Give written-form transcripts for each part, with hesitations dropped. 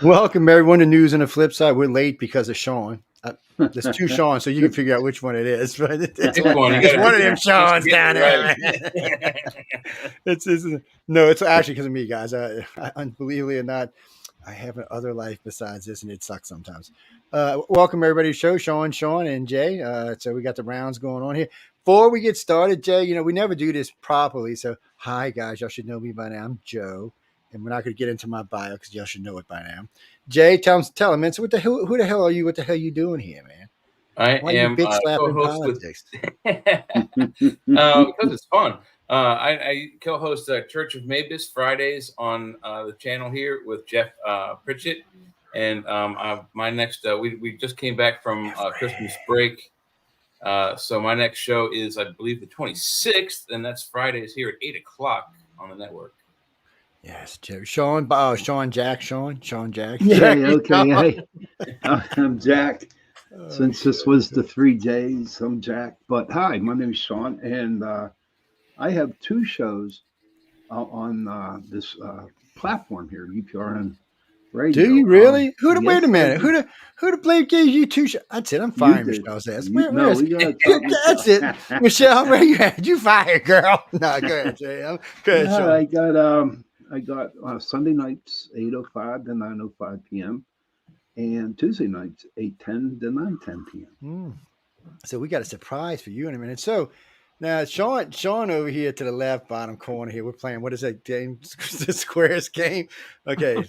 Welcome, everyone, to News on the Flip Side. We're late because of Sean. There's two Sean's, so you can figure out which one it is. But it's one of them Sean's down there. No, it's actually because of me, guys. I, unbelievably or not, I have another life besides this, and it sucks sometimes. Welcome, everybody, to the show. Sean, and Jay. So we got the rounds going on here. Before we get started, Jay, we never do this properly. So, hi, guys. Y'all should know me by now. I'm Joe. And we're not going to get into my bio because y'all should know it by now. Jay, tell him, man. So who the hell are you? What the hell are you doing here, man? Why am big slapping politics? Because it's fun. I co-host Church of Mavis Fridays on the channel here with Jeff Pritchett. And my next, we just came back from Christmas break. So my next show is, I believe, the 26th. And that's Fridays here at 8 o'clock on the network. Yes, Sean Jack. Yeah, okay. Hey, I'm Jack. Since this was the 3 J's, I'm Jack. But hi, my name is Sean, and I have 2 shows on this platform here, UPRN Radio. Do you really? Wait a minute. Who the blame gave you 2 shows? That's it. I'm firing Michelle's ass. That's it. Michelle, where you at? You fired, girl. No, go ahead, Jay. Go ahead, Sean. I got Sunday nights 8:05 to 9:05 p.m. and Tuesday nights 8:10 to 9:10 p.m. So we got a surprise for you in a minute. So now Sean over here to the left bottom corner here, we're playing, what is that game? The Squares game. Okay.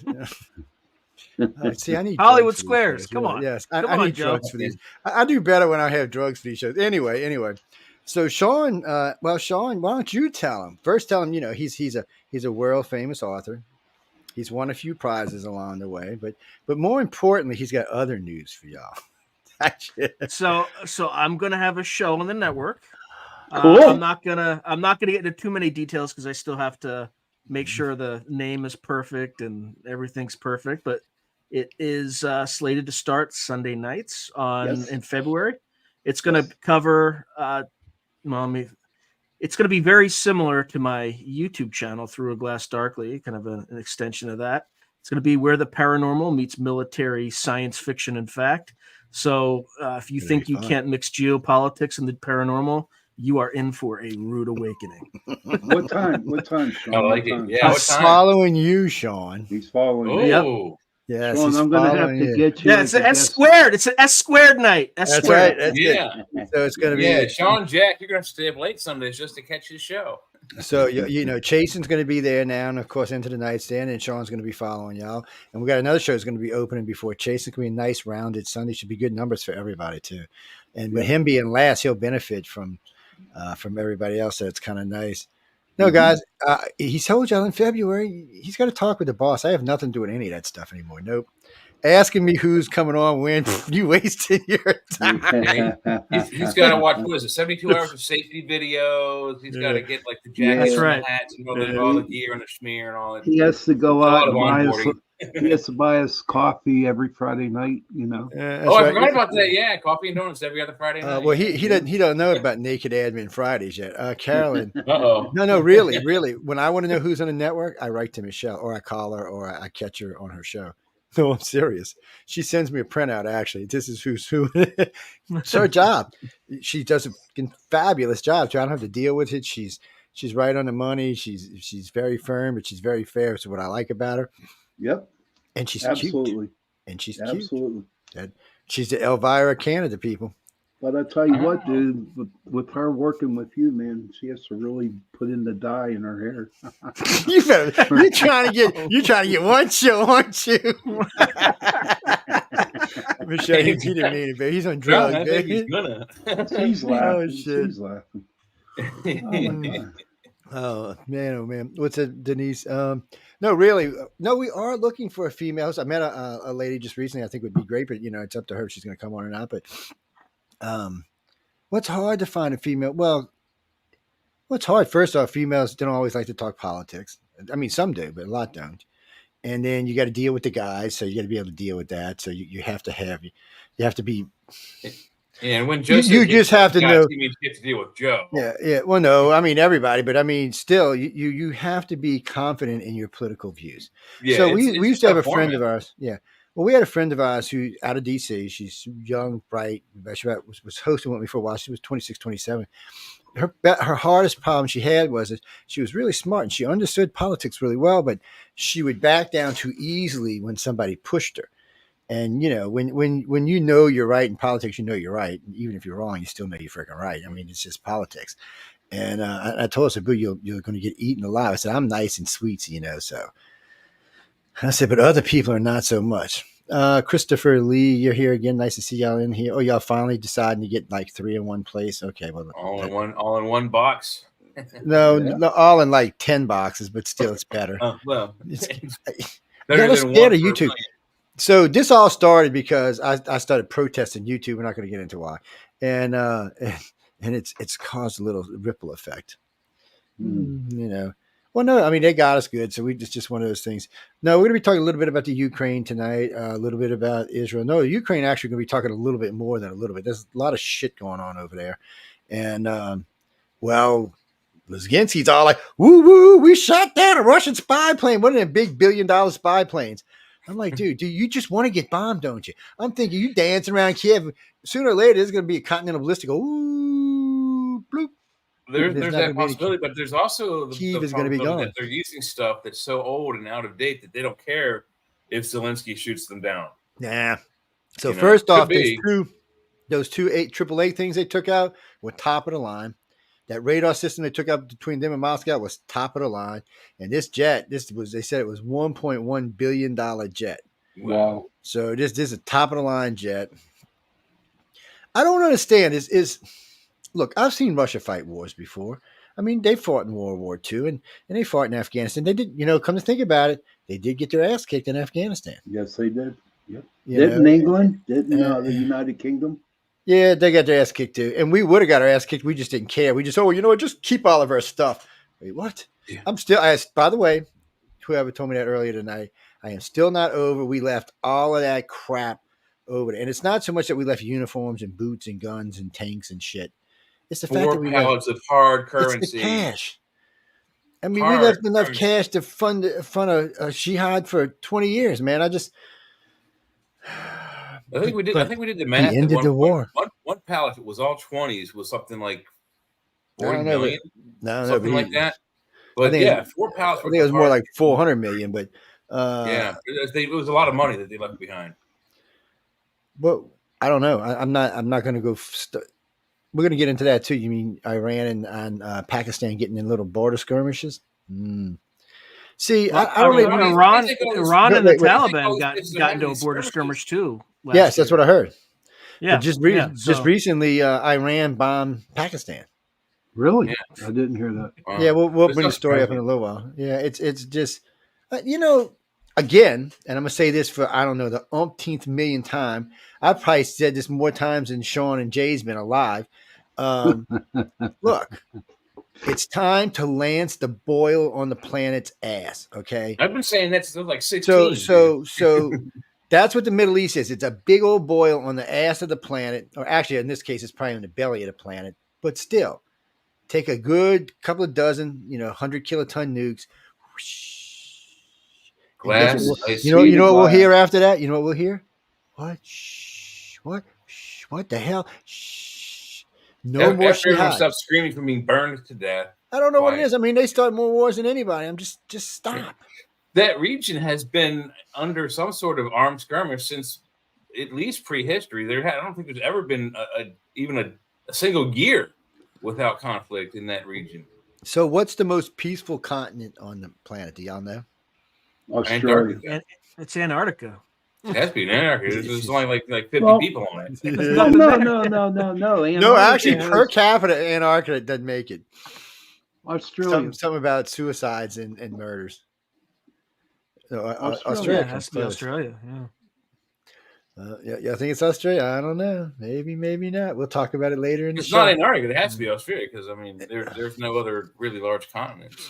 See, I need Hollywood Squares. Come on. Yes, I need drugs for these. I do better when I have drugs for these shows. Anyway. So Sean, Sean, why don't you tell him? First tell him, he's a world famous author. He's won a few prizes along the way, but more importantly, he's got other news for y'all. So I'm gonna have a show on the network. Cool. I'm not gonna get into too many details because I still have to make sure the name is perfect and everything's perfect. But it is slated to start Sunday nights in February. It's gonna cover. It's going to be very similar to my YouTube channel, Through a Glass Darkly, kind of an extension of that. It's going to be where the paranormal meets military science fiction and fact. So if you think you can't mix geopolitics and the paranormal, you are in for a rude awakening. What time, Sean? I like it. Yeah, he's following you, Sean. He's following me. Yep. Yes, Sean, I'm going to have to get you. Yeah, it's an S squared. It's an S squared night. That's right. Yeah. So it's going to be Sean Jack, you're going to have to stay up late some days just to catch his show. So, Chasen's going to be there now, and of course, into the nightstand, and Sean's going to be following y'all. And we got another show that's going to be opening before Chasen's going to be a nice, rounded Sunday. Should be good numbers for everybody, too. And with him being last, he'll benefit from everybody else. So it's kind of nice. No, guys, he told y'all in February, he's got to talk with the boss. I have nothing to do with any of that stuff anymore. Nope. Asking me who's coming on when, you wasted your time. He's got to watch, 72 hours of safety videos. He's got to get like the jackets and the hats and all the gear and the smear and all that. He has to go out he has to buy us coffee every Friday night, I forgot about that. Yeah, coffee and donuts every other Friday night. Well, he don't know about Naked Admin Fridays yet. Carolyn. No, really. When I want to know who's on the network, I write to Michelle, or I call her, or I catch her on her show. No, I'm serious. She sends me a printout, actually. This is who's who. It's her job. She does a fabulous job, so I don't have to deal with it. She's right on the money. She's very firm, but she's very fair. That's what I like about her. Yep. And she's absolutely cute. And she's absolutely cute. She's the Elvira Canada, people. But I tell you what, dude, with her working with you, man, she has to really put in the dye in her hair. You're trying to get one show, aren't you? Michelle, he didn't mean it, baby. He's on drugs, I think he's gonna. She's laughing. Oh shit. She's laughing. Oh man. What's it, Denise? No, really. No, we are looking for a female. I met a lady just recently. I think would be great, but it's up to her if she's going to come on or not. But what's hard to find a female? Well, what's hard? First off, females don't always like to talk politics. I mean, some do, but a lot don't. And then you got to deal with the guys, so you got to be able to deal with that. So you have to be And when Joe you just have to know. he means you get to deal with Joe. Yeah. Well, no, I mean everybody, but I mean still, you have to be confident in your political views. Yeah, So we used to have a tough friend format. of ours. Yeah. Well, we had a friend of ours who out of DC. She's young, bright. She was hosting with me for a while. She was 26, 27. Her hardest problem she had was that she was really smart and she understood politics really well, but she would back down too easily when somebody pushed her. And when you know you're right in politics, you know you're right. And even if you're wrong, you still know you're freaking right. I mean, it's just politics. And I told her, I said, "Boo, you're going to get eaten alive." I said, "I'm nice and sweet, so." I said, "But other people are not so much." Christopher Lee, you're here again. Nice to see y'all in here. Oh, y'all finally deciding to get like 3 in one place. Okay, well, all in one box. No, all in like 10 boxes, but still, it's better. Well, better than one to YouTube. So this all started because I started protesting YouTube. We're not going to get into why, and it's caused a little ripple effect. Well, no, I mean they got us good, so we just one of those things. No, we're going to be talking a little bit about the Ukraine tonight, a little bit about Israel. No, Ukraine actually going to be talking a little bit more than a little bit. There's a lot of shit going on over there, and well. Lizginski's all like, woo woo, we shot down a Russian spy plane, one of them big $1 billion spy planes. I'm like, dude, you just want to get bombed, don't you? I'm thinking you dancing around Kiev. Sooner or later, there's going to be a continental ballistic. Ooh, bloop. There's that possibility, but there's also the Kiev is going to be gone. That they're using stuff that's so old and out of date that they don't care if Zelensky shoots them down. Yeah. So first off, those two AAA things they took out were top of the line. That radar system they took out between them and Moscow was top of the line. And this jet, they said it was $1.1 billion jet. Wow. So this is a top of the line jet. I don't understand look, I've seen Russia fight wars before. I mean, they fought in World War II and they fought in Afghanistan. They did, come to think about it, they did get their ass kicked in Afghanistan. Yes, they did. Yep. Didn't England? Didn't the United Kingdom? Yeah, they got their ass kicked too. And we would have got our ass kicked. We just didn't care. We just, just keep all of our stuff. Wait, what? Yeah. By the way, whoever told me that earlier tonight, I am still not over. We left all of that crap over there. And it's not so much that we left uniforms and boots and guns and tanks and shit. It's the fact that we pallets of hard currency. It's the cash. I mean, we left enough cash to fund a jihad for 20 years, man. I think we did the math. We ended the war. One pallet that was all 20s was something like 40 million. Something like that. But 4 pallets. I think it was more like 400 million. But it was a lot of money that they left behind. But I don't know. I'm not going to go. We're going to get into that too. You mean Iran and Pakistan getting in little border skirmishes? See, I don't even Iran and the Taliban got into a border skirmish too. Yes, that's what I heard. Yeah, but just recently, Iran bombed Pakistan. Really? Yeah. I didn't hear that. Yeah, we'll bring the story up in a little while. Yeah, it's just again, and I'm gonna say this for I don't know the umpteenth million time. I've probably said this more times than Sean and Jay's been alive. Look. It's time to lance the boil on the planet's ass. Okay, I've been saying that since like 16. So that's what the Middle East is. It's a big old boil on the ass of the planet, or actually, in this case, it's probably on the belly of the planet. But still, take a good couple of dozen, 100 kiloton nukes. Glass. You know what we'll hear after that? You know what we'll hear? What? What the hell? No more shit. Everyone stops screaming from being burned to death. I don't know what it is. I mean, they start more wars than anybody. I'm just stop. That region has been under some sort of armed skirmish since at least prehistory. I don't think there's ever been even a single year without conflict in that region. So, what's the most peaceful continent on the planet? Do y'all know? Australia. It's Antarctica. It has to be in Antarctica. There's only like 50 people on it. No. No, actually, per capita, Antarctica doesn't make it. Australia. Something about suicides and murders. No, Australia. Yeah, it has to be Australia. Yeah, I think it's Australia. I don't know. Maybe not. We'll talk about it later in the show. It's not Antarctica. It has to be Australia because I mean, there's no other really large continents,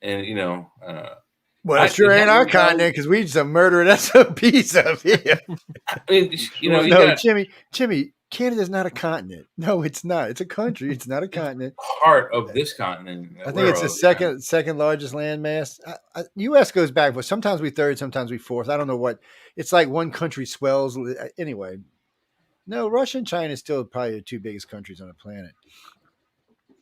and well, it's sure ain't our continent because we just murdering SOBs up here. I mean, Jimmy, Canada's not a continent. No, it's not. It's a country. It's not a continent. Part of this continent. I think it's the second largest landmass. U.S. goes back, but sometimes we third, sometimes we fourth. I don't know what. It's like one country swells. Anyway, no, Russia and China is still probably the two biggest countries on the planet.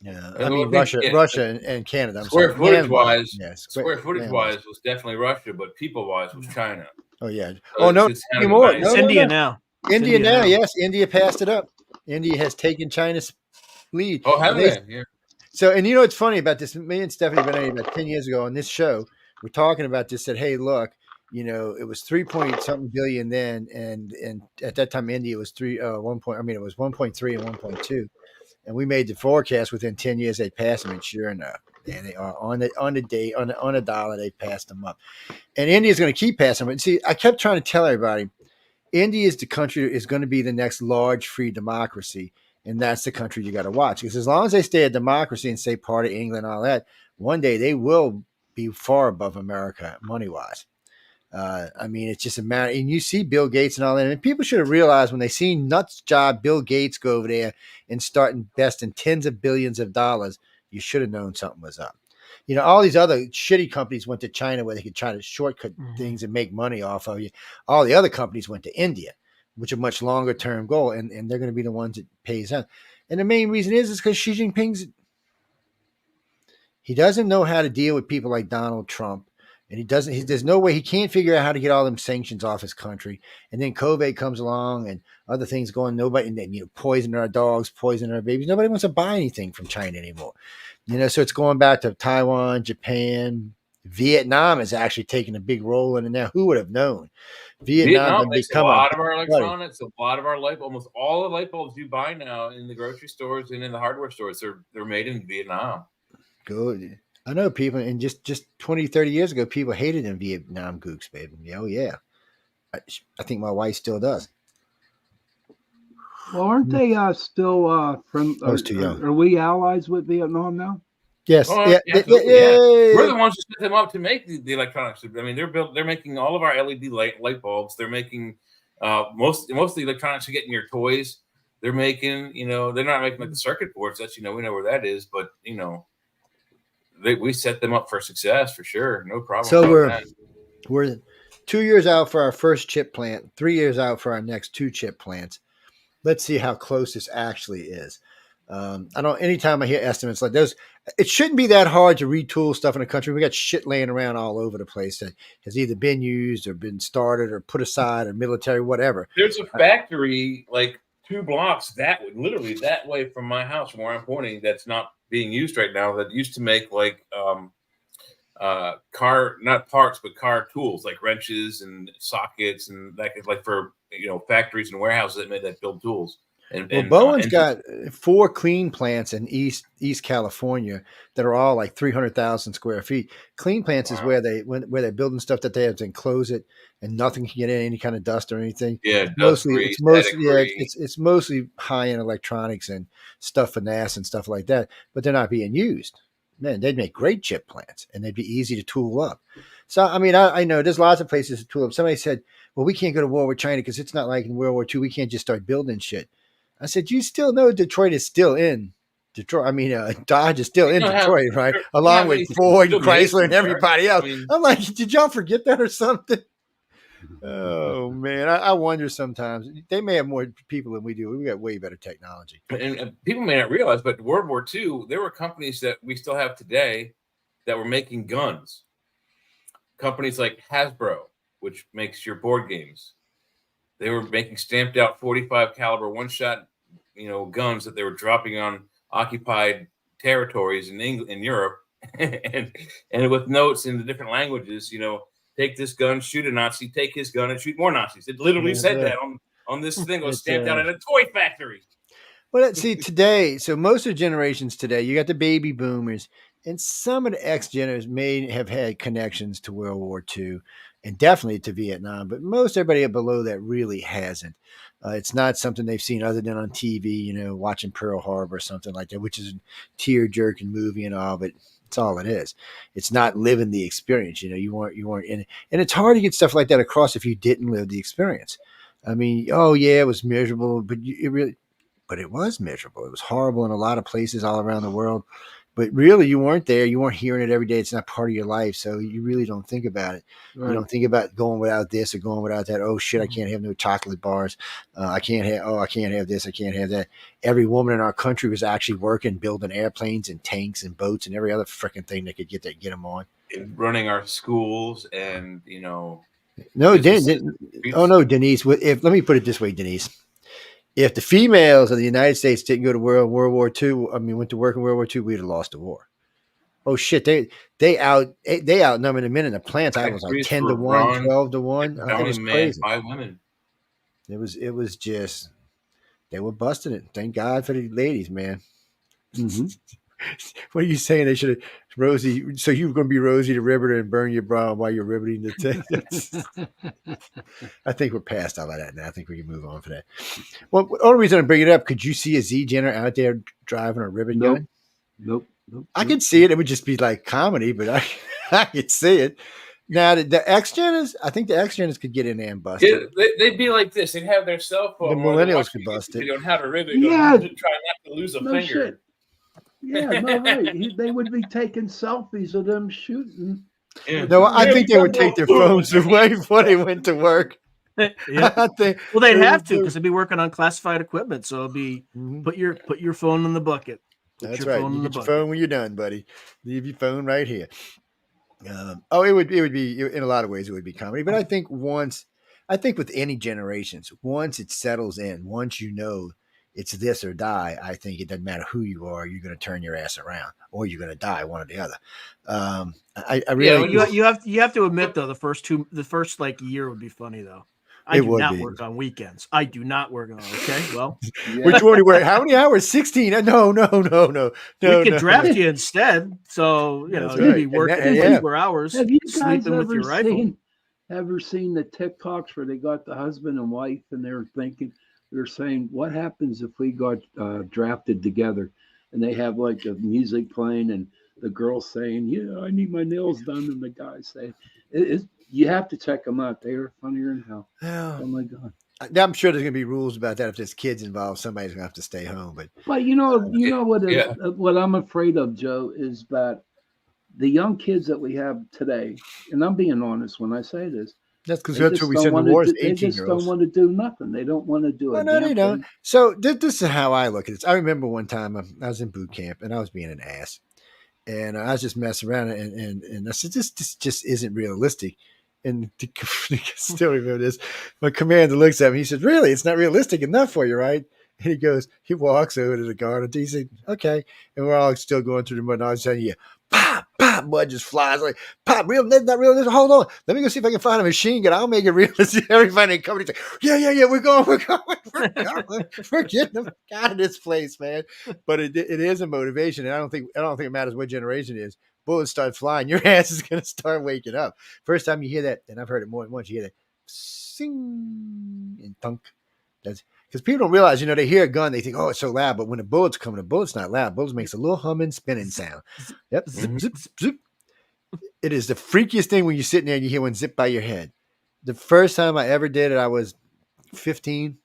Yeah, I mean Russia and Canada. Square footage wise, was definitely Russia, but people wise was China. Oh yeah. So no, anymore. It's India now. India now. Yes, India passed it up. India has taken China's lead. Oh, have they? Yeah. So, and you know what's funny about this? Me and Stephanie Benetti about 10 years ago on this show, we're talking about this. Said, hey, look, it was 3-point-something billion then, and at that time India was it was 1.3 and 1.2. And we made the forecast within 10 years they passed them, and sure enough, and they are on a dollar they passed them up. And India's going to keep passing them. And see, I kept trying to tell everybody, India is the country that is going to be the next large free democracy, and that's the country you got to watch. Because as long as they stay a democracy and stay part of England and all that, one day they will be far above America money-wise. I mean, it's just a matter. And you see Bill Gates and all that. And people should have realized when they seen nuts job Bill Gates go over there and start investing tens of billions of dollars, you should have known something was up. All these other shitty companies went to China where they could try to shortcut things and make money off of you. All the other companies went to India, which is a much longer term goal. And they're going to be the ones that pays out. And the main reason is because Xi Jinping's, he doesn't know how to deal with people like Donald Trump. And there's no way he can't figure out how to get all them sanctions off his country. And then COVID comes along and other things going, and then, poisoning our dogs, poisoning our babies. Nobody wants to buy anything from China anymore. So it's going back to Taiwan, Japan, Vietnam is actually taking a big role in it now. Who would have known? Vietnam makes a lot of our electronics, a lot of our almost all the light bulbs you buy now in the grocery stores and in the hardware stores, they're made in Vietnam. Good. I know people, and just 20, 30 years ago, people hated them Vietnam gooks, baby. Oh, yeah. I think my wife still does. Well, aren't they still from? I was too young. Are we allies with Vietnam now? Yes. Yeah. We're the ones who set them up to make the electronics. I mean, they're making all of our LED light bulbs. They're making most of the electronics you get in your toys. They're making, they're not making like the circuit boards. That's we know where that is, but we set them up for success for sure. No problem. So we're 2 years out for our first chip plant, 3 years out for our next 2 chip plants. Let's see how close this actually is. Anytime I hear estimates like those, it shouldn't be that hard to retool stuff in the country. We got shit laying around all over the place that has either been used or been started or put aside or military, whatever. There's a factory like 2 blocks that way from my house, from where I'm pointing, that's not being used right now, that used to make like car, not parts, but car tools like wrenches and sockets and that, like for factories and warehouses that made that build tools. And Bowen's got 4 clean plants in East California that are all like 300,000 square feet. Clean plants is where they're building stuff that they have to enclose it and nothing can get in, any kind of dust or anything. Yeah, it's mostly high end electronics and stuff for NASA and stuff like that, but they're not being used. Man, they'd make great chip plants and they'd be easy to tool up. So, I mean, I know there's lots of places to tool up. Somebody said, well, we can't go to war with China because it's not like in World War II. We can't just start building shit. I said, you still know Detroit is still in Detroit. I mean, Dodge is still in Detroit, right? Along with Ford, Chrysler, and everybody else. I'm like, did y'all forget that or something? Oh, man. I wonder sometimes. They may have more people than we do. We got way better technology. And people may not realize, but World War II, there were companies that we still have today that were making guns. Companies like Hasbro, which makes your board games. They were making stamped out 45 caliber one-shot, guns that they were dropping on occupied territories in England, in Europe, and with notes in the different languages. Take this gun, shoot a Nazi. Take his gun and shoot more Nazis. It literally said that on this thing. It was stamped out at a toy factory. Well, let's see today. So most of the generations today, you got the baby boomers, and some of the X geners may have had connections to World War II. And definitely to Vietnam, but most everybody below that really hasn't. It's not something they've seen other than on TV, watching Pearl Harbor or something like that, which is a tear-jerking movie and all, but it's all it is. It's not living the experience. You weren't in it. And it's hard to get stuff like that across if you didn't live the experience. I mean, oh yeah, it was miserable, but it was miserable. It was horrible in a lot of places all around the world. But really, you weren't there. You weren't hearing it every day. It's not part of your life, so you really don't think about it. Right. You don't think about going without this or going without that. Oh shit, I can't have no chocolate bars. I can't have this. I can't have that. Every woman in our country was actually working, building airplanes and tanks and boats and every other freaking thing that could get them on. Running our schools and no, no, Denise. Let me put it this way, Denise. If the females of the United States didn't go to World War II, went to work in World War II, we'd have lost the war. Oh shit, they outnumbered the men in the plants. I was like 10 to 1, 12 to 1. It was crazy. By women. It was just they were busting it. Thank God for the ladies, man. Mm-hmm. What are you saying? They should have Rosie. So you were going to be Rosie the Riveter and burn your bra while you're riveting the thing. I think we're past all of that now. I think we can move on for that. Well, the only reason I bring it up, could you see a Z Jenner out there driving a rivet gun? Nope. I could see it. It would just be like comedy, but I could see it. Now the X-Geners, I think the X-Geners could get in there and bust it. They'd be like this. They'd have their cell phone. The millennials could bust it. On how to rivet. Yeah. Try not to lose a finger. Shit. Yeah, no, right. They would be taking selfies of them shooting. Yeah. No, I think they would take their phones away before they went to work. Yeah. Well, they'd have to because they'd be working on classified equipment. So it'd be put your phone in the bucket. That's right. You get your phone when you're done, buddy. Leave your phone right here. It would be in a lot of ways it would be comedy, but I think with any generations, once it settles in, once you know it's this or die, I think it doesn't matter who you are, you're going to turn your ass around or you're going to die, one or the other. I really, you have to admit though, the first like year would be funny though. I do not work on weekends. I do not work on. Okay, well, which one do you work? How many hours? 16? No. We could draft you instead. So you'd be working 24 hours. Have you guys sleeping with your rifle. Ever seen the TikToks where they got the husband and wife and they're saying, what happens if we got drafted together? And they have like the music playing and the girl saying, yeah, I need my nails done. And the guy saying, you have to check them out. They are funnier than hell. Oh my God. I'm sure there's going to be rules about that. If there's kids involved, somebody's going to have to stay home. But you know what I'm afraid of, Joe, is that the young kids that we have today, and I'm being honest when I say this, that's because that's what we said in the wars. They just don't want to do nothing. They don't want to do it. No, they don't. So this is how I look at it. I remember one time I was in boot camp and I was being an ass, and I was just messing around and I said, this just isn't realistic. And still remember this. My commander looks at me. He says, "Really, it's not realistic enough for you, right?" And he walks over to the guard and he said, "Okay." And we're all still going through the mud. And I was telling you, pop, mud just flies like pop. Real, not real. Hold on, let me go see if I can find a machine gun. I'll make it realistic. Everybody coming, like, yeah. We're going. We're getting them out of this place, man. But it is a motivation, and I don't think it matters what generation it is. Bullets start flying, your ass is going to start waking up. First time you hear that, and I've heard it more than once, you hear that sing and thunk. That's because people don't realize, they hear a gun, they think, oh, it's so loud. But when the bullet's coming, the bullet's not loud. Bullets makes a little humming, spinning sound. Yep, zip, zip, zip. It is the freakiest thing when you're sitting there and you hear one zip by your head. The first time I ever did it, I was 15.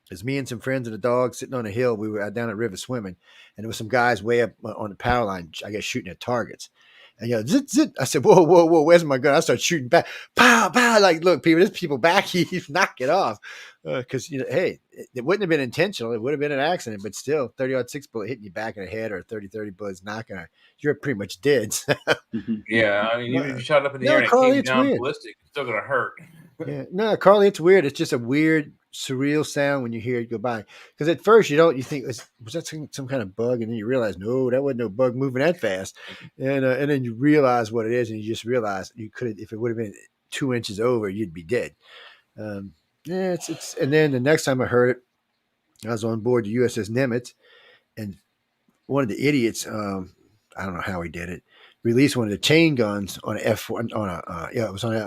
It was me and some friends and a dog sitting on a hill. We were down at river swimming, and there was some guys way up on the power line, I guess, shooting at targets. And zit, zit. I said, whoa, where's my gun? I started shooting back. Pow, pow. Like, look, people, there's people back. You knock it off. Because, hey, it wouldn't have been intentional. It would have been an accident, but still, 30-06 bullet hitting you back in the head or a 30-30 bullet's knocking her. You're pretty much dead. Yeah, I mean, even if you shot up in the air and it came down ballistic, it's still going to hurt. Yeah. No, Carly, it's weird. It's just a weird, surreal sound when you hear it go by. Because at first you think, was that some kind of bug? And then you realize, no, that wasn't no bug moving that fast. And then you realize what it is, and you just realize you could, if it would have been 2 inches over, you'd be dead. It's and then the next time I heard it, I was on board the USS Nimitz, and one of the idiots, I don't know how he did it, released one of the chain guns on an F4 on a it was on a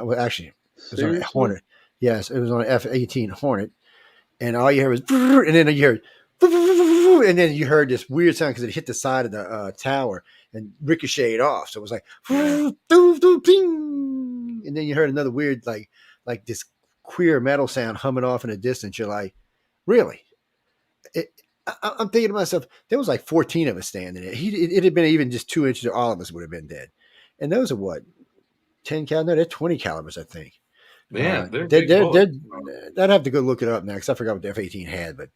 Hornet. Yes, it was on an F-18 Hornet, and all you heard was, and then you heard, and then you heard this weird sound because it hit the side of the tower and ricocheted off. So it was like, and then you heard another weird like this queer metal sound humming off in the distance. You're like, really? I'm thinking to myself, there was like 14 of us standing there. It had been even just 2 inches, or all of us would have been dead. And those are what, 10 cal? No, they're 20 calibers, I think. Yeah, they're big bullets. I'd have to go look it up now because I forgot what the F-18 had, but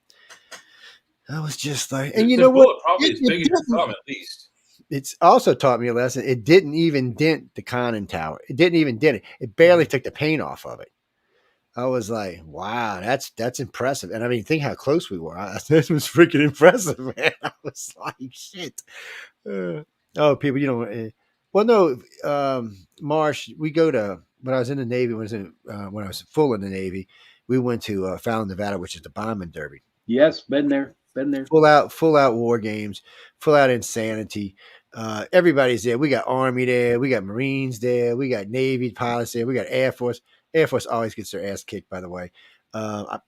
I was just like, and The you know what? bullet probably as big as your thumb, at least. It's also taught me a lesson. It didn't even dent the conning tower. It didn't even dent it. It barely took the paint off of it. I was like, wow, that's impressive. And I mean, think how close we were. This was freaking impressive, man. I was like, shit. Oh, people, you know, well, no, Marsh, we go to, when I was in the Navy, when I was full in the Navy, we went to Fallon, Nevada, which is the bombing derby. Yes, been there. Full out war games, full out insanity. Everybody's there. We got Army there. We got Marines there. We got Navy pilots there. We got Air Force. Air Force always gets their ass kicked, by the way. Go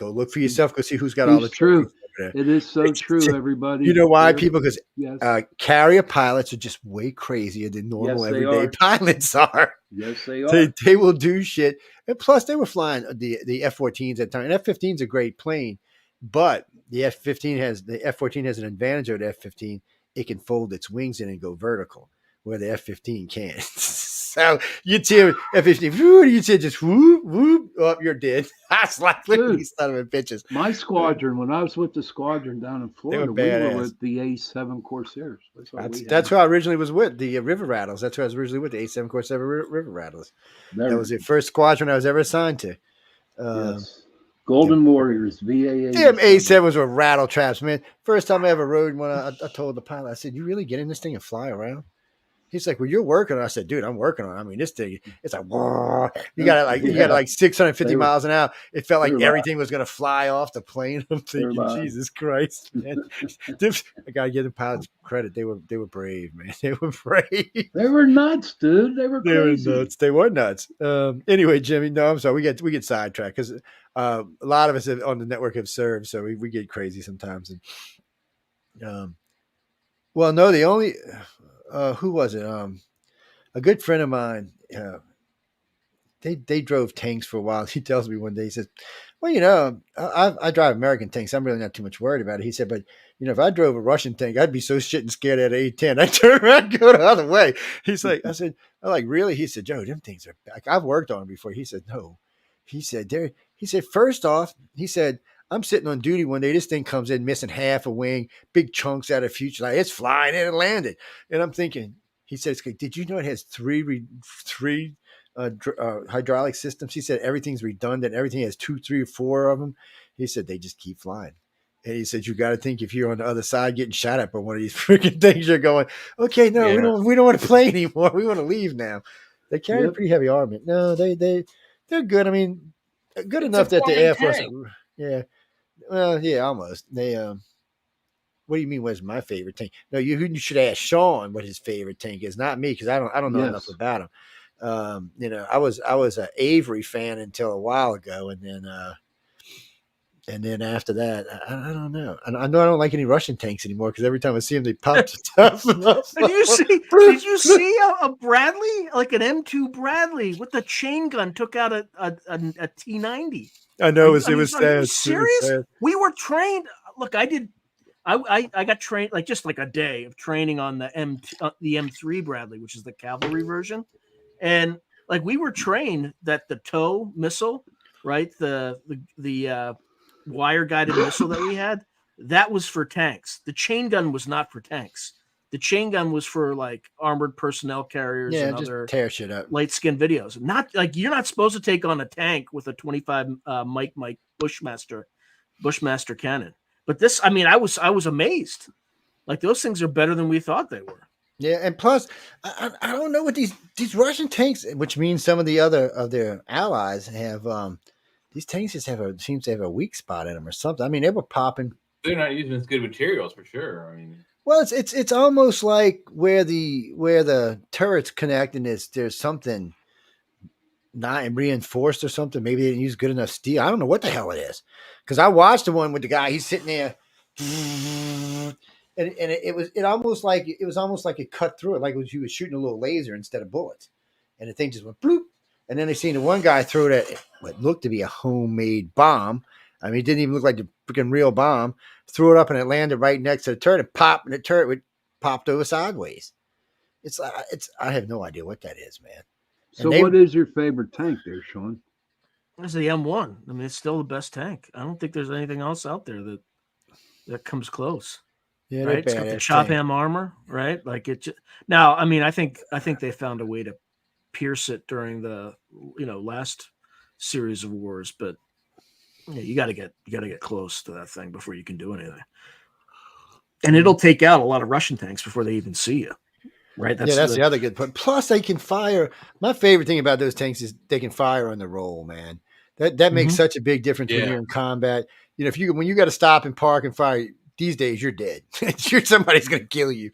look for yourself. Go see who's got all the true. It is so true, everybody. You know why? People, because yes. Carrier pilots are just way crazier than normal everyday pilots are. Yes, they are. They will do shit. And plus, they were flying the F-14s at the time. And F-15 is a great plane, but the F-14 has an advantage over the F-15. It can fold its wings in and go vertical, where the F-15 can't. So you see F-15, you see just whoop, whoop, oh, you're dead. That's like, look at these son of a bitches. My squadron, when I was with the squadron down in Florida, we were with the A7 Corsairs. That's who I originally was with, the River Rattles. That's who I was originally with, the A7 Corsair River Rattles. That was the first squadron I was ever assigned to. Yes. Golden Warriors, VA. Damn A7s were rattle traps, man. First time I ever rode one, I told the pilot, I said, you really get in this thing and fly around? He's like, well, you're working on it. I said, dude, I'm working on it. I mean, this thing, it's like, whoa. You got it like 650 miles an hour. It felt like everything was going to fly off the plane. I'm thinking, Jesus Christ, man. I got to give the pilots credit. They were brave, man. They were brave. They were nuts, dude. They were crazy. They were nuts. Anyway, Jimmy, no, I'm sorry. We get sidetracked because a lot of us on the network have served, so we get crazy sometimes. And well, no, the only who was it? A good friend of mine. They drove tanks for a while. He tells me one day, he says, well, you know, I drive American tanks. I'm really not too much worried about it. He said, but, you know, if I drove a Russian tank, I'd be so shit and scared at A10. I'd turn around and go the other way. He's like, I said, I'm like, really? He said, Joe, them things are back. I've worked on them before. He said, no. He said, first off, he said, I'm sitting on duty one day. This thing comes in missing half a wing, big chunks out of fuselage. It's flying in and landed. And I'm thinking, he says, did you know it has three hydraulic systems? He said everything's redundant. Everything has 2, 3, or 4 of them. He said they just keep flying. And he said you got to think if you're on the other side getting shot at by one of these freaking things, you're going, okay, no, we don't want to play anymore. We want to leave now. They carry pretty heavy armament. No, they're good. I mean, good enough that the Air Force. Yeah, well, yeah, almost. They what do you mean? What's my favorite tank? No, you should ask Sean what his favorite tank is, not me, because I don't know enough about him. You know, I was an Avery fan until a while ago, and then after that, I don't know. I know I don't like any Russian tanks anymore because every time I see them, they pop stuff. Did you see a Bradley, like an M2 Bradley with the chain gun, took out a T90? I know it was sad. Are you serious? We were trained. Look, I got trained like just like a day of training on the M3 Bradley, which is the cavalry version. And like we were trained that the TOW missile, right? The wire guided missile that we had, that was for tanks. The chain gun was not for tanks. The chain gun was for like armored personnel carriers and just other tear shit up. light skin videos. Not like you're not supposed to take on a tank with a 25 Mike Bushmaster cannon. But this, I mean, I was amazed. Like those things are better than we thought they were. Yeah, and plus, I don't know what these Russian tanks, which means some of the other of their allies have. These tanks just seems to have a weak spot in them or something. I mean, they were popping. They're not using as good materials for sure. I mean, well, it's almost like where the turrets connect and there's something not reinforced or something. Maybe they didn't use good enough steel. I don't know what the hell it is. Because I watched the one with the guy. He's sitting there, and it was almost like it cut through it, like he was shooting a little laser instead of bullets, and the thing just went bloop. And then they seen the one guy throw that what looked to be a homemade bomb. I mean, it didn't even look like the freaking real bomb. Threw it up and it landed right next to the turret and popped, and the turret popped over sideways. It's I have no idea what that is, man. So what is your favorite tank there, Sean? It's the M1. I mean, it's still the best tank. I don't think there's anything else out there that comes close. Yeah, right. It's got the Chop-Ham armor, right? Like it. Now, I mean, I think they found a way to pierce it during the last series of wars, but yeah, you got to get close to that thing before you can do anything. And it'll take out a lot of Russian tanks before they even see you. Right. That's the other good point. Plus, they can fire. My favorite thing about those tanks is they can fire on the roll, man. That makes such a big difference when you're in combat. You know, when you got to stop and park and fire, these days you're dead. Somebody's going to kill you.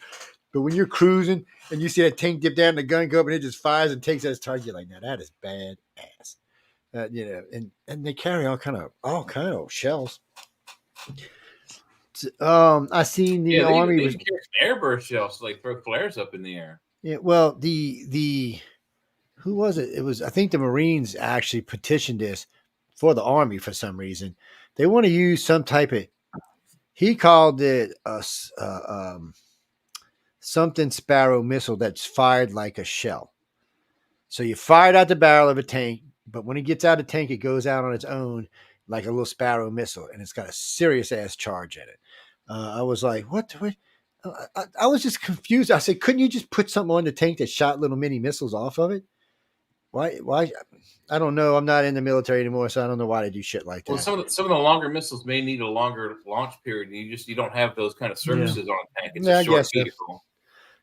But when you're cruising and you see that tank dip down and the gun go up and it just fires and takes out its target, you're like, now that is badass. And they carry all kind of shells. I seen the Army they carry airburst shells to like throw flares up in the air. Yeah, well, the who was it? It was, I think the Marines actually petitioned this for the Army for some reason. They want to use some type of, he called it something Sparrow missile that's fired like a shell. So you fire it out the barrel of a tank, but when it gets out of the tank, it goes out on its own like a little Sparrow missile, and it's got a serious ass charge in it. I was like, what? I was just confused. I said, couldn't you just put something on the tank that shot little mini missiles off of it? Why? I don't know. I'm not in the military anymore, so I don't know why they do shit like that. Well, some of the longer missiles may need a longer launch period. You don't have those kind of services on a tank. It's a short vehicle.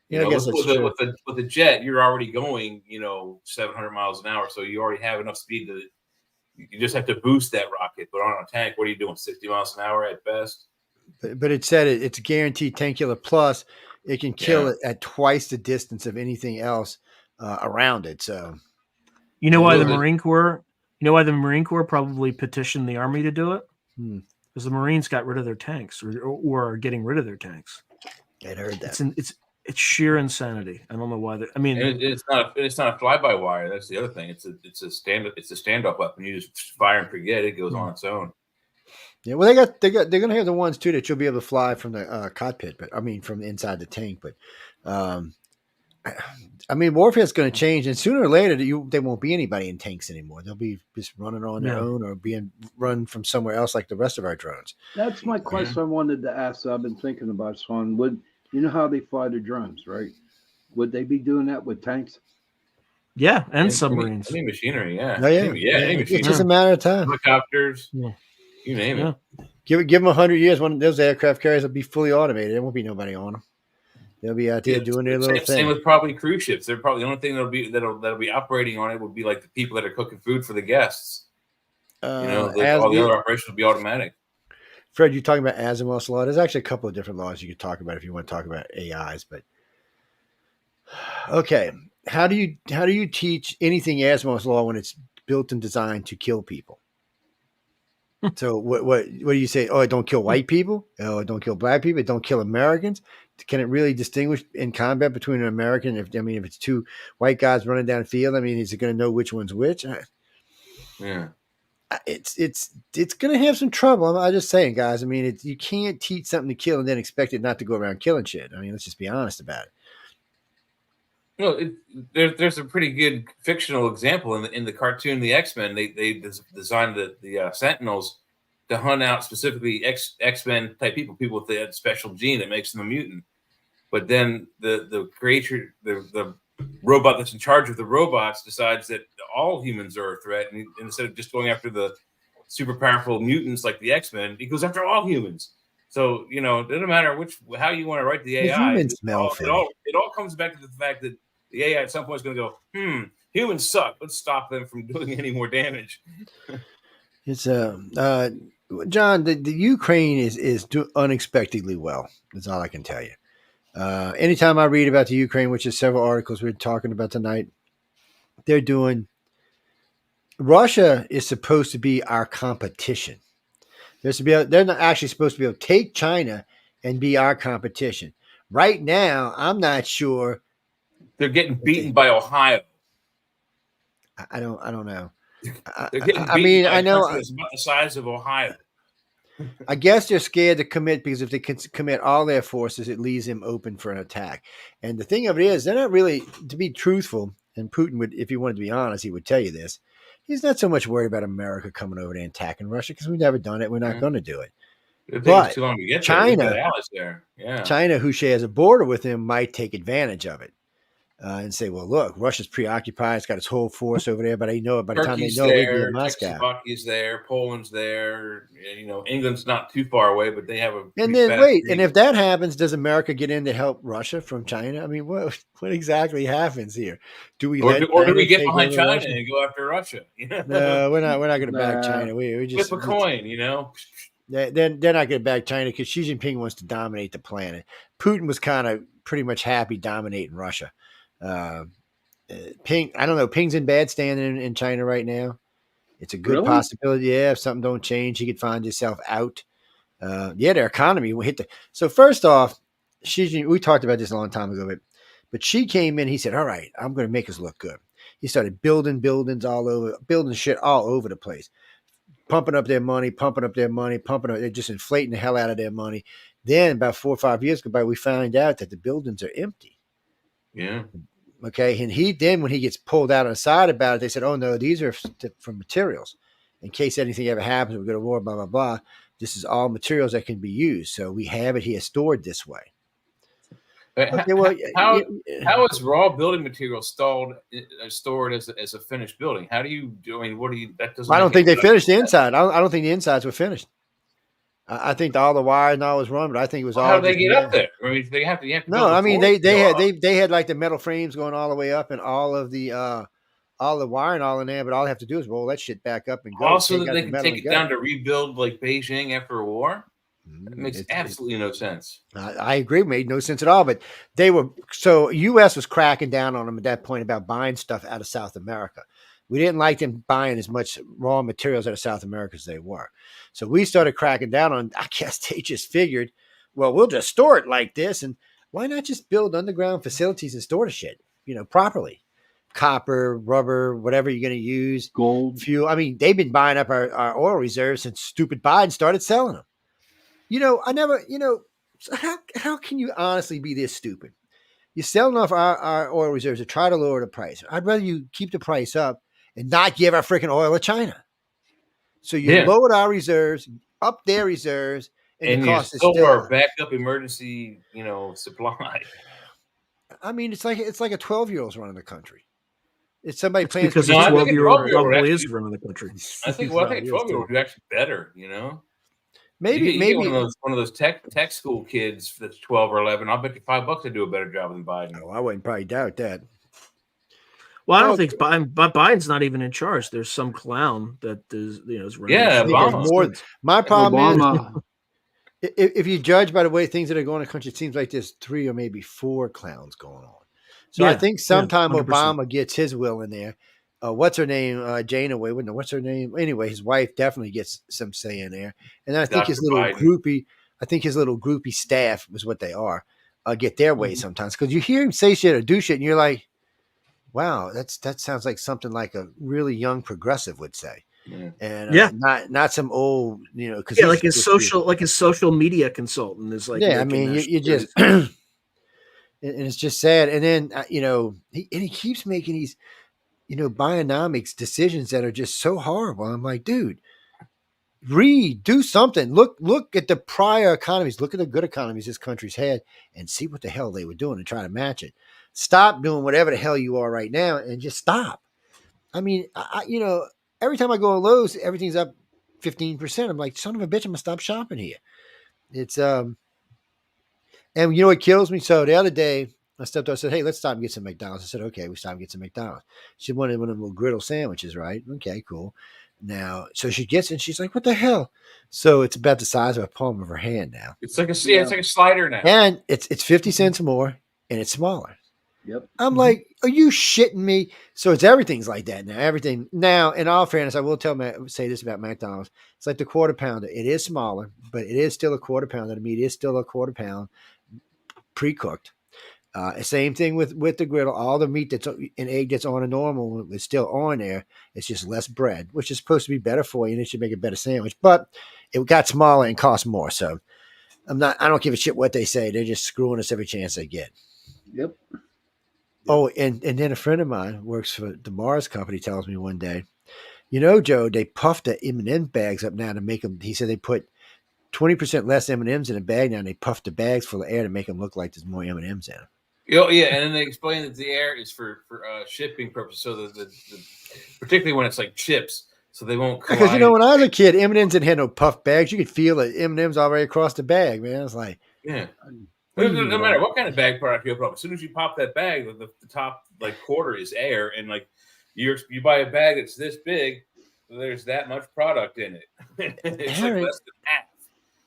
Yeah, I guess that's true. With the jet, you're already going 700 miles an hour, so you already have enough speed to. You just have to boost that rocket. But on a tank, what are you doing? 60 miles an hour at best. But it said it's guaranteed tank killer. Plus, it can kill it at twice the distance of anything else around it. So, why the Marine Corps? Why the Marine Corps probably petitioned the Army to do it? Because the Marines got rid of their tanks, or are getting rid of their tanks. I heard that. It's sheer insanity. I don't know why. It's not a fly by wire. That's the other thing. It's a standoff weapon. You just fire and forget. It goes on its own. Yeah, well, they're gonna have the ones too that you'll be able to fly from the cockpit, but I mean from inside the tank. But I mean, warfare's going to change, and sooner or later, there won't be anybody in tanks anymore. They'll be just running on their own or being run from somewhere else, like the rest of our drones. That's my question I wanted to ask. I've been thinking about, Sean. You know how they fly the drones, right? Would they be doing that with tanks? Yeah, and submarines. Any machinery, yeah. Oh, yeah. Any machinery. It's just a matter of time. Helicopters, you name it. Give them 100 years, one of those aircraft carriers will be fully automated. There won't be nobody on them. They'll be out there doing their little thing. Same with probably cruise ships. They're probably the only thing that'll be operating on it would be like the people that are cooking food for the guests. All the other operations will be automatic. Fred, you're talking about Asimov's law. There's actually a couple of different laws you could talk about if you want to talk about AIs. But okay, how do you teach anything Asimov's law when it's built and designed to kill people? So what do you say? Oh, it don't kill white people. Oh, it don't kill black people. It don't kill Americans. Can it really distinguish in combat between an American? If it's two white guys running down the field, is it going to know which one's which? Yeah, it's going to have some trouble. I'm just saying, guys. You can't teach something to kill and then expect it not to go around killing shit. Let's just be honest about it. Well, there's a pretty good fictional example in the cartoon, the X-Men. They designed the Sentinels to hunt out specifically X-Men type people with that special gene that makes them a mutant. But then the creator, the robot that's in charge of the robots, decides that all humans are a threat, and instead of just going after the super powerful mutants like the X-Men, he goes after all humans. So it doesn't matter how you want to write the AI. Humans it all comes back to the fact that the AI at some point is going to go, humans suck. Let's stop them from doing any more damage. It's John, the Ukraine is doing unexpectedly well. That's all I can tell you. Anytime I read about the Ukraine, which is several articles we're talking about tonight, Russia is supposed to be our competition. They're not actually supposed to be able to take China and be our competition. Right now, I'm not sure. They're getting beaten by Ohio. I don't know. They're getting I beaten mean, by I a know. country that's about the size of Ohio. I guess they're scared to commit because if they can commit all their forces, it leaves them open for an attack. And the thing of it is, they're not really, to be truthful, and Putin would, if he wanted to be honest, he would tell you this. He's not so much worried about America coming over there and attacking Russia because we've never done it. We're not going to do it. It takes But too long to get there. We've got allies there. Yeah. China, who shares a border with him, might take advantage of it. And say, well, look, Russia's preoccupied. It's got its whole force over there, but I know by the time they know, we'd be in Moscow. Czechoslovakia's there, Poland's there. You know, England's not too far away, but they have a. And then wait, and if that happens, does America get in to help Russia from China? I mean, what exactly happens here? Do we do we get behind China Russia? And go after Russia? No, we're not going to back China. We just flip a coin, you know. They're not going to back China because Xi Jinping wants to dominate the planet. Putin was kind of pretty much happy dominating Russia. Ping, I don't know. Ping's in bad standing in China right now. It's a good possibility. Yeah, if something don't change, he could find himself out. Their economy will hit the. So first off, we talked about this a long time ago, but she came in. He said, "All right, I'm going to make us look good." He started building buildings all over, building shit all over the place, pumping up their money, They're just inflating the hell out of their money. Then about 4 or 5 years go by, we find out that the buildings are empty. Yeah. Okay. And when he gets pulled out on the side about it, they said, oh, no, these are from materials. In case anything ever happens, we go to war, blah, blah, blah. This is all materials that can be used. So we have it here stored this way. Okay, well, how is raw building material stored as a finished building? How do you do? I mean, what do you? That doesn't. I don't think they finished the inside. I don't think the insides were finished. I think all the wires and all was run, but I think it was all. How do they get up there? I mean, they have to. No, I mean they had like the metal frames going all the way up and all the wiring all in there, but all they have to do is roll that shit back up and go. Also, that they can take it down to rebuild like Beijing after a war. It makes absolutely no sense. I agree. It made no sense at all. But U.S. was cracking down on them at that point about buying stuff out of South America. We didn't like them buying as much raw materials out of South America as they were. So we started cracking down on, I guess they just figured, well, we'll just store it like this. And why not just build underground facilities and store the shit, properly? Copper, rubber, whatever you're going to use. Gold. Fuel. I mean, they've been buying up our oil reserves since stupid Biden started selling them. How can you honestly be this stupid? You're selling off our oil reserves to try to lower the price. I'd rather you keep the price up and not give our freaking oil to China. So you lowered our reserves, up their reserves, and the cost is still our backup emergency, supply. I mean, it's like a 12-year-old's running the country. It's somebody playing because a 12-year-old probably is running the country. I think a 12-year-old would do actually better, Maybe one of those tech school kids that's 12 or 11. I'll bet you $5 to do a better job than Biden. Oh, I wouldn't probably doubt that. Well, I don't think Biden's not even in charge. There's some clown that is running. Yeah, Obama. My problem is, if you judge by the way things that are going in the country, it seems like there's 3 or maybe 4 clowns going on. So I think sometime Obama gets his will in there. What's her name? Janeway. What's her name? Anyway, his wife definitely gets some say in there. And then I think his little groupie staff was what they are, get their way sometimes. Because you hear him say shit or do shit, and you're like, wow, that sounds like something like a really young progressive would say. Yeah. And not some old, because like his social media consultant is like, I mean, you just and it's just sad. And then he keeps making these Bidenomics decisions that are just so horrible. I'm like, dude, do something. Look at the prior economies. Look at the good economies this country's had and see what the hell they were doing and try to match it. Stop doing whatever the hell you are right now and just stop. I mean, every time I go to Lowe's, everything's up 15%. I'm like, son of a bitch, I'm gonna stop shopping here. It's and what kills me? So the other day I stepped up and said, hey, let's stop and get some McDonald's. I said, okay, we stop and get some McDonald's. She wanted one of them little griddle sandwiches, right? Okay, cool. Now, so she gets it and she's like, what the hell? So it's about the size of a palm of her hand now. It's like a slider now. And it's 50 cents more and it's smaller. Yep. I'm like, are you shitting me? So everything's like that now. Everything now, in all fairness, I will say this about McDonald's. It's like the quarter pounder. It is smaller, but it is still a quarter pounder. The meat is still a quarter pound pre-cooked. Same thing with the griddle. All the meat that's an egg that's on a normal is still on there. It's just less bread, which is supposed to be better for you, and it should make a better sandwich. But it got smaller and cost more. So I don't give a shit what they say. They're just screwing us every chance they get. Yep. Oh, and then a friend of mine works for the Mars company tells me one day, you know, Joe, they puffed the M&M bags up now to make them. He said they put 20% less M&Ms in a bag now, and they puffed the bags full of air to make them look like there's more M&Ms in them. Oh, yeah, and then they explain that the air is for shipping purposes, so the particularly when it's like chips, so they won't collide. Because, you know, when I was a kid, M&Ms didn't have no puff bags. You could feel the M&Ms already across the bag, man. It's like, yeah. No matter what kind of bag product you open up, as soon as you pop that bag, the top like quarter is air, and like you buy a bag that's this big, there's that much product in it. It's Aaron, like less than half.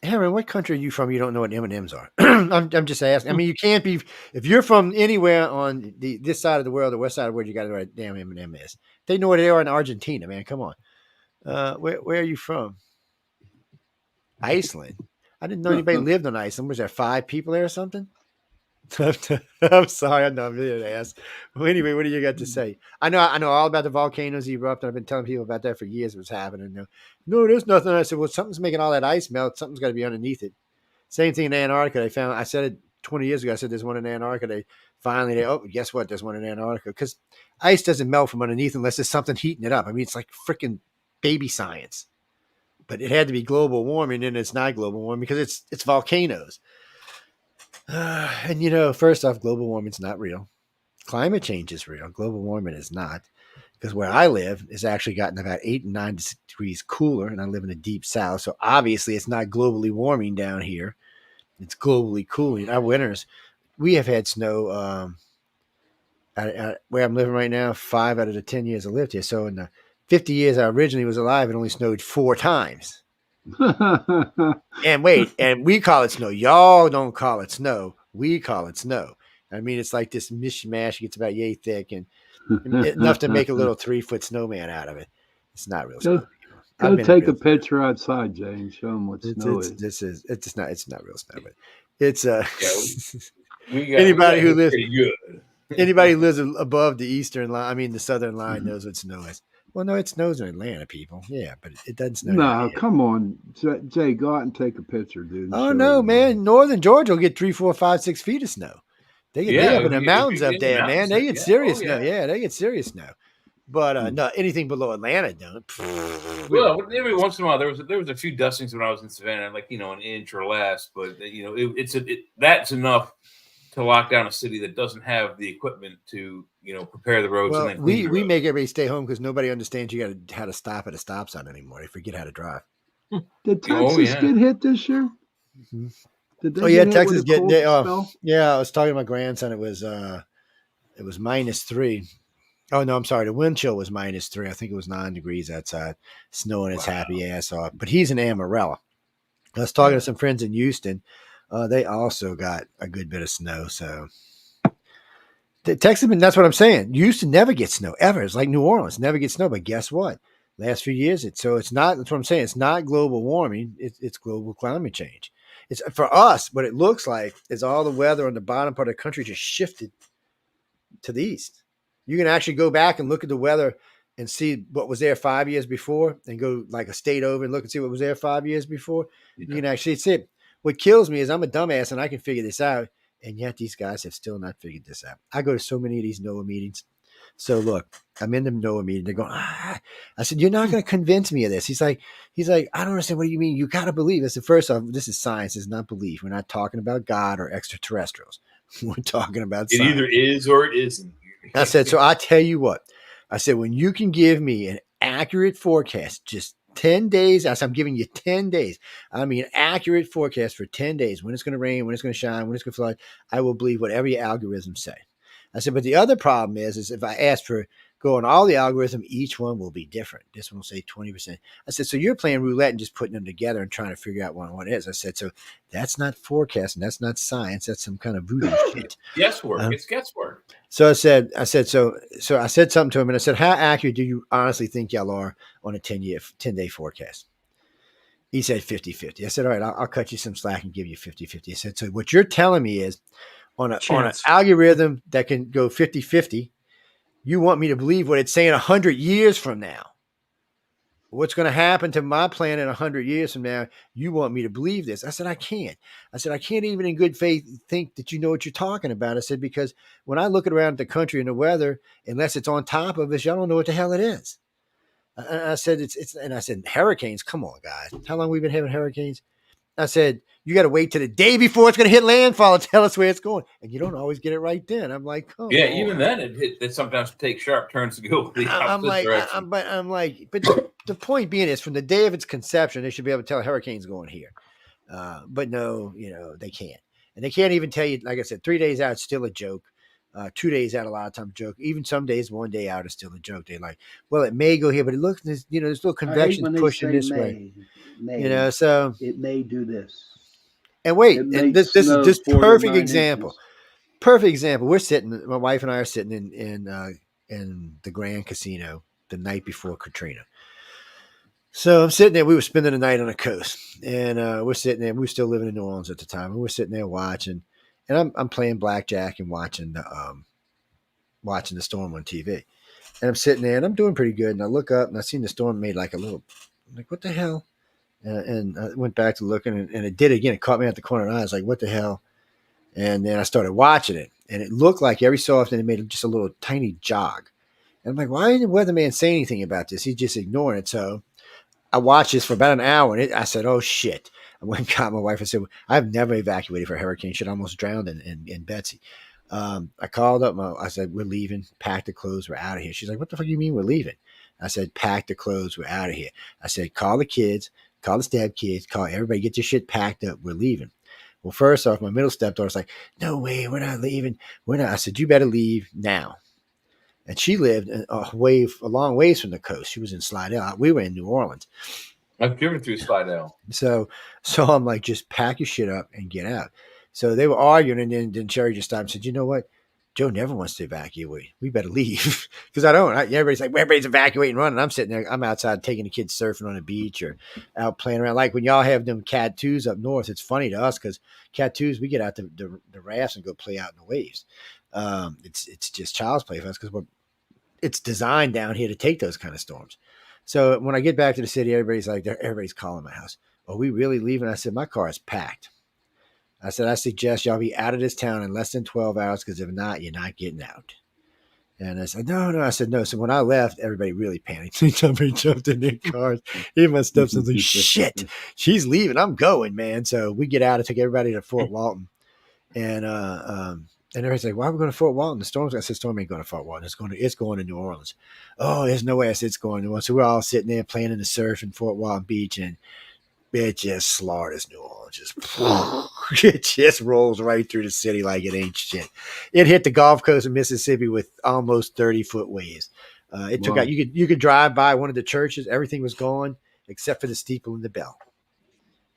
Aaron, what country are you from? You don't know what M&Ms are. I'm just asking. I mean, you can't be if you're from anywhere on this side of the world, the west side of the world. You got to know what a damn M&M is. They know what they are in Argentina, man. Come on. Where are you from? Iceland. I didn't know anybody lived on Iceland. Was there 5 people there or something? I'm sorry, I know I'm being an ass. Well, anyway, what do you got to say? I know all about the volcanoes erupt. I've been telling people about that for years. What's happening? No, there's nothing. I said, well, something's making all that ice melt. Something's got to be underneath it. Same thing in Antarctica. I said it 20 years ago. I said there's one in Antarctica. Guess what? There's one in Antarctica because ice doesn't melt from underneath unless there's something heating it up. I mean, it's like freaking baby science. But it had to be global warming, and it's not global warming because it's volcanoes. And, you know, first off, global warming's not real. Climate change is real. Global warming is not. Because where I live it's actually gotten about 8 and 9 degrees cooler, and I live in the deep south. So obviously it's not globally warming down here. It's globally cooling. Our winters, we have had snow where I'm living right now, 5 out of the 10 years I lived here. So in the 50 years I originally was alive, it only snowed 4 times. And we call it snow. Y'all don't call it snow. We call it snow. I mean, it's like this mishmash. It gets about yay thick and enough to make a little 3-foot snowman out of it. It's not real snow. Go take a picture outside, Jay, and show them what snow is. It's not real snow, but it's Anybody who lives above the eastern line, I mean the southern line, knows what snow is. Well, no, it snows in Atlanta, people. Yeah, but it doesn't snow. No, come on, Jay, go out and take a picture, dude. Oh no, man! Northern Georgia will get 3, 4, 5, 6 feet of snow. They get up in the mountains up there, man. They get serious snow. Yeah, they get serious snow. But no, anything below Atlanta don't. Well, every once in a while there was a few dustings when I was in Savannah, like an inch or less. But that's enough to lock down a city that doesn't have the equipment to prepare the roads. Well, and then we make everybody stay home because nobody understands how to stop at a stop sign anymore. They forget how to drive. Did Texas get hit this year? Mm-hmm. Texas get hit. Yeah, I was talking to my grandson. It was -3. Oh no, I'm sorry. The wind chill was -3. I think it was 9 degrees outside, snowing its happy ass off. But he's in Amarillo. I was talking to some friends in Houston. They also got a good bit of snow. So Texas, that's what I'm saying. Houston never gets snow ever. It's like New Orleans, never gets snow. But guess what? Last few years, it's not. That's what I'm saying. It's not global warming. It's global climate change. It's for us. What it looks like is all the weather on the bottom part of the country just shifted to the east. You can actually go back and look at the weather and see what was there 5 years before, and go like a state over and look and see what was there 5 years before. You can actually see it. What kills me is I'm a dumbass and I can figure this out, and yet these guys have still not figured this out. I go to so many of these NOAA meetings. So look, I'm in the NOAA meeting. They're going, I said, you're not going to convince me of this. He's like, I don't understand. What do you mean? You got to believe. I said, first off, this is science. It's not belief. We're not talking about God or extraterrestrials. We're talking about science. It either is or it isn't. I said, so I tell you what. I said, when you can give me an accurate forecast, just 10 days. I said, I'm giving you 10 days. I mean, accurate forecast for 10 days. When it's going to rain, when it's going to shine, when it's going to flood. I will believe whatever your algorithms say. I said, but the other problem is if I ask for going all the algorithm, each one will be different. This one will say 20%. I said, so you're playing roulette and just putting them together and trying to figure out what it is. I said, so that's not forecasting. That's not science. That's some kind of voodoo shit. Guesswork. It's guesswork. So I said, so I said something to him, and I said, how accurate do you honestly think y'all are on a 10-day forecast? He said 50-50. I said, all right, I'll cut you some slack and give you 50-50. I said, so what you're telling me is on an chance. algorithm that can go 50-50. You want me to believe what it's saying 100 years from now. What's going to happen to my planet 100 years from now? You want me to believe this? I said, I can't. I said, I can't even in good faith think that you know what you're talking about. I said, because when I look around at the country and the weather, unless it's on top of us, y'all don't know what the hell it is. I said, and I said, hurricanes, come on, guys. How long have we been having hurricanes? I said, you got to wait till the day before it's going to hit landfall and tell us where it's going. And you don't always get it right then. I'm like, come on. Even then it sometimes takes sharp turns to go the opposite direction. But the point being is from the day of its conception, they should be able to tell a hurricane's going here. But no, they can't. And they can't even tell you, like I said, 3 days out, it's still a joke. 2 days out, a lot of times joke. Even some days, 1 day out is still a joke. They're like, well, it may go here, but it looks, there's little convections pushing this way. So it may do this. And wait, and this is perfect example. Perfect example. We're sitting, my wife and I are sitting in the Grand Casino the night before Katrina. So I'm sitting there. We were spending the night on the coast, and we're sitting there. We were still living in New Orleans at the time, and we're sitting there watching. And I'm playing blackjack and watching the storm on TV. And I'm sitting there, and I'm doing pretty good. And I look up, and I seen the storm made like a little, I'm like, what the hell? And I went back to looking, and it did again. It caught me at the corner of the eye. I was like, what the hell? And then I started watching it, and it looked like every so often it made just a little tiny jog. And I'm like, why didn't the weatherman say anything about this? He's just ignoring it. So I watched this for about an hour, and I said, oh, shit. I went and got my wife and said, I've never evacuated for a hurricane. Shit, I almost drowned in Betsy. I called up. I said, we're leaving. Pack the clothes. We're out of here. She's like, what the fuck do you mean we're leaving? I said, pack the clothes. We're out of here. I said, call the kids. Call the step kids. Call everybody. Get your shit packed up. We're leaving. Well, first off, my middle stepdaughter's like, no way. We're not leaving. We're not. I said, you better leave now. And she lived a long ways from the coast. She was in Slidell. We were in New Orleans. I've driven through Slidell. So I'm like, just pack your shit up and get out. So they were arguing, and then Sherry just stopped and said, you know what? Joe never wants to evacuate. We better leave. Because I don't. Everybody's like, everybody's evacuating, running. I'm sitting there. I'm outside taking the kids surfing on the beach or out playing around. Like when y'all have them Cat 2s up north, it's funny to us because Cat 2s, we get out the rafts and go play out in the waves. It's just child's play for us because it's designed down here to take those kind of storms. So when I get back to the city, everybody's calling my house. Are we really leaving? I said, my car is packed. I said, I suggest y'all be out of this town in less than 12 hours because if not, you're not getting out. And I said, no. I said, no. So when I left, everybody really panicked. Somebody jumped in their cars. Even my stepson's like, shit, she's leaving. I'm going, man. So we get out. I took everybody to Fort Walton. And everybody's like, why are we going to Fort Walton? The storm's. I said, storm ain't going to Fort Walton. It's going to New Orleans. Oh, there's no way. I said, it's going to New Orleans. So we're all sitting there playing in the surf in Fort Walton Beach, and it just slaughters New Orleans. It just rolls right through the city like it ain't shit. It hit the Gulf Coast of Mississippi with almost 30-foot waves. It took out. You could drive by one of the churches. Everything was gone except for the steeple and the bell.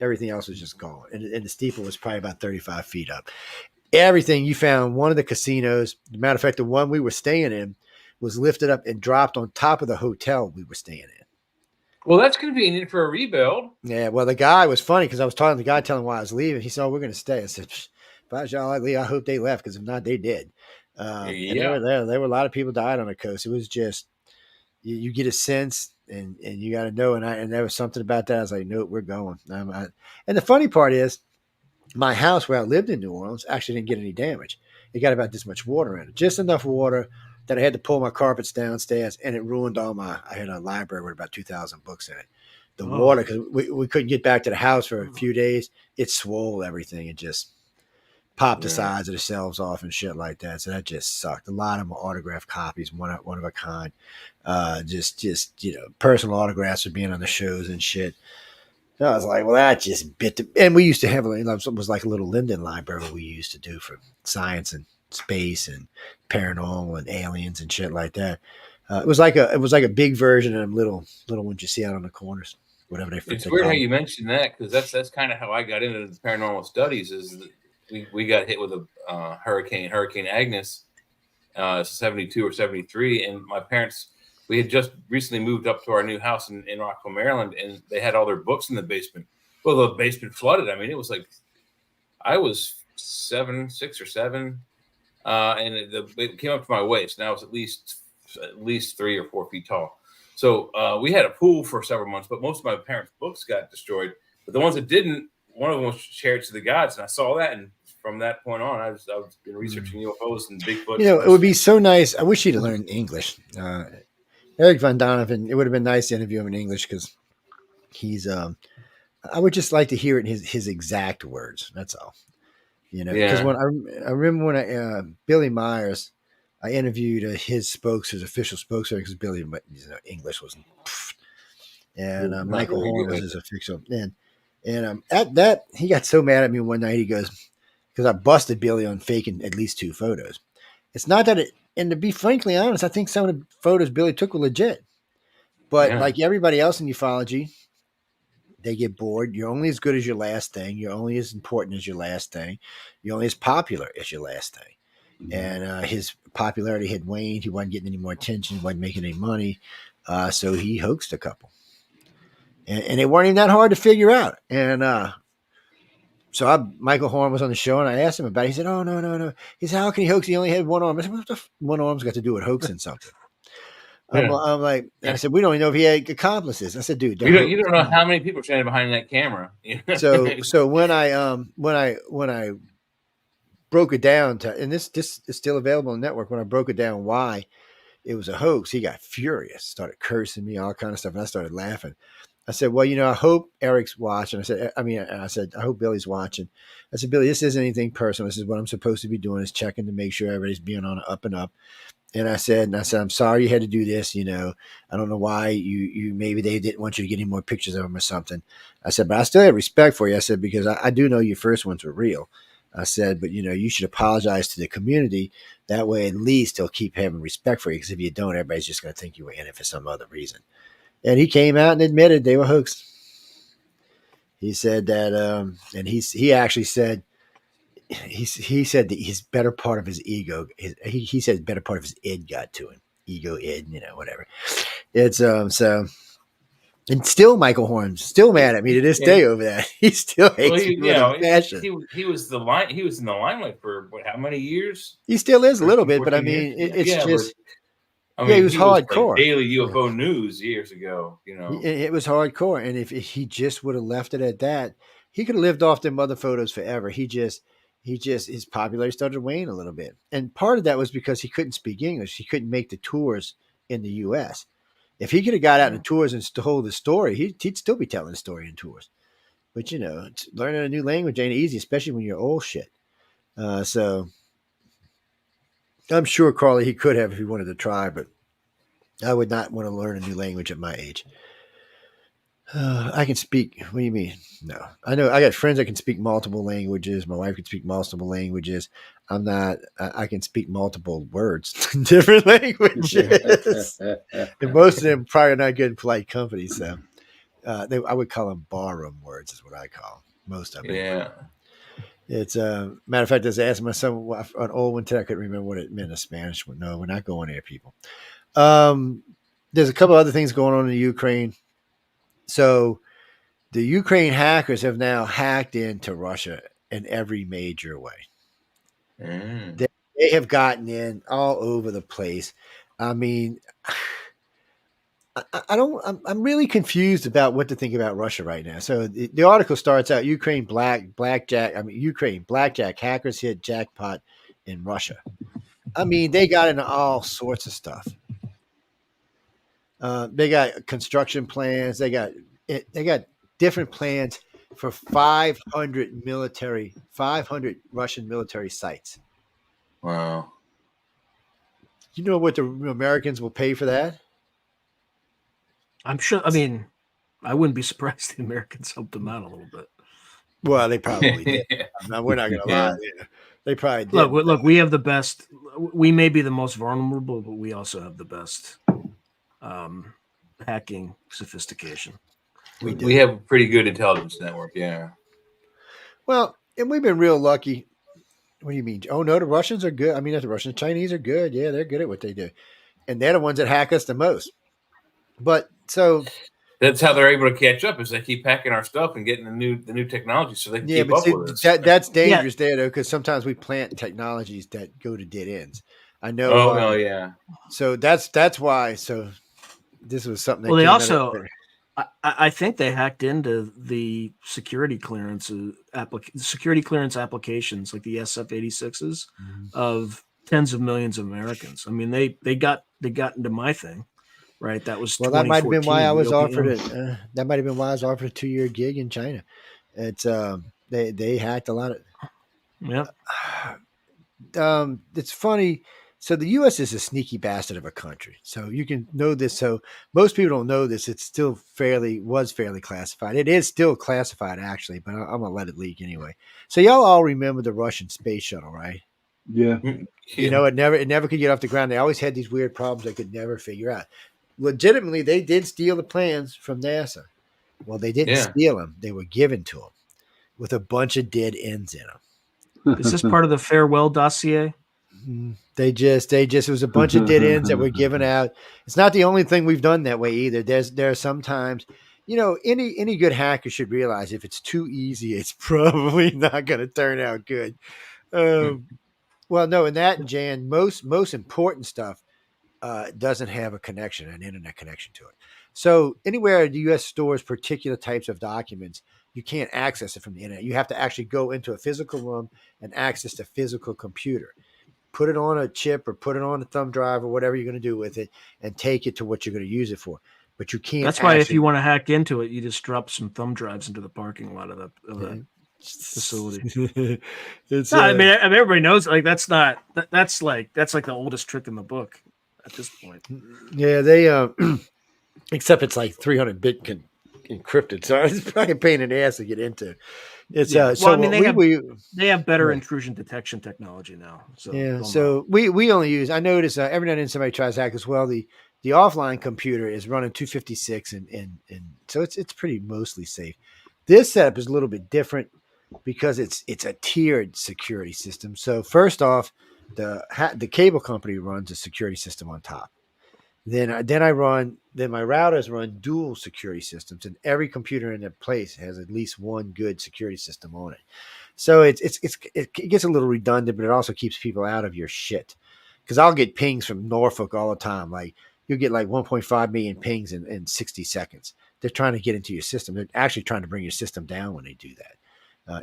Everything else was just gone, and the steeple was probably about 35 feet up. Everything you found. One of the casinos, as a matter of fact, the one we were staying in, was lifted up and dropped on top of the hotel we were staying in. Well, that's convenient for a rebuild. Yeah, well, the guy was funny because I was talking to the guy telling why I was leaving. He said, oh, we're going to stay. I said, if I was y'all, I'd leave. I hope they left because if not, they did. There were a lot of people died on the coast. It was just, you get a sense and you got to know. And there was something about that. I was like, nope, we're going. And the funny part is my house where I lived in New Orleans actually didn't get any damage. It got about this much water in it, just enough water that I had to pull my carpets downstairs, and it ruined I had a library with about 2,000 books in it. The water, because we couldn't get back to the house for a few days, it swole everything and just popped the sides of the shelves off and shit like that. So that just sucked. A lot of them were autographed copies, one of a kind. Just personal autographs for being on the shows and shit. So I was like, well, that just bit the, and we used to have it was like a little Linden library we used to do for science and space and paranormal and aliens and shit like that. It was like a big version of them little ones you see out on the corners, whatever they. It's weird how you mentioned that because that's kind of how I got into the paranormal studies. Is that we got hit with a Hurricane Agnes, 72 or 73, and my parents. We had just recently moved up to our new house in Rockville, Maryland, and they had all their books in the basement. Well, the basement flooded. I mean, it was like I was 6 or 7, and it came up to my waist. Now it's at least 3 or 4 feet tall. So we had a pool for several months, but most of my parents' books got destroyed. But the ones that didn't, one of them was Chariots of the Gods, and I saw that, and from that point on, I've been researching UFOs and Bigfoot. It would be so nice. I wish he'd learned English. Eric Von Donovan. It would have been nice to interview him in English because he's. I would just like to hear it in his exact words. That's all. Because when I remember when Billy Myers, I interviewed his official spokesman, because Billy, English wasn't. And Michael Horn was his official. And at that, he got so mad at me one night. He goes, because I busted Billy on faking at least 2 photos. It's not that and to be frankly honest, I think some of the photos Billy took were legit. But like everybody else in ufology, they get bored. You're only as good as your last thing. You're only as important as your last thing. You're only as popular as your last thing. And his popularity had waned. He wasn't getting any more attention. He wasn't making any money. So he hoaxed a couple. And they weren't even that hard to figure out. And so Michael Horn was on the show, and I asked him about it. He said, "Oh, no. He said, how can he hoax? He only had one arm." I said, "What the one arm's got to do with hoaxing something?" I'm like, and I said, "We don't even know if he had accomplices." I said, "Dude, you don't know how many people are standing behind that camera." So when I broke it down and this is still available on the network. When I broke it down why it was a hoax, he got furious, started cursing me, all kind of stuff, and I started laughing. I said, "Well, I hope Eric's watching." I said, "I hope Billy's watching." I said, "Billy, this isn't anything personal. This is what I'm supposed to be doing, is checking to make sure everybody's being on up and up." And I said, "I'm sorry you had to do this. I don't know why you maybe they didn't want you to get any more pictures of him or something." I said, "But I still have respect for you." I said, "Because I do know your first ones were real." I said, "But you should apologize to the community. That way, at least they'll keep having respect for you. Because if you don't, everybody's just going to think you were in it for some other reason." And he came out and admitted they were hoaxed. He said that, and he actually said. He said that his better part of his ego, he said the better part of his id got to him. Ego, id, whatever. It's so, and still Michael Horn's still mad at me to this day over that. He still hates me with passion. He was he was in the limelight for how many years? He still is a little bit, but I mean, it's just. He was hardcore. Like daily UFO news years ago. It was hardcore, and if he just would have left it at that, he could have lived off them other photos forever. His popularity started to wane a little bit. And part of that was because he couldn't speak English. He couldn't make the tours in the U.S. If he could have got out on tours and told the story, he'd still be telling the story in tours. But, learning a new language ain't easy, especially when you're old shit. So I'm sure, Carly, he could have if he wanted to try, but I would not want to learn a new language at my age. I can speak. What do you mean? No, I know I got friends that can speak multiple languages. My wife can speak multiple languages. I'm not. I can speak multiple words in different languages, and most of them probably not good in polite company. So I would call them barroom words, is what I call them, most of them. Yeah. It's matter of fact, I was asking my son an old one today. I couldn't remember what it meant in Spanish. No, we're not going there, people. There's a couple other things going on in the Ukraine. So the Ukraine hackers have now hacked into Russia in every major way. They have gotten in all over the place. I mean, I'm really confused about what to think about Russia right now. So the article starts out, Ukraine Blackjack Hackers Hit Jackpot in Russia. I mean, they got into all sorts of stuff. They got construction plans. They got different plans for 500 Russian military sites. Wow. You know what the Americans will pay for that? I'm sure. I mean, I wouldn't be surprised if the Americans helped them out a little bit. Well, they probably did. We're not going to lie. They probably did. Look, we have the best. We may be the most vulnerable, but we also have the best hacking sophistication. We have a pretty good intelligence network, yeah. Well, and we've been real lucky. What do you mean? Oh, no, the Russians are good. I mean, the Russians, Chinese are good. Yeah, they're good at what they do. And they're the ones that hack us the most. But so... that's how they're able to catch up, is they keep hacking our stuff and getting the new technology so they can keep but up see, with us. that's dangerous there though, because sometimes we plant technologies that go to dead ends. I know. Oh yeah. So that's why. So this was something that Well, they came also, out of, I think they hacked into the security clearance applications like the SF-86s of tens of millions of Americans. I mean, they got into my thing, right? That was that might have been why I was offered it. it. That might have been why I was offered a 2-year gig in China. It's they hacked a lot of. Yeah. It's funny. So the U.S. is a sneaky bastard of a country. So you can know this. So most people don't know this. It's still was fairly classified. It is still classified actually, but I'm gonna let it leak anyway. So y'all all remember the Russian space shuttle, right? Yeah. You know, it never could get off the ground. They always had these weird problems they could never figure out. Legitimately, they did steal the plans from NASA. Well, they didn't steal them. They were given to them with a bunch of dead ends in them. Is this part of the farewell dossier? They just it was a bunch of dead ends that were given out. It's not the only thing we've done that way either. There are sometimes, you know, any good hacker should realize if it's too easy, it's probably not going to turn out good. Well, no, in that, Jan, most important stuff doesn't have an internet connection to it. So anywhere the U.S. stores particular types of documents, you can't access it from the internet. You have to actually go into a physical room and access the physical computer. Put it on a chip or put it on a thumb drive or whatever you're going to do with it and take it to what you're going to use it for. But you can't. That's why if you want to hack into it, you just drop some thumb drives into the parking lot of the facility. I mean, everybody knows like that's like the oldest trick in the book at this point. Yeah, they except it's like 300-bit encrypted, so it's probably a pain in the ass to get into. It's I mean, they have better intrusion detection technology now. So so we only use. I notice every now and then somebody tries to hack as well. The offline computer is running 256, and so it's pretty mostly safe. This setup is a little bit different because it's a tiered security system. So first off, the cable company runs a security system on top. Then my routers run dual security systems, and every computer in that place has at least one good security system on it. So it gets a little redundant, but it also keeps people out of your shit. Because I'll get pings from Norfolk all the time. Like you'll get like 1.5 million pings in 60 seconds. They're trying to get into your system. They're actually trying to bring your system down when they do that.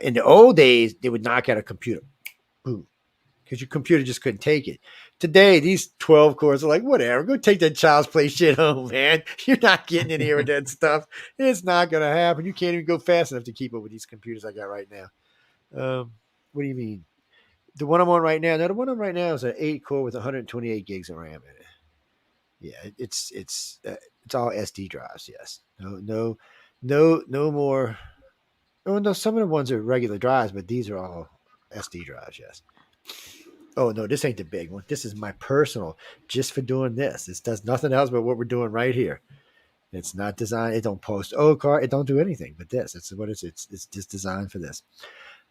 In the old days, they would knock out a computer, boom, because your computer just couldn't take it. Today, these 12 cores are like, whatever, go take that child's play shit home, man. You're not getting in here with that stuff. It's not going to happen. You can't even go fast enough to keep up with these computers I got right now. What do you mean? The one I'm on right now? No, the one I'm on right now is an 8-core with 128 gigs of RAM in it. Yeah, it's all SD drives. Yes. No more. Oh no, some of the ones are regular drives, but these are all SD drives. Yes. Oh no, this ain't the big one. This is my personal, just for doing this. This does nothing else but what we're doing right here. It's not designed. It don't post card. It don't do anything but this. It's what it's just designed for this.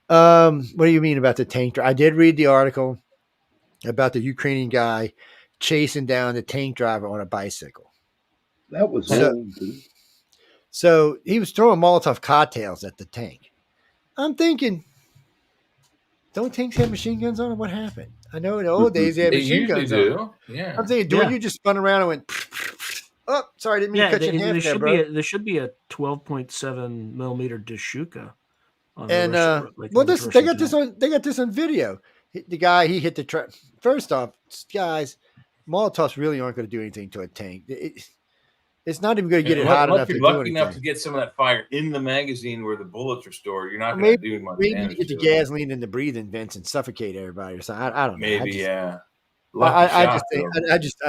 What do you mean about the tank? I did read the article about the Ukrainian guy chasing down the tank driver on a bicycle. That was so he was throwing Molotov cocktails at the tank. I'm thinking, don't tanks have machine guns on them? What happened? I know in the old days they had machine guns on them. Yeah. I'm thinking, you just spun around and went, oh, sorry, didn't mean to cut you in half there, bro. There should be a 12.7 millimeter Dashuka. And they got this on video. The guy, he hit the truck. First off, guys, Molotovs really aren't going to do anything to a tank. It's not even going to get it hot enough to do anything. Lucky enough to get some of that fire in the magazine where the bullets are stored, you're not going to do much damage. Maybe get the gasoline in the breathing vents and suffocate everybody or something. I don't know. Maybe, I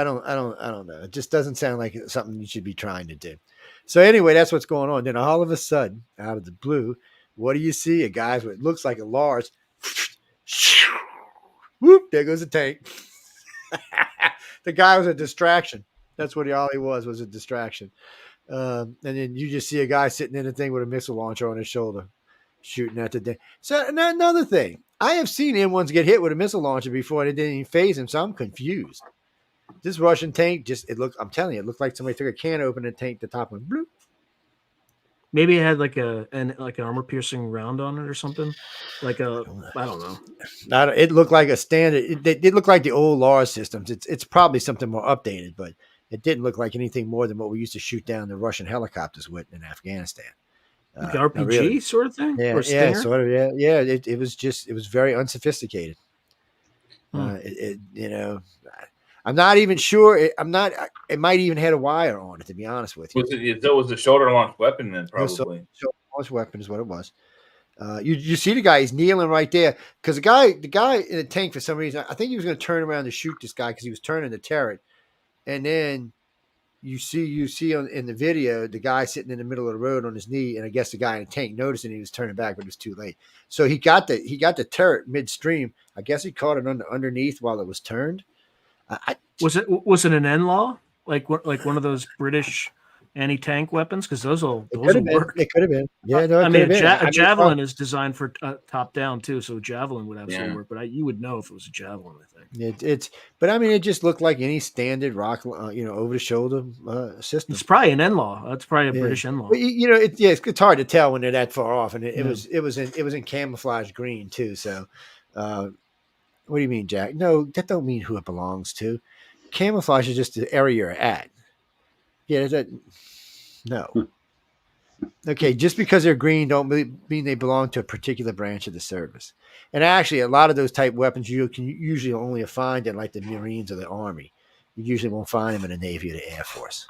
don't know. It just doesn't sound like it's something you should be trying to do. So anyway, that's what's going on. Then all of a sudden, out of the blue, what do you see? A guy with what looks like a large. Whoop! There goes the tank. The guy was a distraction. That's what all he was a distraction. And then you just see a guy sitting in the thing with a missile launcher on his shoulder, shooting at the thing. So another thing, I have seen M1s get hit with a missile launcher before, and it didn't even phase him. So I'm confused. This Russian tank I'm telling you, it looked like somebody took a can open and tanked the top one. Bloop. Maybe it had like an armor piercing round on it or something. Like I don't know. It looked like a standard. It looked like the old Lars systems. It's probably something more updated, but it didn't look like anything more than what we used to shoot down the Russian helicopters with in Afghanistan. Like RPG really. sort of thing? Yeah, Or Stinger? sort of. Yeah. It was very unsophisticated. Hmm. I'm not even sure. It might even had a wire on it, to be honest with you. It was a shoulder launched weapon then, probably. Launch weapon is what it was. You see the guy, he's kneeling right there because the guy in the tank, for some reason, I think he was going to turn around to shoot this guy because he was turning the turret, and then you see in the video the guy sitting in the middle of the road on his knee, and I guess the guy in the tank noticed and he was turning back, but it was too late. So he got the turret midstream. I guess he caught it underneath while it was turned. Was it an N-Law like one of those British anti-tank weapons? Because those will work. It could have been. Yeah, no, I mean, a javelin mean, is designed for top down too, so a javelin would absolutely work. But you would know if it was a javelin, I think. But I mean, it just looked like any standard rock, over the shoulder system. It's probably an N-Law. That's probably a British N-Law. But, it's hard to tell when they're that far off, and it was in camouflage green too. So, what do you mean, Jack? No, that don't mean who it belongs to. Camouflage is just the area you're at. Yeah, no. Okay, just because they're green don't mean they belong to a particular branch of the service. And actually, a lot of those type weapons you can usually only find in like the Marines or the Army. You usually won't find them in the Navy or the Air Force.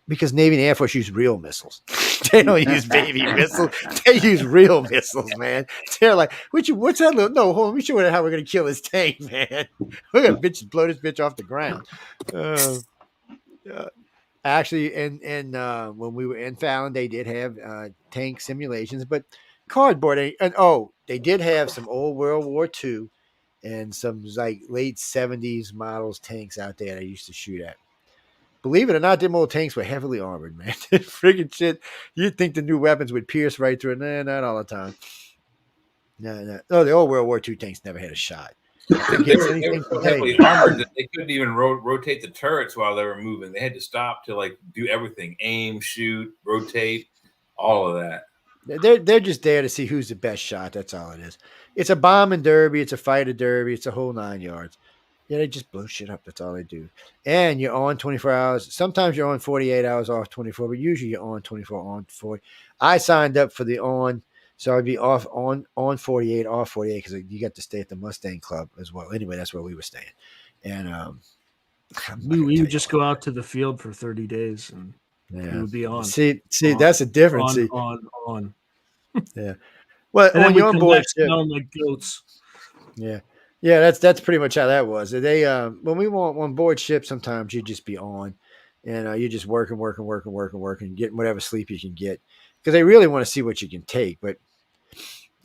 Because Navy and Air Force use real missiles. They don't use baby missiles. They use real missiles, man. They're like, what's that little? No, hold on. We show you how we're going to kill this tank, man. We're going to blow this bitch off the ground. Actually, and when we were in Fallon, they did have tank simulations, but cardboard. They did have some old World War II and some like late 70s models tanks out there I used to shoot at. Believe it or not, them old tanks were heavily armored, man. Friggin' shit. You'd think the new weapons would pierce right through it. Nah, not all the time. No. Oh, the old World War II tanks never had a shot. They were so heavily armored that they couldn't even rotate the turrets while they were moving. They had to stop to like do everything: aim, shoot, rotate, all of that. They're just there to see who's the best shot. That's all it is. It's a bombing derby. It's a fighter derby. It's a whole 9 yards. Yeah, they just blow shit up. That's all they do. And you're on 24 hours. Sometimes you're on 48 hours, off 24, but usually you're on 24, on 40. I signed up for the on, so I'd be off on 48, off 48, because you got to stay at the Mustang Club as well. Anyway, that's where we were staying. And we would just go out to the field for 30 days and we would be on. See, that's a difference. On. Yeah. Well, when you're on board, like goats. Yeah. Yeah, that's pretty much how that was. They when we were on board ship, sometimes you just be on, and you're just working, getting whatever sleep you can get, because they really want to see what you can take. But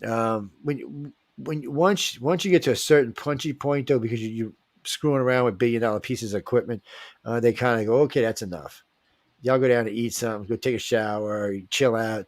when once you get to a certain punchy point, though, because you're screwing around with $1 billion pieces of equipment, they kind of go, okay, that's enough. Y'all go down to eat something, go take a shower, chill out.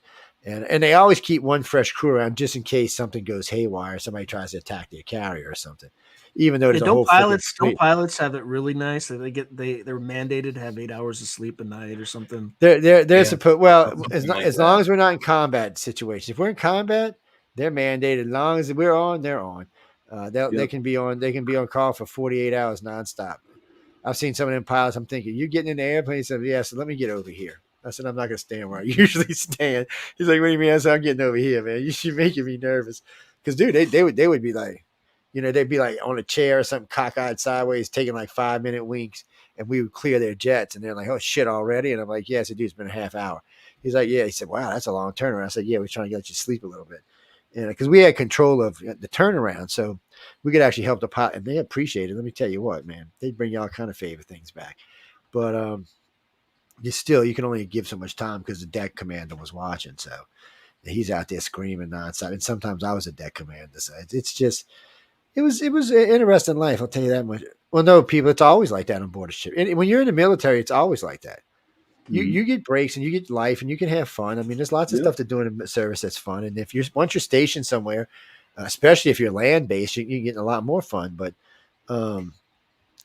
And they always keep one fresh crew around just in case something goes haywire, somebody tries to attack their carrier or something. Even though don't pilots have it really nice? They're mandated to have 8 hours of sleep a night or something. They're supposed, well, as long as we're not in combat situations. If we're in combat, they're mandated. As long as we're on, they're on. They can be on call for 48 hours nonstop. I've seen some of them pilots. I'm thinking, you getting in the airplane? He said, yeah. So let me get over here. I said, I'm not going to stand where I usually stand. He's like, what do you mean? I said, I'm getting over here, man. You're making me nervous. Because, dude, they would be like, they'd be like on a chair or something, cockeyed sideways, taking like 5-minute winks, and we would clear their jets. And they're like, oh, shit, already? And I'm like, yes, dude, it's been a half hour. He's like, yeah. He said, wow, that's a long turnaround. I said, yeah, we're trying to let you sleep a little bit. And because we had control of the turnaround, so we could actually help the pilot. And they appreciate it. Let me tell you what, man. They bring you all kind of favorite things back. But, you can only give so much time because the deck commander was watching. So he's out there screaming nonstop. And sometimes I was a deck commander. So it was an interesting life. I'll tell you that much. Well, no, people, it's always like that on board a ship. And when you're in the military, it's always like that. You get breaks and you get life and you can have fun. I mean, there's lots of stuff to do in the service that's fun. And once you're stationed somewhere, especially if you're land based, you get a lot more fun. But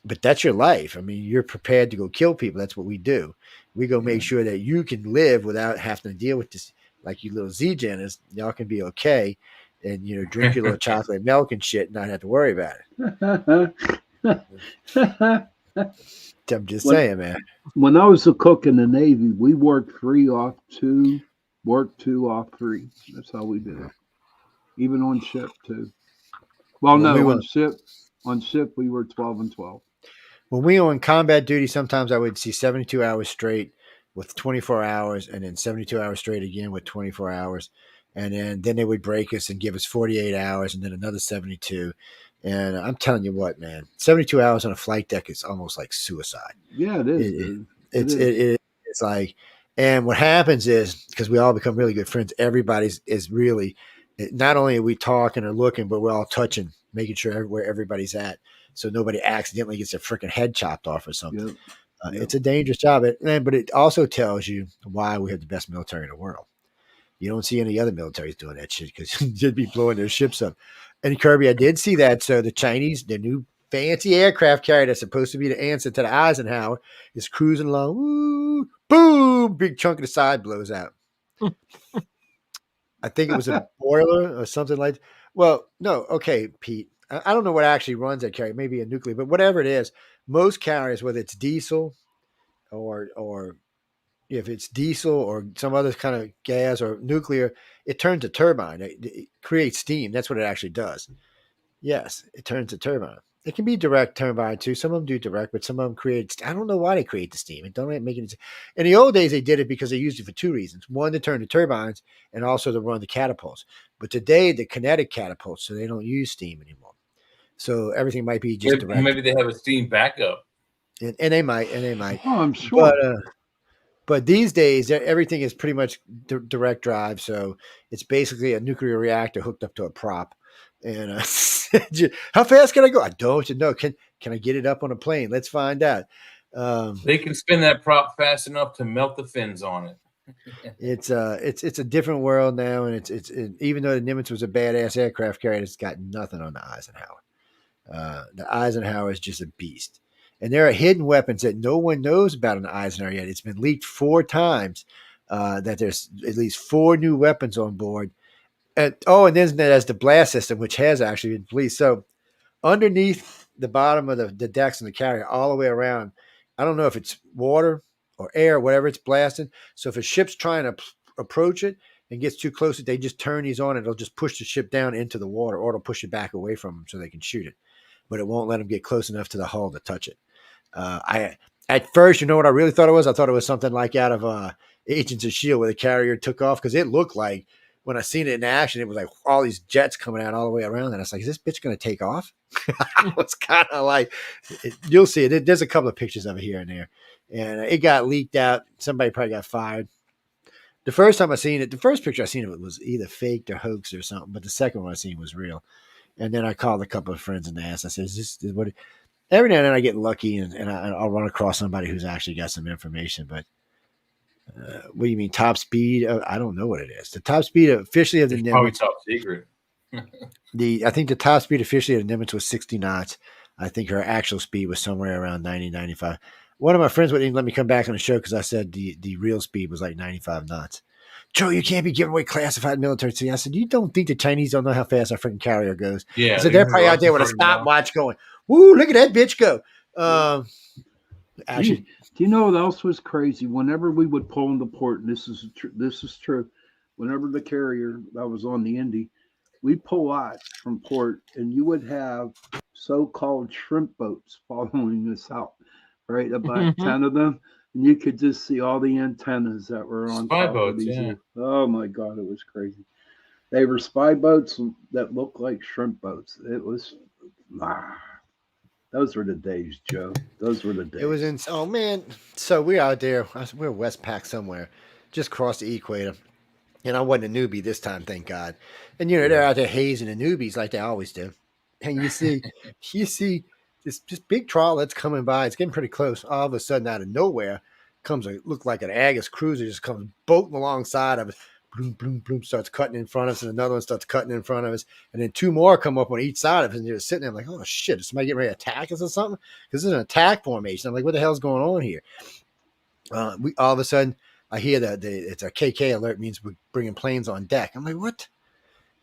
but that's your life. I mean, you're prepared to go kill people. That's what we do. We go make sure that you can live without having to deal with this. Like you little Z-Jenners, y'all can be okay and, drink your little chocolate milk and shit and not have to worry about it. I'm just saying, man. When I was a cook in the Navy, we worked 3 off 2, worked 2 off 3. That's how we did it. Even on ship too. Well, on ship we were 12 and 12. When we were on combat duty, sometimes I would see 72 hours straight with 24 hours, and then 72 hours straight again with 24 hours. And then they would break us and give us 48 hours and then another 72. And I'm telling you what, man, 72 hours on a flight deck is almost like suicide. Yeah, it is. It's like, and what happens is, because we all become really good friends, everybody's is really, not only are we talking or looking, but we're all touching, making sure where everybody's at, so nobody accidentally gets their freaking head chopped off or something. Yep. It's a dangerous job, but it also tells you why we have the best military in the world. You don't see any other militaries doing that shit because they'd be blowing their ships up. And Kirby, I did see that. So the Chinese, their new fancy aircraft carrier that's supposed to be the answer to the Eisenhower, is cruising along. Woo, boom! Big chunk of the side blows out. I think it was a boiler or something like that. Well, no, okay, Pete. I don't know what actually runs that carrier. Maybe a nuclear, but whatever it is, most carriers, whether it's diesel or if it's diesel or some other kind of gas or nuclear, it turns a turbine. It creates steam. That's what it actually does. Yes, it turns a turbine. It can be direct turbine too. Some of them do direct, but some of them create. I don't know why they create the steam. It don't make it. In the old days, they did it because they used it for 2 reasons: one, to turn the turbines, and also to run the catapults. But today, the kinetic catapults, so they don't use steam anymore. So everything might be just direct. Maybe they have a steam backup. And they might. Oh, I'm sure. But these days, everything is pretty much direct drive. So it's basically a nuclear reactor hooked up to a prop. And how fast can I go? I don't know. Can I get it up on a plane? Let's find out. They can spin that prop fast enough to melt the fins on it. It's a different world now, and it's even though the Nimitz was a badass aircraft carrier, it's got nothing on the Eisenhower. The Eisenhower is just a beast. And there are hidden weapons that no one knows about in the Eisenhower yet. It's been leaked 4 times that there's at least 4 new weapons on board. And then there's the blast system, which has actually been released. So underneath the bottom of the decks and the carrier, all the way around, I don't know if it's water or air, whatever it's blasting. So if a ship's trying to approach it and gets too close, they just turn these on and it'll just push the ship down into the water, or it'll push it back away from them so they can shoot it. But it won't let them get close enough to the hull to touch it. At first, you know what I really thought it was? I thought it was something like out of Agents of S.H.I.E.L.D. where the carrier took off, because it looked like, when I seen it in action, it was like all these jets coming out all the way around. And I was like, is this bitch going to take off? I was kind of like, you'll see it. There's a couple of pictures of it here and there. And it got leaked out. Somebody probably got fired. The first time I seen it, the first picture I seen of it was either faked or hoax or something. But the second one I seen was real. And then I called a couple of friends and asked. I said, is this what? Every now and then I get lucky and I'll run across somebody who's actually got some information. But what do you mean top speed? I don't know what it is. The top speed officially of the Nimitz. Probably top secret. I think the top speed officially of the Nimitz was 60 knots. I think her actual speed was somewhere around 90, 95. One of my friends wouldn't even let me come back on the show because I said the real speed was like 95 knots. Joe, you can't be giving away classified military. See, I said, you don't think the Chinese don't know how fast our freaking carrier goes? Yeah. I said, they're probably out there with a stopwatch going, woo, look at that bitch go. Actually, do you know what else was crazy? Whenever we would pull into port, and this is true, whenever the carrier that was on the Indy, we'd pull out from port, and you would have so-called shrimp boats following us out, right? About 10 of them. And you could just see all the antennas that were on spy top boats, of these. yeah. Oh my God, it was crazy. They were spy boats that looked like shrimp boats. It was, those were the days, Joe. Those were the days. It was in. Oh man, so we're out there. We're Westpac somewhere, just across the equator. And I wasn't a newbie this time, thank God. And they're out there hazing the newbies like they always do. And you see this big trawl that's coming by. It's getting pretty close. All of a sudden, out of nowhere, comes look like an Agus cruiser just comes boating alongside of it. bloom, bloom, bloom, starts cutting in front of us, and another one starts cutting in front of us, and then two more come up on each side of us, and you're sitting there like, oh shit, is somebody getting ready to attack us or something? Because this is an attack formation. I'm like, what the hell's going on here? We all of a sudden, I hear that it's a KK alert, means we're bringing planes on deck. I'm like, what?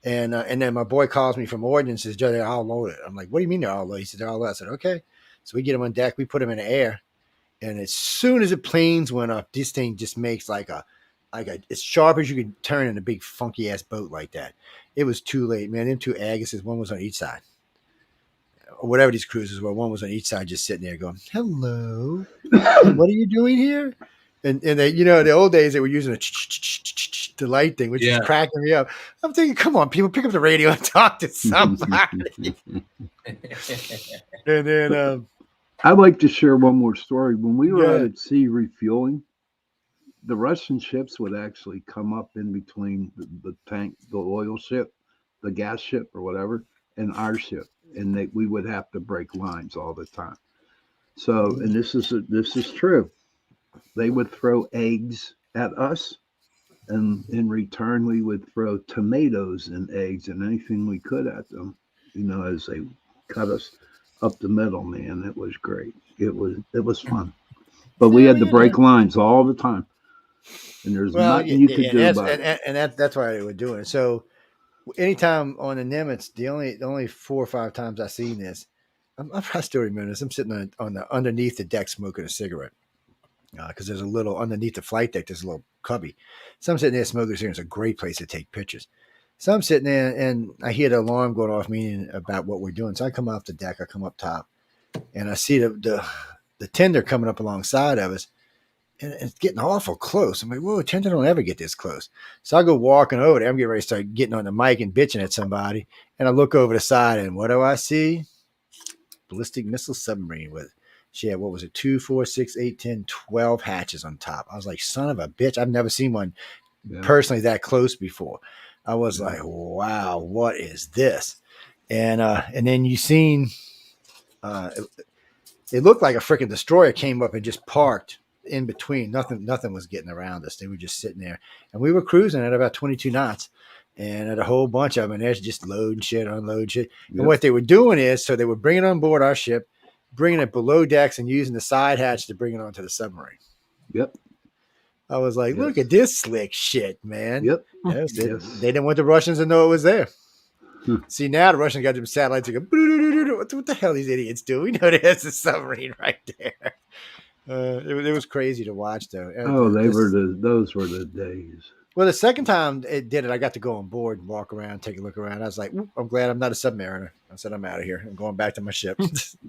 And then my boy calls me from Ordnance and says, Joe, they're all loaded. I'm like, what do you mean they're all loaded? He said, they're all loaded. I said, okay. So we get them on deck, we put them in the air, and as soon as the planes went up, this thing just makes like a as sharp as you could turn in a big funky ass boat like that. It was too late, man. Them two Agus's, one was on each side, or whatever these cruisers were. One was on each side, just sitting there going, "Hello, what are you doing here?" And they, you know, the old days they were using the light thing, which is cracking me up. I'm thinking, come on, people, pick up the radio and talk to somebody. And then I'd like to share one more story. When we were out at sea refueling, the Russian ships would actually come up in between the tank, the oil ship, the gas ship or whatever, and our ship. And we would have to break lines all the time. So, and this is true. They would throw eggs at us, and in return, we would throw tomatoes and eggs and anything we could at them, you know, as they cut us up the middle, man. It was great. It was fun. But we had to break lines all the time. And there's nothing you could do about it. And that's why they were doing it. So anytime on the Nimitz, the only 4 or 5 times I've seen this, I still remember this. I'm sitting on the underneath the deck smoking a cigarette. Because there's a little underneath the flight deck, there's a little cubby. So I'm sitting there smoking a cigarette. It's a great place to take pictures. So I'm sitting there and I hear the alarm going off, meaning about what we're doing. So I come off the deck, I come up top, and I see the tender coming up alongside of us, and it's getting awful close. I'm like, whoa, tender don't ever get this close. So I go walking over there. I'm getting ready to start getting on the mic and bitching at somebody, and I look over the side, and what do I see? Ballistic missile submarine with. She had, what was it, 2, 4, 6, 8, 10, 12 hatches on top. I was like, son of a bitch. I've never seen one personally that close before. I was like, wow, what is this? And then you seen, it looked like a freaking destroyer came up and just parked in between. Nothing was getting around us. They were just sitting there. And we were cruising at about 22 knots. And had a whole bunch of them. And there's just loading shit, unloading shit. Yep. And what they were doing is, so they were bringing on board our ship, bringing it below decks and using the side hatch to bring it onto the submarine. Yep. I was like, look at this slick shit, man. Yep. Yes. They didn't want the Russians to know it was there. See, now the Russians got them satellites to go, what the hell are these idiots do? We know there's a submarine right there. It was crazy to watch, though. Those were the days. Well, the second time it did it, I got to go on board and walk around, take a look around. I was like, I'm glad I'm not a submariner. I said, I'm out of here. I'm going back to my ship.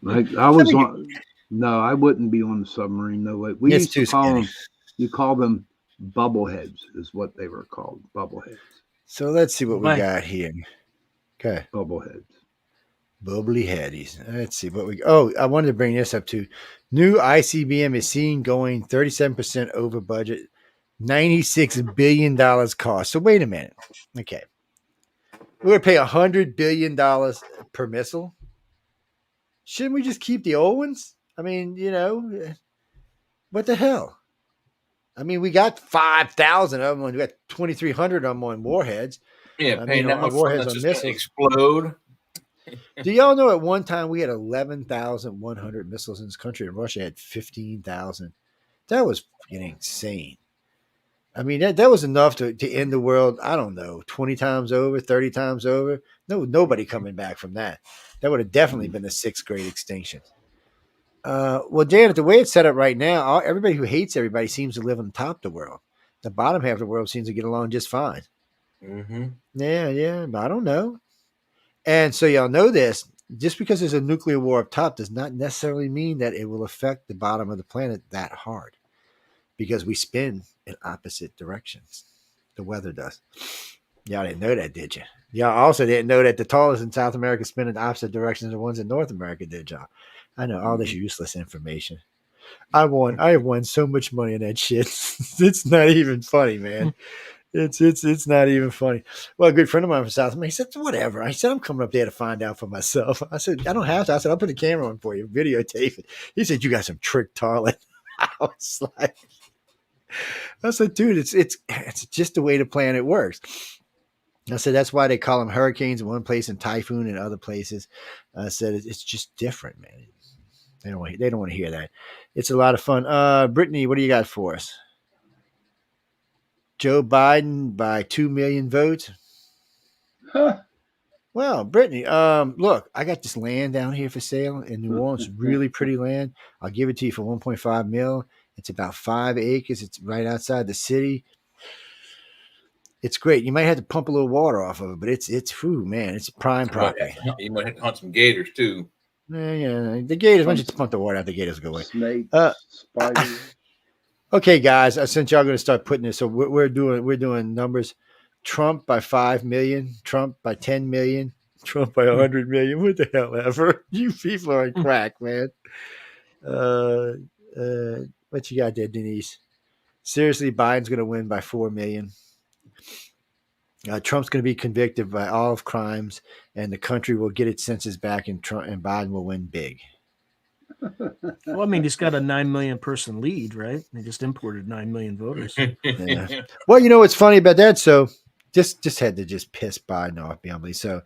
I was on. No, I wouldn't be on the submarine. No way. We used to call them. You call them bubbleheads, is what they were called. Bubbleheads. So let's see what we got here. Okay. Bubbleheads. Bubbly headies. Let's see what we. Oh, I wanted to bring this up too. New ICBM is seen going 37% over budget. $96 billion cost. So wait a minute. Okay. We're going to pay $100 billion per missile. Shouldn't we just keep the old ones? I mean, you know, what the hell? I mean, we got 5,000 of them. We got 2,300 of them on warheads. Yeah, paying that much warheads on missiles. Explode. Do y'all know at one time we had 11,100 missiles in this country, and Russia had 15,000? That was fucking insane. I mean, that was enough to end the world, I don't know, 20 times over, 30 times over. Nobody coming back from that. That would have definitely been the 6th grade extinction. Well, Janet, the way it's set up right now, everybody who hates everybody seems to live on top of the world. The bottom half of the world seems to get along just fine. Mm-hmm. Yeah, but I don't know. And so y'all know this, just because there's a nuclear war up top does not necessarily mean that it will affect the bottom of the planet that hard. Because we spin in opposite directions. The weather does. Y'all didn't know that, did you? Y'all also didn't know that the tallest in South America spin in opposite directions than the ones in North America, did y'all? I know all this useless information. I have won so much money in that shit. It's not even funny, man. It's not even funny. Well, a good friend of mine from South America, he said, whatever. I said, I'm coming up there to find out for myself. I said, I don't have to. I said, I'll put the camera on for you, videotape it. He said, you got some trick, Tarlin. I was like, I said, dude, it's just the way the planet works. I said that's why they call them hurricanes in one place and typhoon in other places. I said it's just different, man. They don't want to hear that. It's a lot of fun. Brittany, what do you got for us? Joe Biden by 2 million votes. Huh. Well, Brittany, look, I got this land down here for sale in New Orleans. Really pretty land. I'll give it to you for 1.5 mil. It's about 5 acres. It's right outside the city. It's great. You might have to pump a little water off of it, but it's whew, man, it's prime property. You might have to hunt some gators too. Yeah, the gators. Once you pump the water out, the gators go away. Snakes, spiders. Okay, guys, since y'all going to start putting this, so we're doing numbers. Trump by 5 million. Trump by 10 million. Trump by 100 million. What the hell ever? You people are on crack, man. What you got there, Denise? Seriously, Biden's going to win by 4 million. Trump's going to be convicted by all of crimes, and the country will get its senses back, and Biden will win big. Well, I mean, he's got a 9 million person lead, right? They just imported 9 million voters. Yeah. Well, you know what's funny about that? So just had to just piss Biden off, beyond. So,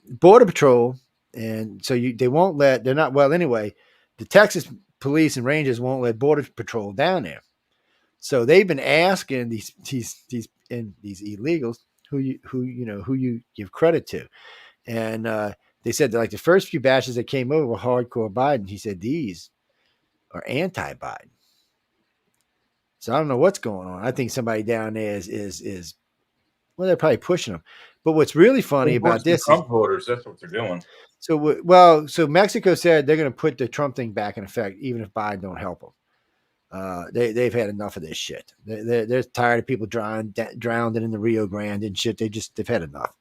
Border Patrol, and so they won't let. They're not well anyway. The Texas police and Rangers won't let Border Patrol down there. So they've been asking these illegals who you give credit to, and they said that like the first few batches that came over were hardcore Biden. He said these are anti-Biden. So I don't know what's going on. I think somebody down there is well, they're probably pushing them. But what's really funny about this Trump voters, that's what they're doing. So Mexico said they're going to put the Trump thing back in effect, even if Biden don't help them. They've had enough of this shit. They're tired of people drowned in the Rio Grande and shit. They've had enough.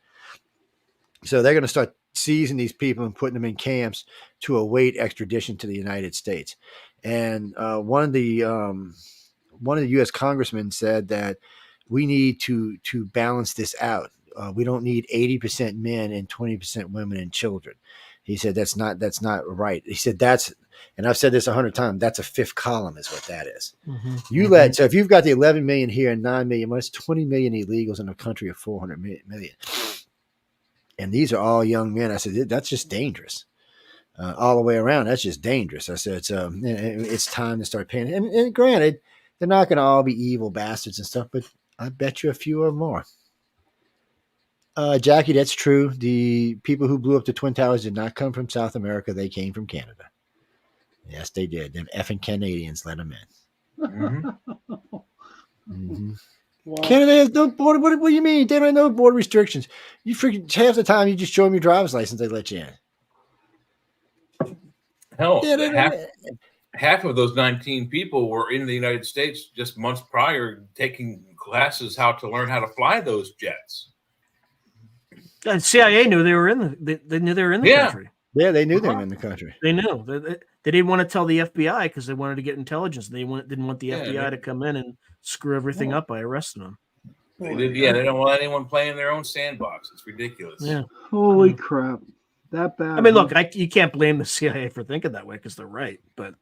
So they're going to start seizing these people and putting them in camps to await extradition to the United States. And one of the U.S. congressmen said that we need to balance this out. We don't need 80% men and 20% women and children. He said that's not right. He said and I've said this 100 times, that's a fifth column is what that is. Mm-hmm. So if you've got the 11 million here and 9 million, well, it's 20 million illegals in a country of 400 million. And these are all young men. I said, that's just dangerous. All the way around, that's just dangerous. I said, it's time to start paying. And granted, they're not going to all be evil bastards and stuff, but I bet you a few or more. Jackie, that's true. The people who blew up the Twin Towers did not come from South America. They came from Canada. Yes, they did. Them effing Canadians let them in. Mm-hmm. Mm-hmm. Wow. Canada has no border. What do you mean? They don't have no border restrictions. You freaking half the time you just show them your driver's license, they let you in. Hell, half of those 19 people were in the United States just months prior taking classes how to learn how to fly those jets. And CIA knew they were in they knew they were in the country. Yeah, they knew they were in the country. They knew. They didn't want to tell the FBI because they wanted to get intelligence. They didn't want the FBI to come in and screw everything up by arresting them. They don't want anyone playing in their own sandbox. It's ridiculous. Yeah. Holy crap. That bad. I mean, look, you can't blame the CIA for thinking that way because they're right. But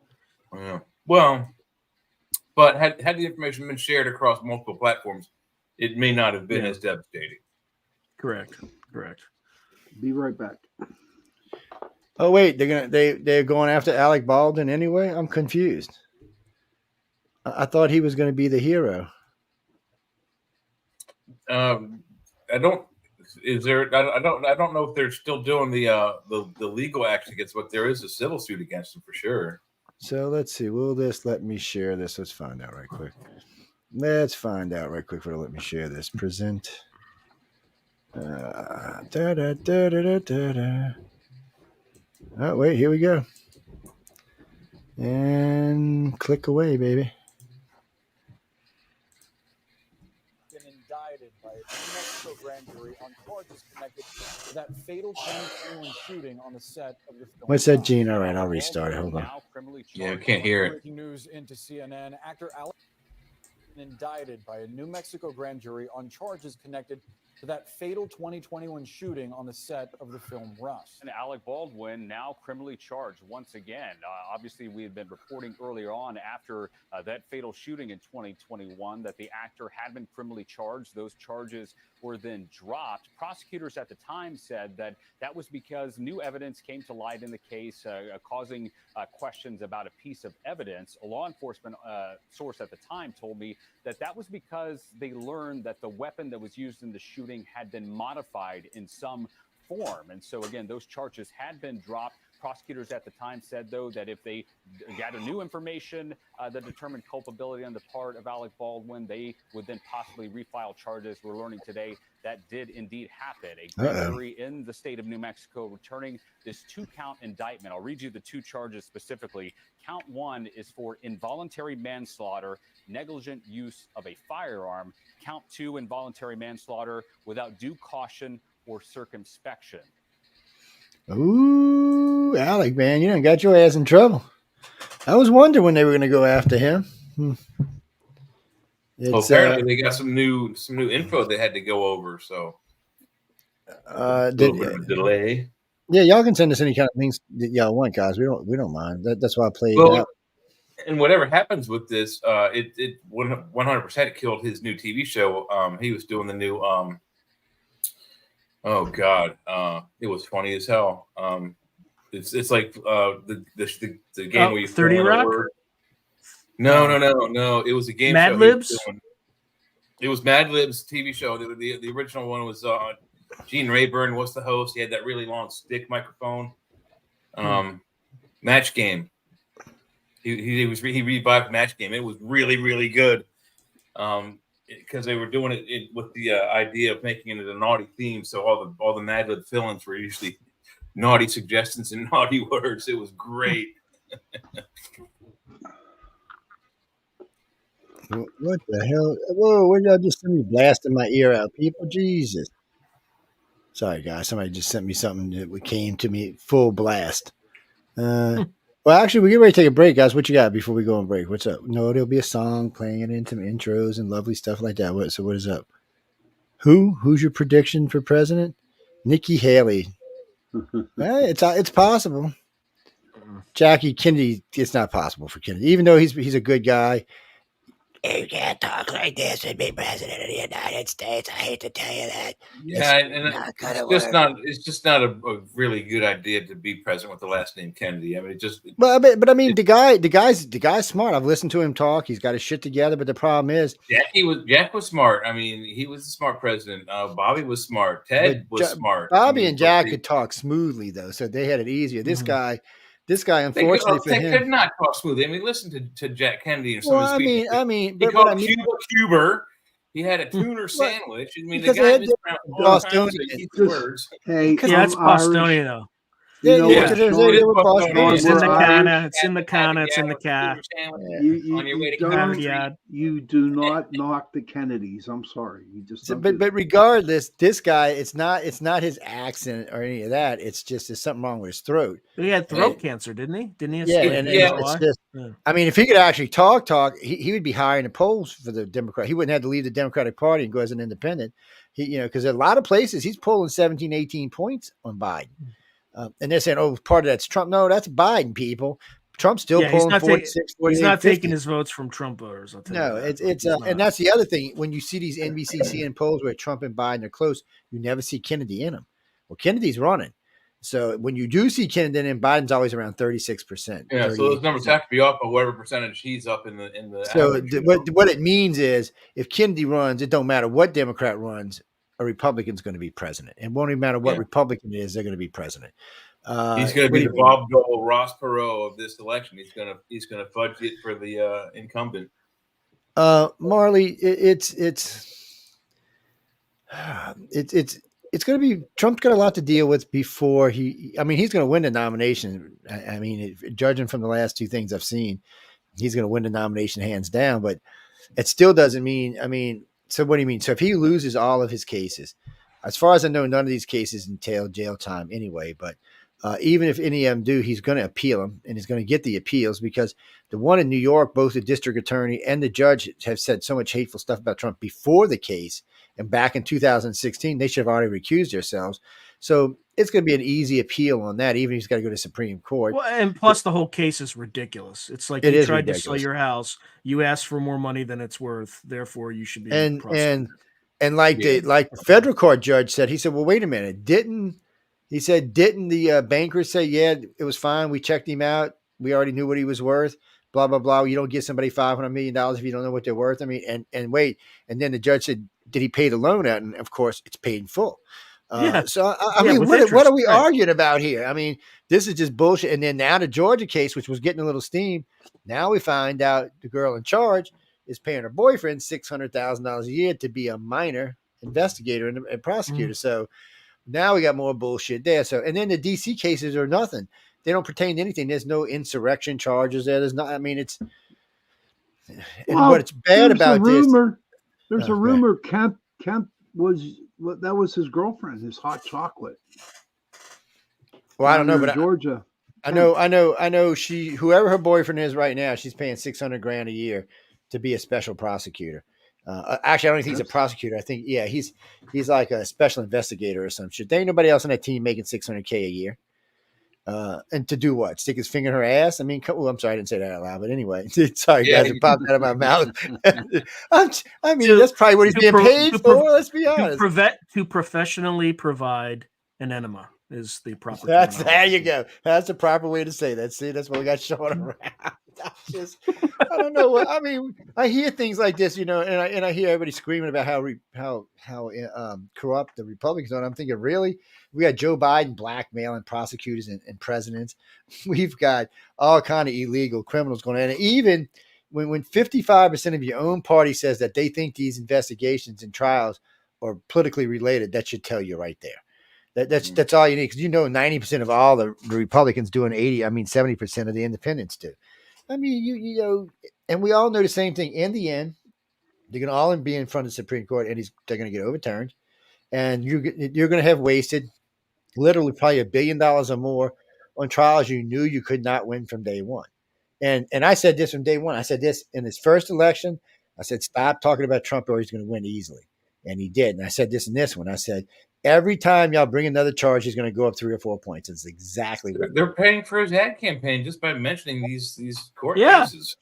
well, but had the information been shared across multiple platforms, it may not have been as devastating. Correct. Be right back. Oh wait, they're going after Alec Baldwin anyway? I'm confused. I thought he was going to be the hero. I don't know if they're still doing the legal action against, but there is a civil suit against him for sure. So let's see. Let me share this. Let's find out right quick. Let me share this. Present. Oh, wait, here we go. And click away, baby. Been indicted by a New Mexico grand jury on charges connected to that fatal 2021 shooting on the set of the film. What's that, Gene? All right, I'll restart it. Hold on. Yeah, we can't hear it. Breaking news into CNN. Actor Alex. been indicted by a New Mexico grand jury on charges connected to that fatal 2021 shooting on the set of the film Rust. And Alec Baldwin now criminally charged once again. Obviously, we had been reporting earlier on after that fatal shooting in 2021 that the actor had been criminally charged. Those charges were then dropped. Prosecutors at the time said that that was because new evidence came to light in the case, causing questions about a piece of evidence. A law enforcement source at the time told me that that was because they learned that the weapon that was used in the shooting had been modified in some form. And so, again, those charges had been dropped. Prosecutors at the time said, though, that if they gather new information that determined culpability on the part of Alec Baldwin, they would then possibly refile charges. We're learning today that did indeed happen. A grand jury in the state of New Mexico returning this 2-count indictment. I'll read you the 2 charges specifically. Count 1 is for involuntary manslaughter, negligent use of a firearm. Count 2, involuntary manslaughter without due caution or circumspection. Ooh, Alec, man, you done got your ass in trouble. I was wondering when they were going to go after him. Well, apparently they got some new info they had to go over. So a little bit of a delay. Yeah, y'all can send us any kind of links that y'all want, guys. We don't mind. That's why I played it out. And whatever happens with this, it 100% killed his new TV show. He was doing the new. Oh God, it was funny as hell. It's like the game where you 30 Rock. No. It was a game. Mad show Libs. It was Mad Libs TV show. The original one was Gene Rayburn was the host. He had that really long stick microphone. Match Game. He revived Match Game. It was really, really good. Because they were doing it with the idea of making it a naughty theme, so all the Mad Lib fill-ins were usually naughty suggestions and naughty words. It was great. What the hell? Whoa! What did I just send me blasting my ear out, people? Jesus! Sorry, guys. Somebody just sent me something that came to me full blast. Well, actually, we get ready to take a break, guys. What you got before we go on break? What's up? No, there'll be a song playing it into intros and lovely stuff like that. What is up? Who's your prediction for president? Nikki Haley. It's possible. Jackie Kennedy. It's not possible for Kennedy, even though he's a good guy. You can't talk like this and be president of the United States. I hate to tell you that. Yeah, it's just not a really good idea to be president with the last name Kennedy. I mean, but I mean, the guy's smart. I've listened to him talk. He's got his shit together. But the problem is, Jack was smart. I mean, he was a smart president. Bobby was smart. Ted was smart. Bobby and Jack could talk smoothly though, so they had it easier. This guy, unfortunately for him, they could not talk smoothly. I mean, listen to Jack Kennedy and some of his speeches. He called Cuba. He had a tuna sandwich. I mean, the guy just words. Hey, it's Bostonian though. It's in the corner. You do not knock the Kennedys. I'm sorry. You just but regardless, this guy, it's not his accent or any of that. It's just there's something wrong with his throat. He had throat cancer, didn't he? It's just, I mean, if he could actually talk, he would be higher in the polls for the Democrat. He wouldn't have to leave the Democratic Party and go as an independent. Because a lot of places he's pulling 17, 18 points on Biden. And they're saying, part of that's Trump. No, that's Biden, people. Trump's still pulling 46, 48, he's not 50. taking his votes from Trump voters. And that's the other thing. When you see these NBC, CNN polls where Trump and Biden are close, you never see Kennedy in them. Well, Kennedy's running. So when you do see Kennedy in, Biden's always around 36%. Yeah, so those numbers have to be up by whatever percentage he's up in the. So what it means is if Kennedy runs, it don't matter what Democrat runs. A Republican's going to be president. It won't even matter what Republican it is; they're going to be president. He's going to be the Bob Dole, Ross Perot of this election. He's going to fudge it for the incumbent. Marley, it's going to be Trump's got a lot to deal with before he's going to win the nomination. I mean, judging from the last two things I've seen, he's going to win the nomination hands down. But it still doesn't mean. I mean. So what do you mean? So if he loses all of his cases, as far as I know, none of these cases entail jail time anyway. But even if any of them do, he's going to appeal them, and he's going to get the appeals, because the one in New York, both the district attorney and the judge have said so much hateful stuff about Trump before the case. And back in 2016, they should have already recused themselves. So it's going to be an easy appeal on that, even if he's got to go to Supreme Court. Well, and plus the whole case is ridiculous. It's like you tried to sell your house, you asked for more money than it's worth, therefore you should be prosecuted. And like the federal court judge said, he said, well, wait a minute, didn't the bankers say, yeah, it was fine, we checked him out, we already knew what he was worth, blah blah blah. You don't give somebody $500 million if you don't know what they're worth. I mean, and wait, and then the judge said, did he pay the loan out? And of course, it's paid in full. So I mean, what are we arguing about here? I mean, this is just bullshit. And then now the Georgia case, which was getting a little steam, now we find out the girl in charge is paying her boyfriend $600,000 a year to be a minor investigator and prosecutor. So now we got more bullshit there. So, and then the DC cases are nothing. They don't pertain to anything. There's no insurrection charges there. There's not. I mean, it's. Well, what's bad about this? There's a rumor. Kemp that was his girlfriend, his hot chocolate. Well, I don't know, but Georgia. I know she, whoever her boyfriend is right now, she's paying $600,000 a year to be a special prosecutor. Actually, I don't think he's a prosecutor. I think, he's like a special investigator or some shit. There ain't nobody else on that team making $600K a year. And to do what? Stick his finger in her ass? I mean, I'm sorry, I didn't say that out loud, but anyway, sorry, guys, it popped out of my mouth. I mean, that's probably what he's being paid for. Let's be honest. To professionally provide an enema is the proper. There you go. That's the proper way to say that. See, that's what we got showing around. I don't know what I mean. I hear things like this, and I hear everybody screaming about how corrupt the Republicans are. And I'm thinking, really, we got Joe Biden blackmailing prosecutors and presidents. We've got all kind of illegal criminals going on. And even when 55% of your own party says that they think these investigations and trials are politically related, that should tell you right there. That's all you need, because 90% of all the Republicans doing 70% of the independents do. I mean, you and we all know the same thing. In the end, they're going to all be in front of the Supreme Court, and they're going to get overturned, and you're going to have wasted literally probably $1 billion or more on trials you knew you could not win from day one. And I said this from day one. I said this in his first election. I said, stop talking about Trump or he's going to win easily, and he did. And I said this in this one. I said, every time y'all bring another charge, he's going to go up 3 or 4 points. It's exactly what they're paying for his ad campaign just by mentioning these court cases.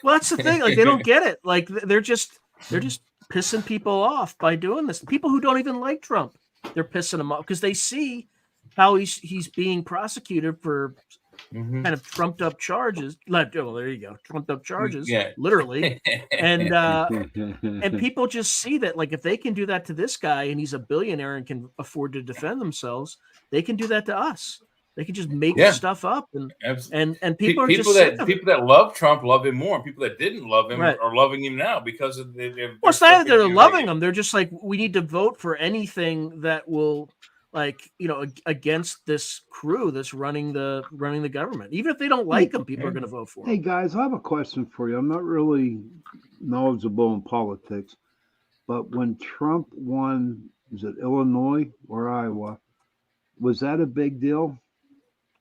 Well, that's the thing. Like, they don't get it. Like, they're just pissing people off by doing this. People who don't even like Trump, they're pissing them off because they see how he's being prosecuted for kind of trumped up charges. There you go, trumped up charges, literally. And people just see that, like, if they can do that to this guy and he's a billionaire and can afford to defend themselves, they can do that to us. They can just make stuff up, and people that love Trump love him more, and people that didn't love him are loving him now because of the. Well, it's not that they're loving him; they're just like, we need to vote for anything that will, against this crew that's running the government. Even if they don't like him, people are going to vote for him. Hey guys, I have a question for you. I'm not really knowledgeable in politics, but when Trump won, was it Illinois or Iowa? Was that a big deal?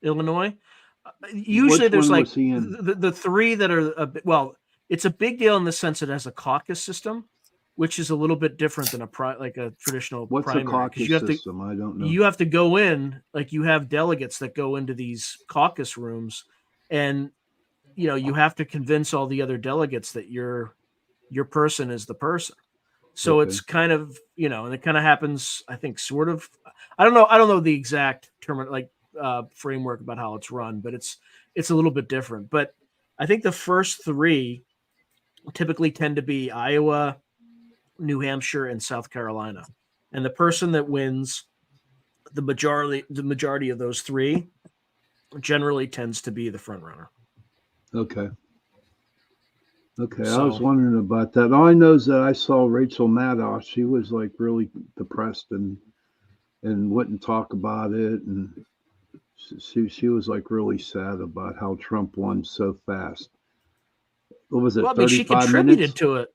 Illinois, usually there's like the three that are it's a big deal in the sense that it has a caucus system, which is a little bit different than a traditional primary. What's a caucus system? I don't know. You have to go in, like, you have delegates that go into these caucus rooms, and you have to convince all the other delegates that your person is the person. So it's kind of, and it kind of happens, I think, sort of. I don't know the exact term, framework about how it's run, but it's a little bit different. But I think the first three typically tend to be Iowa, New Hampshire, and South Carolina. And the person that wins the majority of those three generally tends to be the front runner. Okay. So, I was wondering about that. All I know is that I saw Rachel Maddow. She was like really depressed and wouldn't talk about it, and she was like really sad about how Trump won so fast. What was it? 35 she contributed minutes? to it.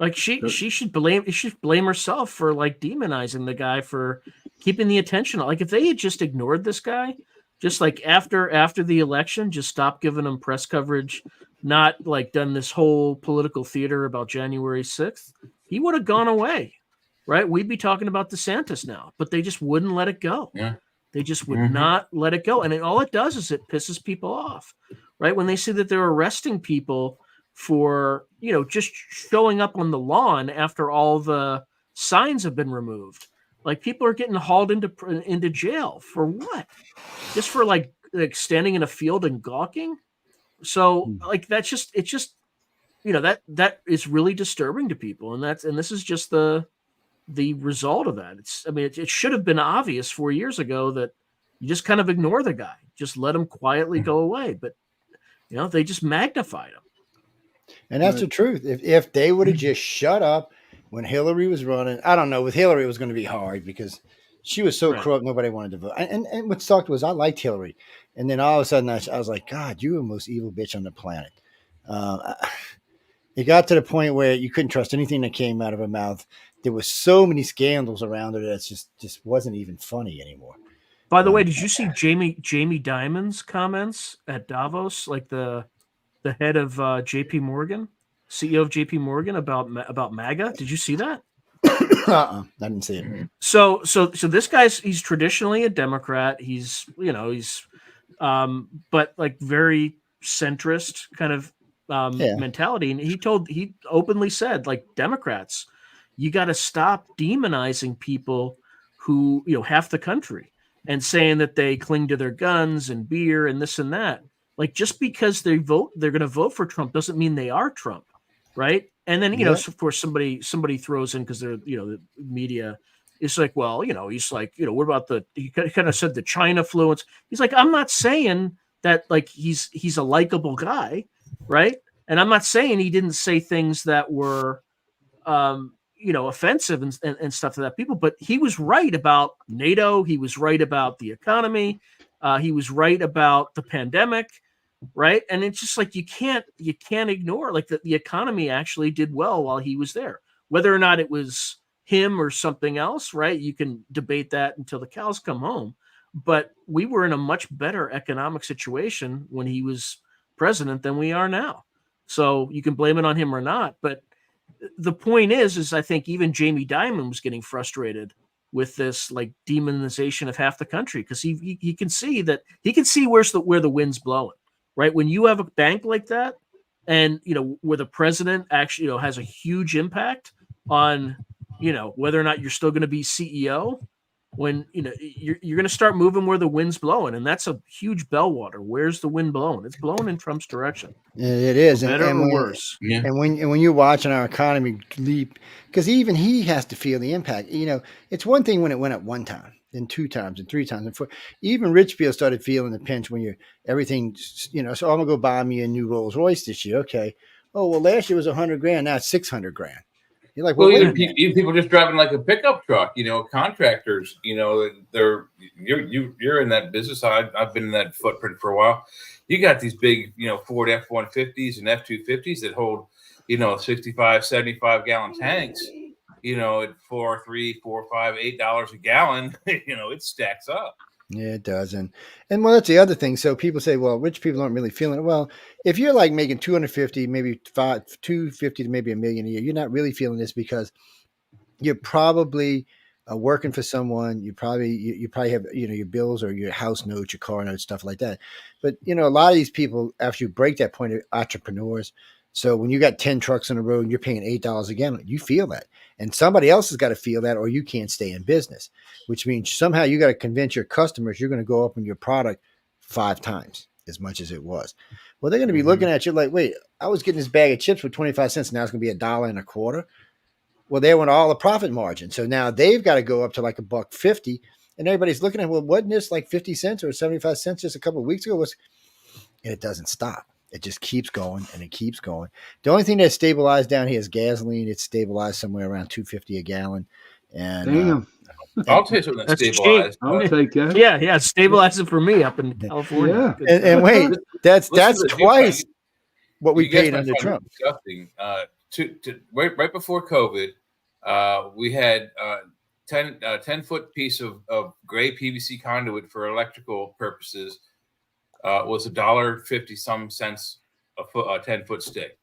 Like, she should blame herself for, like, demonizing the guy for keeping the attention. Like, if they had just ignored this guy, Just like after the election, just stop giving them press coverage, not like done this whole political theater about January 6th. He would have gone away, right? We'd be talking about DeSantis now, but they just wouldn't let it go. Yeah. They just would not let it go. And all it does is it pisses people off, right? When they see that they're arresting people for, just showing up on the lawn after all the signs have been removed. Like, people are getting hauled into jail for what? Just for like standing in a field and gawking. So like, it's just, that is really disturbing to people. And this is just the result of that. It should have been obvious 4 years ago that you just kind of ignore the guy, just let him quietly go away. But, they just magnified him. And that's the truth. If they would have just shut up when Hillary was running, I don't know. With Hillary, it was going to be hard because she was so corrupt, nobody wanted to vote. And what sucked was I liked Hillary. And then all of a sudden, I was like, God, you're the most evil bitch on the planet. It got to the point where you couldn't trust anything that came out of her mouth. There was so many scandals around her that it just wasn't even funny anymore. By the way, did you see Jamie Dimon's comments at Davos, like the head of JP Morgan, CEO of JP Morgan, about MAGA? Did you see that? I didn't see it. So this guy's, he's traditionally a Democrat. He's but like very centrist kind of mentality. And he openly said, like, Democrats, you got to stop demonizing people who, half the country, and saying that they cling to their guns and beer and this and that. Like, just because they're going to vote for Trump doesn't mean they are Trump, right? And then, so of course, somebody throws in, because they're, the media is like, well, he's like, what about he kind of said the China fluence. He's like, I'm not saying that, like, he's a likable guy, right? And I'm not saying he didn't say things that were, offensive and stuff to that people, but he was right about NATO. He was right about the economy. He was right about the pandemic, right? And it's just like, you can't ignore, like, the economy actually did well while he was there. Whether or not it was him or something else, right? You can debate that until the cows come home. But we were in a much better economic situation when he was president than we are now. So you can blame it on him or not. But the point is I think even Jamie Dimon was getting frustrated with this, like, demonization of half the country, because he can see where the wind's blowing, right? When you have a bank like that, and where the president actually has a huge impact on whether or not you're still going to be CEO, when you're going to start moving where the wind's blowing, and that's a huge bellwether. Where's the wind blowing? It's blowing in Trump's direction. It is, better or worse. Yeah. And when you're watching our economy leap, because even he has to feel the impact. It's one thing when it went up one time, then 2 times, and 3 times, and 4. Even rich people started feeling the pinch when everything. So I'm gonna go buy me a new Rolls Royce this year. Okay. Oh well, last year was $100,000. Now it's $600,000. You're like, well, even people just driving like a pickup truck, contractors, you're in that business. I've been in that footprint for a while. You got these big, Ford F-150s and F-250s that hold, 65, 75 gallon tanks, at $4, $3, $4, $5, $8 a gallon, it stacks up. Yeah, it does. And well, that's the other thing. So people say, well, rich people aren't really feeling it. Well, if you're like making 250, maybe 250 to maybe $1 million a year, you're not really feeling this, because you're probably working for someone. You probably have, your bills or your house notes, your car notes, stuff like that. But, a lot of these people, after you break that point, are entrepreneurs. So when you got 10 trucks on the road and you're paying $8 a gallon, you feel that. And somebody else has got to feel that, or you can't stay in business, which means somehow you got to convince your customers you're going to go up on your product 5 times as much as it was. Well, they're going to be looking at you like, wait, I was getting this bag of chips for 25 cents. Now it's going to be $1.25. Well, they went all the profit margin. So now they've got to go up to like $1.50. And everybody's looking at, well, wasn't this like 50 cents or 75 cents just a couple of weeks ago? And it doesn't stop. It just keeps going and it keeps going. The only thing that's stabilized down here is gasoline. It's stabilized somewhere around $2.50 a gallon. And I'll tell you something that's stabilized. I'll take that. Yeah, it's stabilizing for me up in California. Yeah. And wait, that's twice what we paid under Trump. Disgusting. Right before COVID, we had 10-foot piece of gray PVC conduit for electrical purposes was $1.50 some cents a 10-foot stick,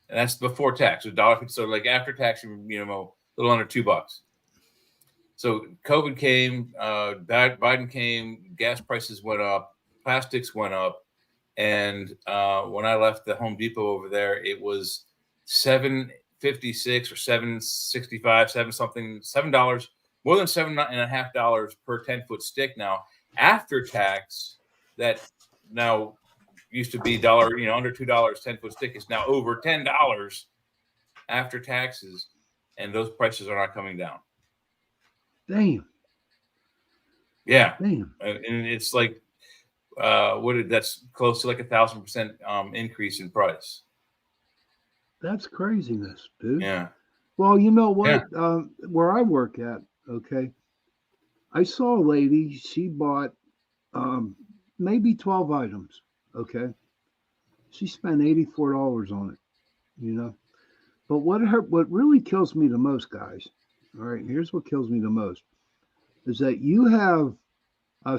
and that's before tax. $1.50. So like after tax, a little under $2. So COVID came, Biden came, gas prices went up, plastics went up, and when I left the Home Depot over there, it was $7.56 or $7.65, $7, more than $7.50 per 10-foot stick now. After tax, that now used to be under $2 10-foot stick is now over $10 after taxes, and those prices are not coming down. Damn. Yeah. Damn. And it's like that's close to like 1,000% increase in price. That's craziness, dude. Yeah. Well, you know what? Yeah. Where I work at, okay, I saw a lady. She bought maybe 12 items. Okay, she spent $84 on it. But what really kills me the most, guys. All right, here's what kills me the most is that you have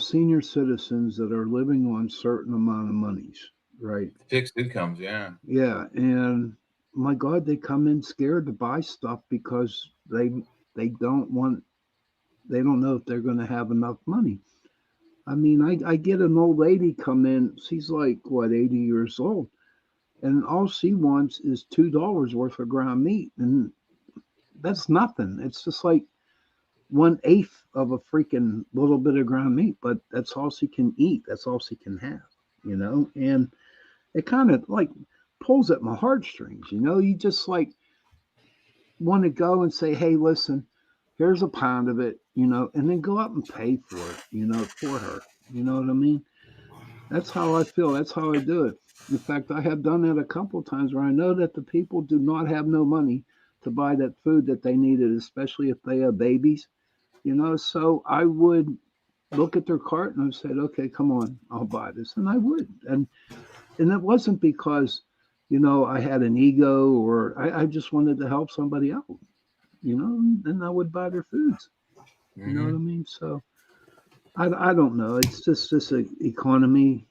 senior citizens that are living on certain amount of monies, right? Fixed incomes, yeah. Yeah, and my God, they come in scared to buy stuff because they don't know if they're going to have enough money. I mean, I get an old lady come in. She's like, 80 years old. And all she wants is $2 worth of ground meat. And that's nothing. It's just like 1/8 of a freaking little bit of ground meat, but that's all she can eat. That's all she can have, and it kind of like pulls at my heartstrings, you just like want to go and say, hey, listen, here's a pound of it, and then go up and pay for it, for her. You know what I mean? That's how I feel. That's how I do it. In fact, I have done that a couple of times where I know that the people do not have no money to buy that food that they needed, especially if they have babies, so I would look at their cart and I said, okay, come on, I'll buy this. And I would. And it wasn't because, I had an ego or I just wanted to help somebody out, and I would buy their foods. You know what I mean? So I don't know. It's just this economy.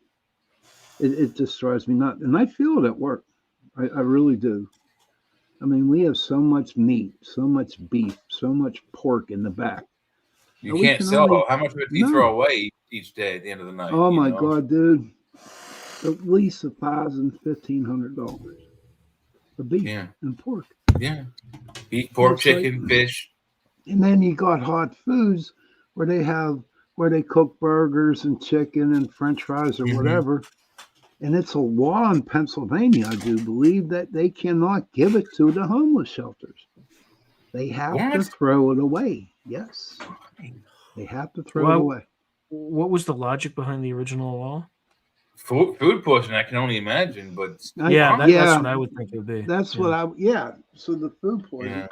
It just drives me nuts. And I feel it at work. I really do. I mean, we have so much meat, so much beef, so much pork in the back. You can't sell how much of it do you throw away each day at the end of the night? Oh my God, dude. At least $1,000, $1,500 for beef and pork. Yeah. Beef, pork, chicken, fish. And then you got hot foods where they cook burgers and chicken and French fries or whatever. And it's a law in Pennsylvania, I do believe, that they cannot give it to the homeless shelters. They have to throw it away. Yes. They have to throw it away. What was the logic behind the original law? Food poisoning, I can only imagine, but that's what I would think it would be. That's what so the food poisoning. Yeah.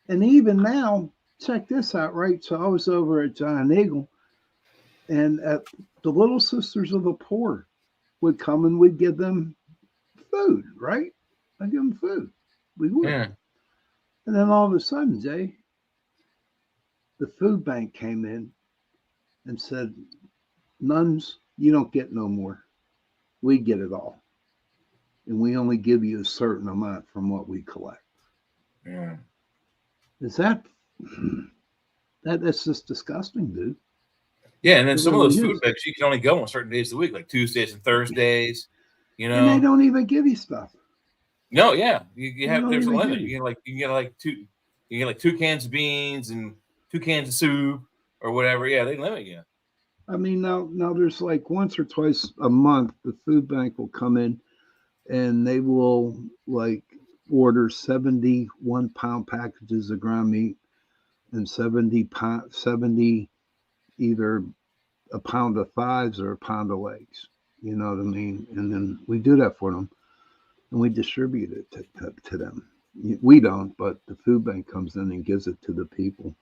And even now, check this out, right? So I was over at Giant Eagle, and the Little Sisters of the Poor would come and we'd give them food, right? I'd give them food. We would. Yeah. And then all of a sudden, Jay, the food bank came in and said, nuns, you don't get no more. We get it all. And we only give you a certain amount from what we collect. Yeah. Is that's just disgusting, dude. Yeah, and then some of those food banks, you can only go on certain days of the week, like Tuesdays and Thursdays, And they don't even give you stuff. No, yeah. You have there's a limit. You can get 2 cans of beans and 2 cans of soup or whatever. Yeah, they limit you. I mean, now there's like once or twice a month, the food bank will come in and they will like order 70 1-pound packages of ground meat and 70 either a pound of thighs or a pound of legs. You know what I mean? And then we do that for them and we distribute it to them. We don't, but the food bank comes in and gives it to the people.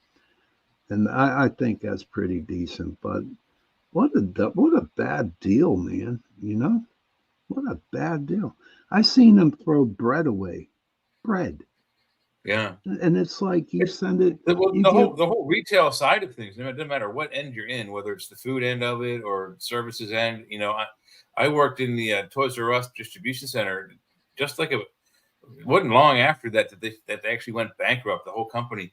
And I think that's pretty decent, but what a bad deal, man. What a bad deal. I seen them throw bread away. Bread. Yeah. And it's like you send it. The You the whole retail side of things, it doesn't matter what end you're in, whether it's the food end of it or services end. I worked in the Toys R Us distribution center, just like it wasn't long after that they actually went bankrupt, the whole company.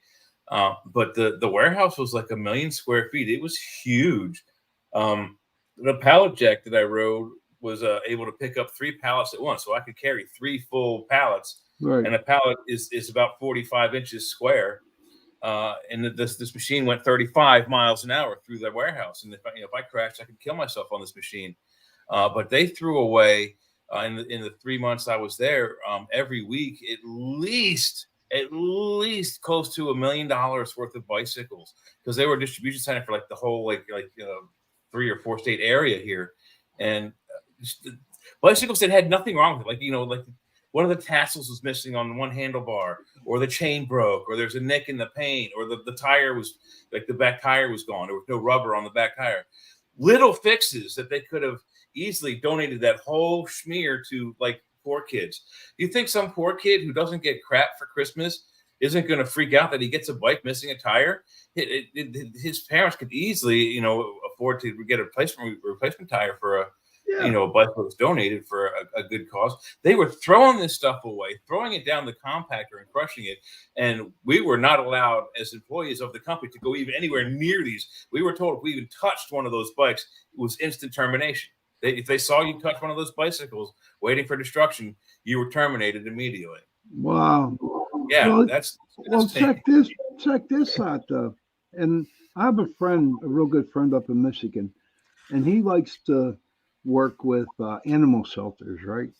But the warehouse was like 1 million square feet. It was huge. The pallet jack that I rode was able to pick up 3 pallets at once, so I could carry 3 full pallets. right. And a pallet is about 45 inches square. And this machine went 35 miles an hour through the warehouse. And if I crashed, I could kill myself on this machine. But they threw away in the 3 months I was there, every week at least close to $1 million worth of bicycles, because they were a distribution center for like the whole 3 or 4 state area here, and bicycles that had nothing wrong with it, like one of the tassels was missing on one handlebar, or the chain broke, or there's a nick in the paint, or the tire was the back tire was gone. There was no rubber on the back tire. Little fixes that they could have easily donated that whole schmear to poor kids. You think some poor kid who doesn't get crap for Christmas isn't going to freak out that he gets a bike missing a tire? His parents could easily, afford to get a replacement tire for a bike that was donated for a good cause. They were throwing this stuff away, throwing it down the compactor and crushing it. And we were not allowed as employees of the company to go even anywhere near these. We were told if we even touched one of those bikes, it was instant termination. If they saw you touch one of those bicycles waiting for destruction, you were terminated immediately. Wow. Yeah, Well, that's check this out though. And I have a real good friend up in Michigan, and he likes to work with animal shelters, right?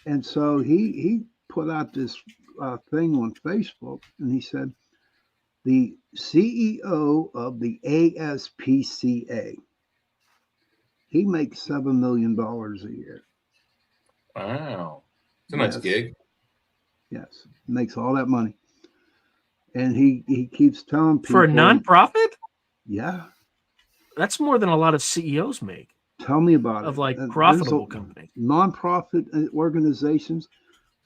And so he put out this thing on Facebook, and he said the CEO of the ASPCA, he makes $7 million a year. Wow, it's a nice gig. Yes, makes all that money, and he keeps telling people for a nonprofit. Yeah, that's more than a lot of CEOs make. Tell me about of it. Profitable companies, nonprofit organizations.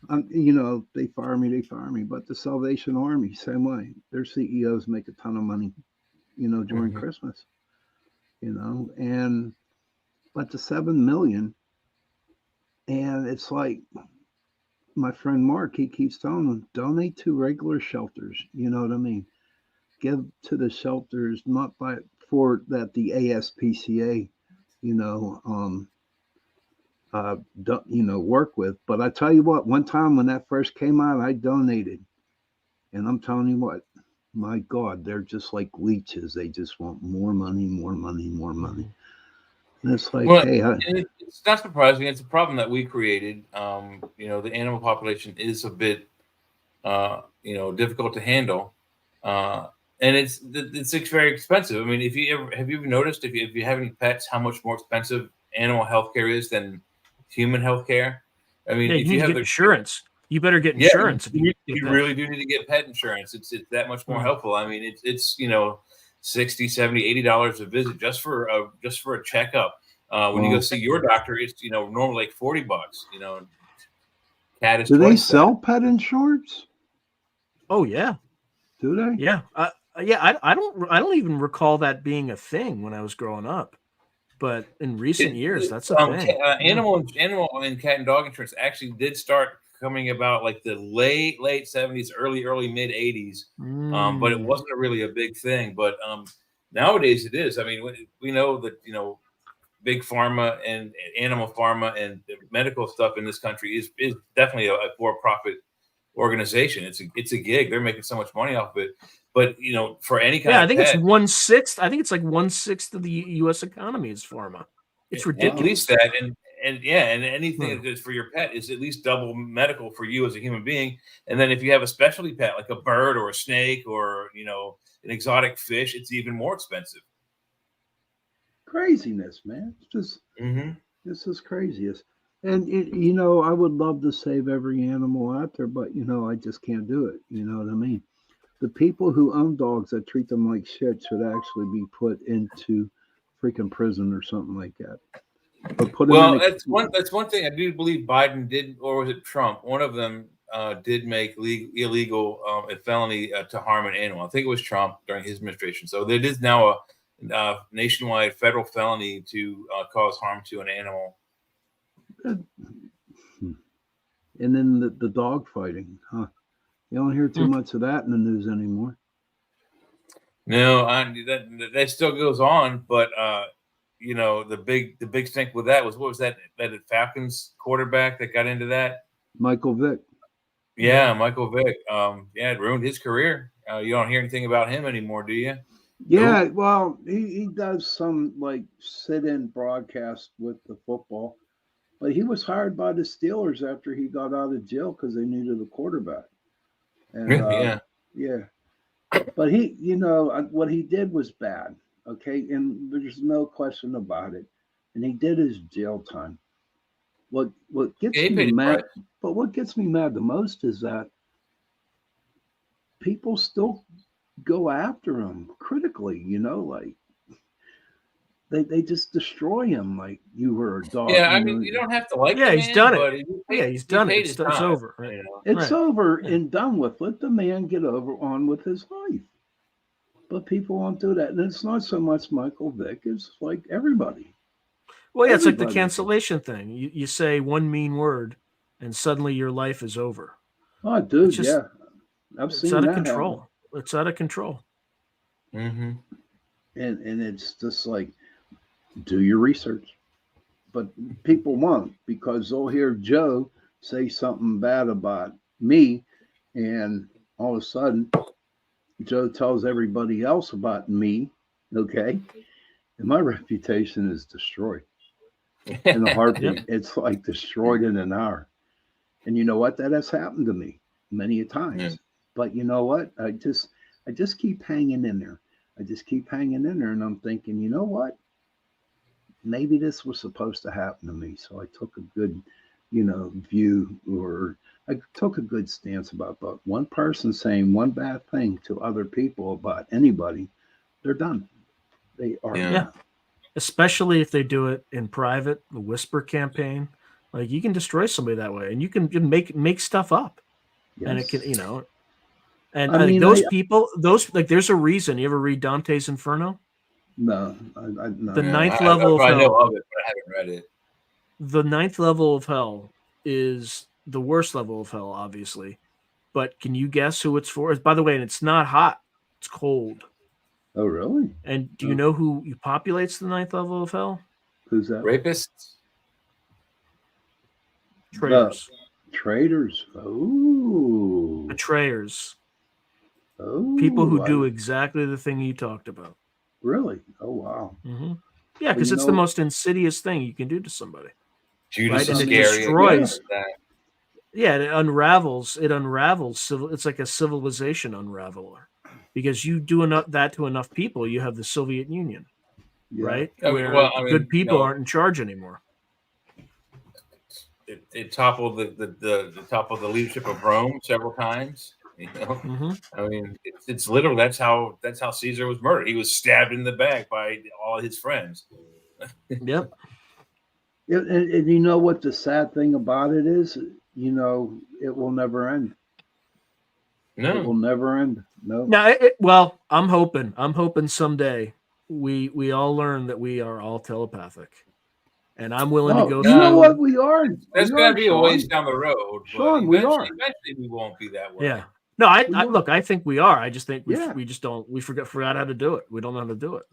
They fire me, but the Salvation Army, same way. Their CEOs make a ton of money, during Christmas, but the 7 million, and it's like my friend Mark, he keeps telling them, donate to regular shelters. You know what I mean? Give to the shelters, not for that the ASPCA, work with. But I tell you what, one time when that first came out, I donated, and I'm telling you what, my God, they're just like leeches. They just want more money, more money, more money. And it's like, it's not surprising. It's a problem that we created. The animal population is a bit, difficult to handle, and it's very expensive. I mean, have you ever noticed if you have any pets, how much more expensive animal healthcare is than human healthcare? I mean, if you have insurance, you better get insurance. You really do need to get pet insurance. It's that much more helpful. I mean, it's $60, $70, $80 a visit just for a checkup. When you go see your doctor, it's normally like $40. Cat is. Do they sell pet insurance? Oh yeah. Do they? Yeah. I don't even recall that being a thing when I was growing up, but in recent years, that's a thing. Animal and cat and dog insurance actually did start coming about like the late 70s, early mid 80s, but it wasn't really a big thing. But nowadays it is. I mean, we know that big pharma and animal pharma and medical stuff in this country is definitely a for-profit organization. It's a gig. They're making so much money off of it. But for any kind of I think pet, it's 1/6. I think it's like 1/6 of the U.S. economy is pharma. It's ridiculous. At least that, and anything that is for your pet is at least double medical for you as a human being. And then if you have a specialty pet like a bird or a snake or an exotic fish, it's even more expensive. Craziness, man. It's just this is craziest. And I would love to save every animal out there, but I just can't do it. You know what I mean? The people who own dogs that treat them like shit should actually be put into freaking prison or something like that. That's one thing I do believe Biden did, or was it Trump? One of them did make illegal a felony to harm an animal. I think it was Trump during his administration. So there is now a nationwide federal felony to cause harm to an animal. And then the dog fighting, huh? You don't hear too much of that in the news anymore. No, that still goes on, but you know, the big stink with that was, what was that Falcons quarterback that got into that? Michael Vick. Yeah, Michael Vick. Yeah, it ruined his career. You don't hear anything about him anymore, do you? Yeah, well, he does some like sit-in broadcast with the football, but he was hired by the Steelers after he got out of jail because they needed a quarterback. And, yeah. But he, you know, what he did was bad. Okay, and there's no question about it. And he did his jail time. What gets me mad? But what gets me mad the most is that people still go after him critically. You know, like they just destroy him. Like you were a dog. Yeah, I mean, you don't have to like. Yeah, he's done it. He's done it. It's over. Right? You know? It's over and done with. Let the man get on with his life. But people won't do that. And it's not so much Michael Vick, it's like everybody. Well, yeah, it's like the cancellation thing. You say one mean word and suddenly your life is over. Oh, dude, yeah. I've seen that. It's out of control. Happen. It's out of control. Mm-hmm. And it's just like, do your research. But people won't, because they'll hear Joe say something bad about me, and all of a sudden, Joe tells everybody else about me, okay? And my reputation is destroyed in a heartbeat. It's like destroyed in an hour. And you know what? That has happened to me many a times. Yeah. But you know what? I just keep hanging in there. I just keep hanging in there, and I'm thinking, you know what? Maybe this was supposed to happen to me. So I took a good, view, or I took a good stance about one person saying one bad thing to other people about anybody, they're done. They are done. Especially if they do it in private, the whisper campaign. Like you can destroy somebody that way, and you can make stuff up. Yes. And it can, and I mean, people, there's a reason. You ever read Dante's Inferno? No, no. The ninth level of hell. I know of it, but I haven't read it. The ninth level of hell is the worst level of hell, obviously. But can you guess who it's for? By the way, and it's not hot; it's cold. Oh, really? And do you know who populates the ninth level of hell? Who's that? Rapists. Traitors. Traitors. Oh. Betrayers. Oh. People who do exactly the thing you talked about. Really? Oh, wow. Mm-hmm. Yeah, because it's the most insidious thing you can do to somebody. Judas right? is And scary. it destroys. Yeah, it unravels. It's like a civilization unraveler. Because you do that to enough people, you have the Soviet Union, right? Where good people aren't in charge anymore. It toppled the top of the leadership of Rome several times. Mm-hmm. I mean, it's literally that's how Caesar was murdered. He was stabbed in the back by all his friends. Yep. And you know what the sad thing about it is? It will never end. No, it will never end. No. Well, I'm hoping someday we all learn that we are all telepathic. And I'm willing to go through. You know what we are? That's going to be a ways down the road. Sean, we are. Eventually, we won't be that way. Yeah. No, I think we are. I just think we just don't. We forgot how to do it. We don't know how to do it.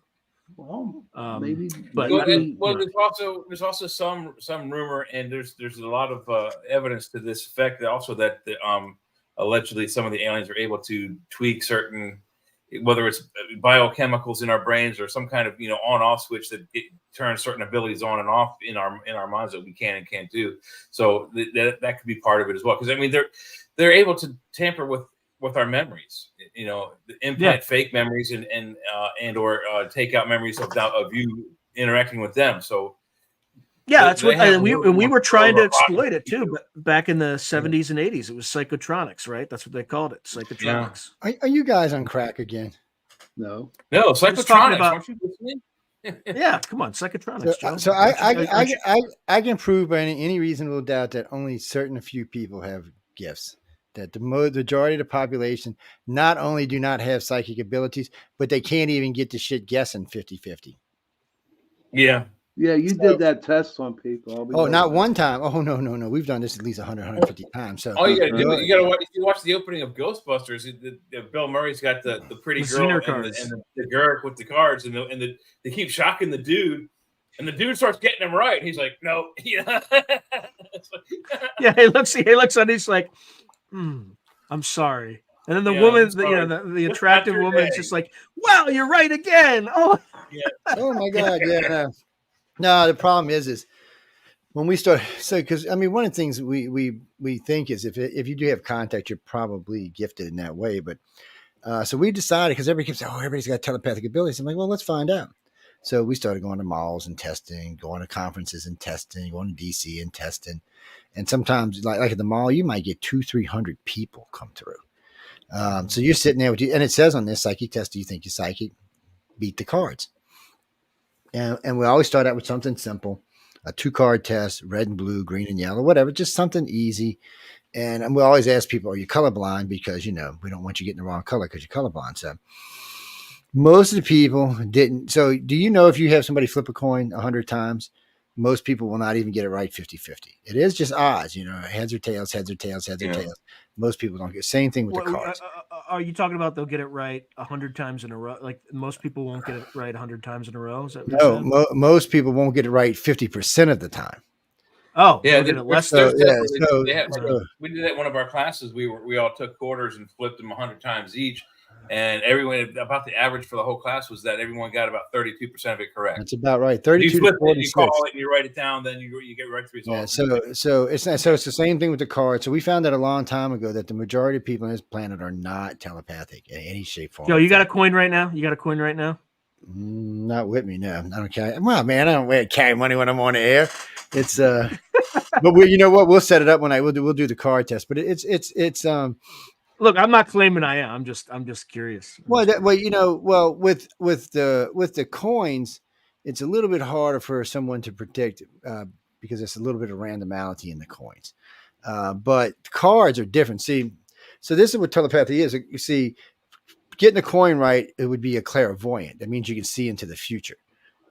Well, maybe. But there's also some rumor, and there's a lot of evidence to this effect. Also, that allegedly some of the aliens are able to tweak certain, whether it's biochemicals in our brains or some kind of on-off switch that turns certain abilities on and off in our minds that we can and can't do. So that could be part of it as well. Because I mean they're able to tamper with our memories, implant fake memories and or take out memories of you interacting with them. So that's what we were trying to exploit it too. But back in the 70s and 80s, it was psychotronics, right? That's what they called it, psychotronics. Yeah. Are you guys on crack again? No, psychotronics. Aren't you listening? Yeah, come on, psychotronics. So I can prove by any reasonable doubt that only certain few people have gifts. that the majority of the population not only do not have psychic abilities, but they can't even get the shit guessing 50-50. Yeah. Yeah, you did that test on people. I'll be Oh, not honest. one time. Oh, no. We've done this at least 100, 150 times. So All you got to do is you got to watch. If you watch the opening of Ghostbusters, Bill Murray's got the pretty The girl Zener and cards. the Gurk with the cards, and they keep shocking the dude, and the dude starts getting them right. He's like, no, yeah. Yeah, he looks on. He's like, I'm sorry. And then the Yeah, woman, I'm sorry. the attractive Not your woman's day. just like, "Wow, you're right again." Oh, oh my God, yeah. No, the problem is when we start. So, because I mean, one of the things we think is if you do have contact, you're probably gifted in that way. But so we decided, because everybody keeps saying, "Oh, everybody's got telepathic abilities." I'm like, well, let's find out. So we started going to malls and testing, going to conferences and testing, going to DC and testing. And sometimes, like at the mall, you might get 200-300 people come through. So you're sitting there with you, and it says on this psychic test, do you think you're psychic? Beat the cards. And we always start out with something simple, a 2-card test, red and blue, green and yellow, whatever, just something easy. And we always ask people, are you colorblind? Because, we don't want you getting the wrong color because you're colorblind. So most of the people didn't. So do you know if you have somebody flip a coin 100 times, most people will not even get it right 50-50. It is just odds, heads or tails, heads or tails, heads or tails. Most people don't get. Same thing with the cards. Are you talking about they'll get it right 100 times in a row? Like most people won't get it right 100 times in a row? Is that what you're saying? Most people won't get it right 50% of the time. Oh, yeah. get it less. So, we did that in one of our classes. We all took quarters and flipped them 100 times each. And everyone, about the average for the whole class was that everyone got about 32% of it correct. That's about right. 32 you flip to 46. It, you call it, and you write it down, then you get right to the result. Yeah, so it's the same thing with the cards. So we found out a long time ago that the majority of people on this planet are not telepathic in any shape, form. Joe, you got a coin right now? Not with me, no. I don't carry. Well, man, I don't carry money when I'm on the air. It's but you know what? We'll set it up when we'll do the card test. But it's Look, I'm not claiming I am. I'm just curious. with the coins, it's a little bit harder for someone to predict because it's a little bit of randomality in the coins. But cards are different. See, so this is what telepathy is. You see, getting a coin right, it would be a clairvoyant. That means you can see into the future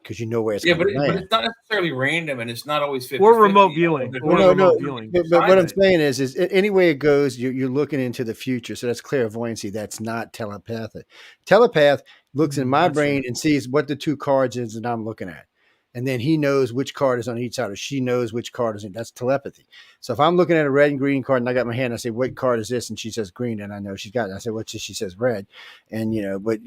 because you know where it's going to land. But it's not necessarily random, and it's not always 50. Or remote viewing. But what I'm saying is any way it goes, you're looking into the future. So that's clairvoyancy. That's not telepathic. Telepath looks in my brain and sees what the 2 cards is that I'm looking at. And then he knows which card is on each side, or she knows which card is in. That's telepathy. So if I'm looking at a red and green card and I got my hand, I say, what card is this? And she says green, and I know she's got it. I say, what's this? She says red. And, but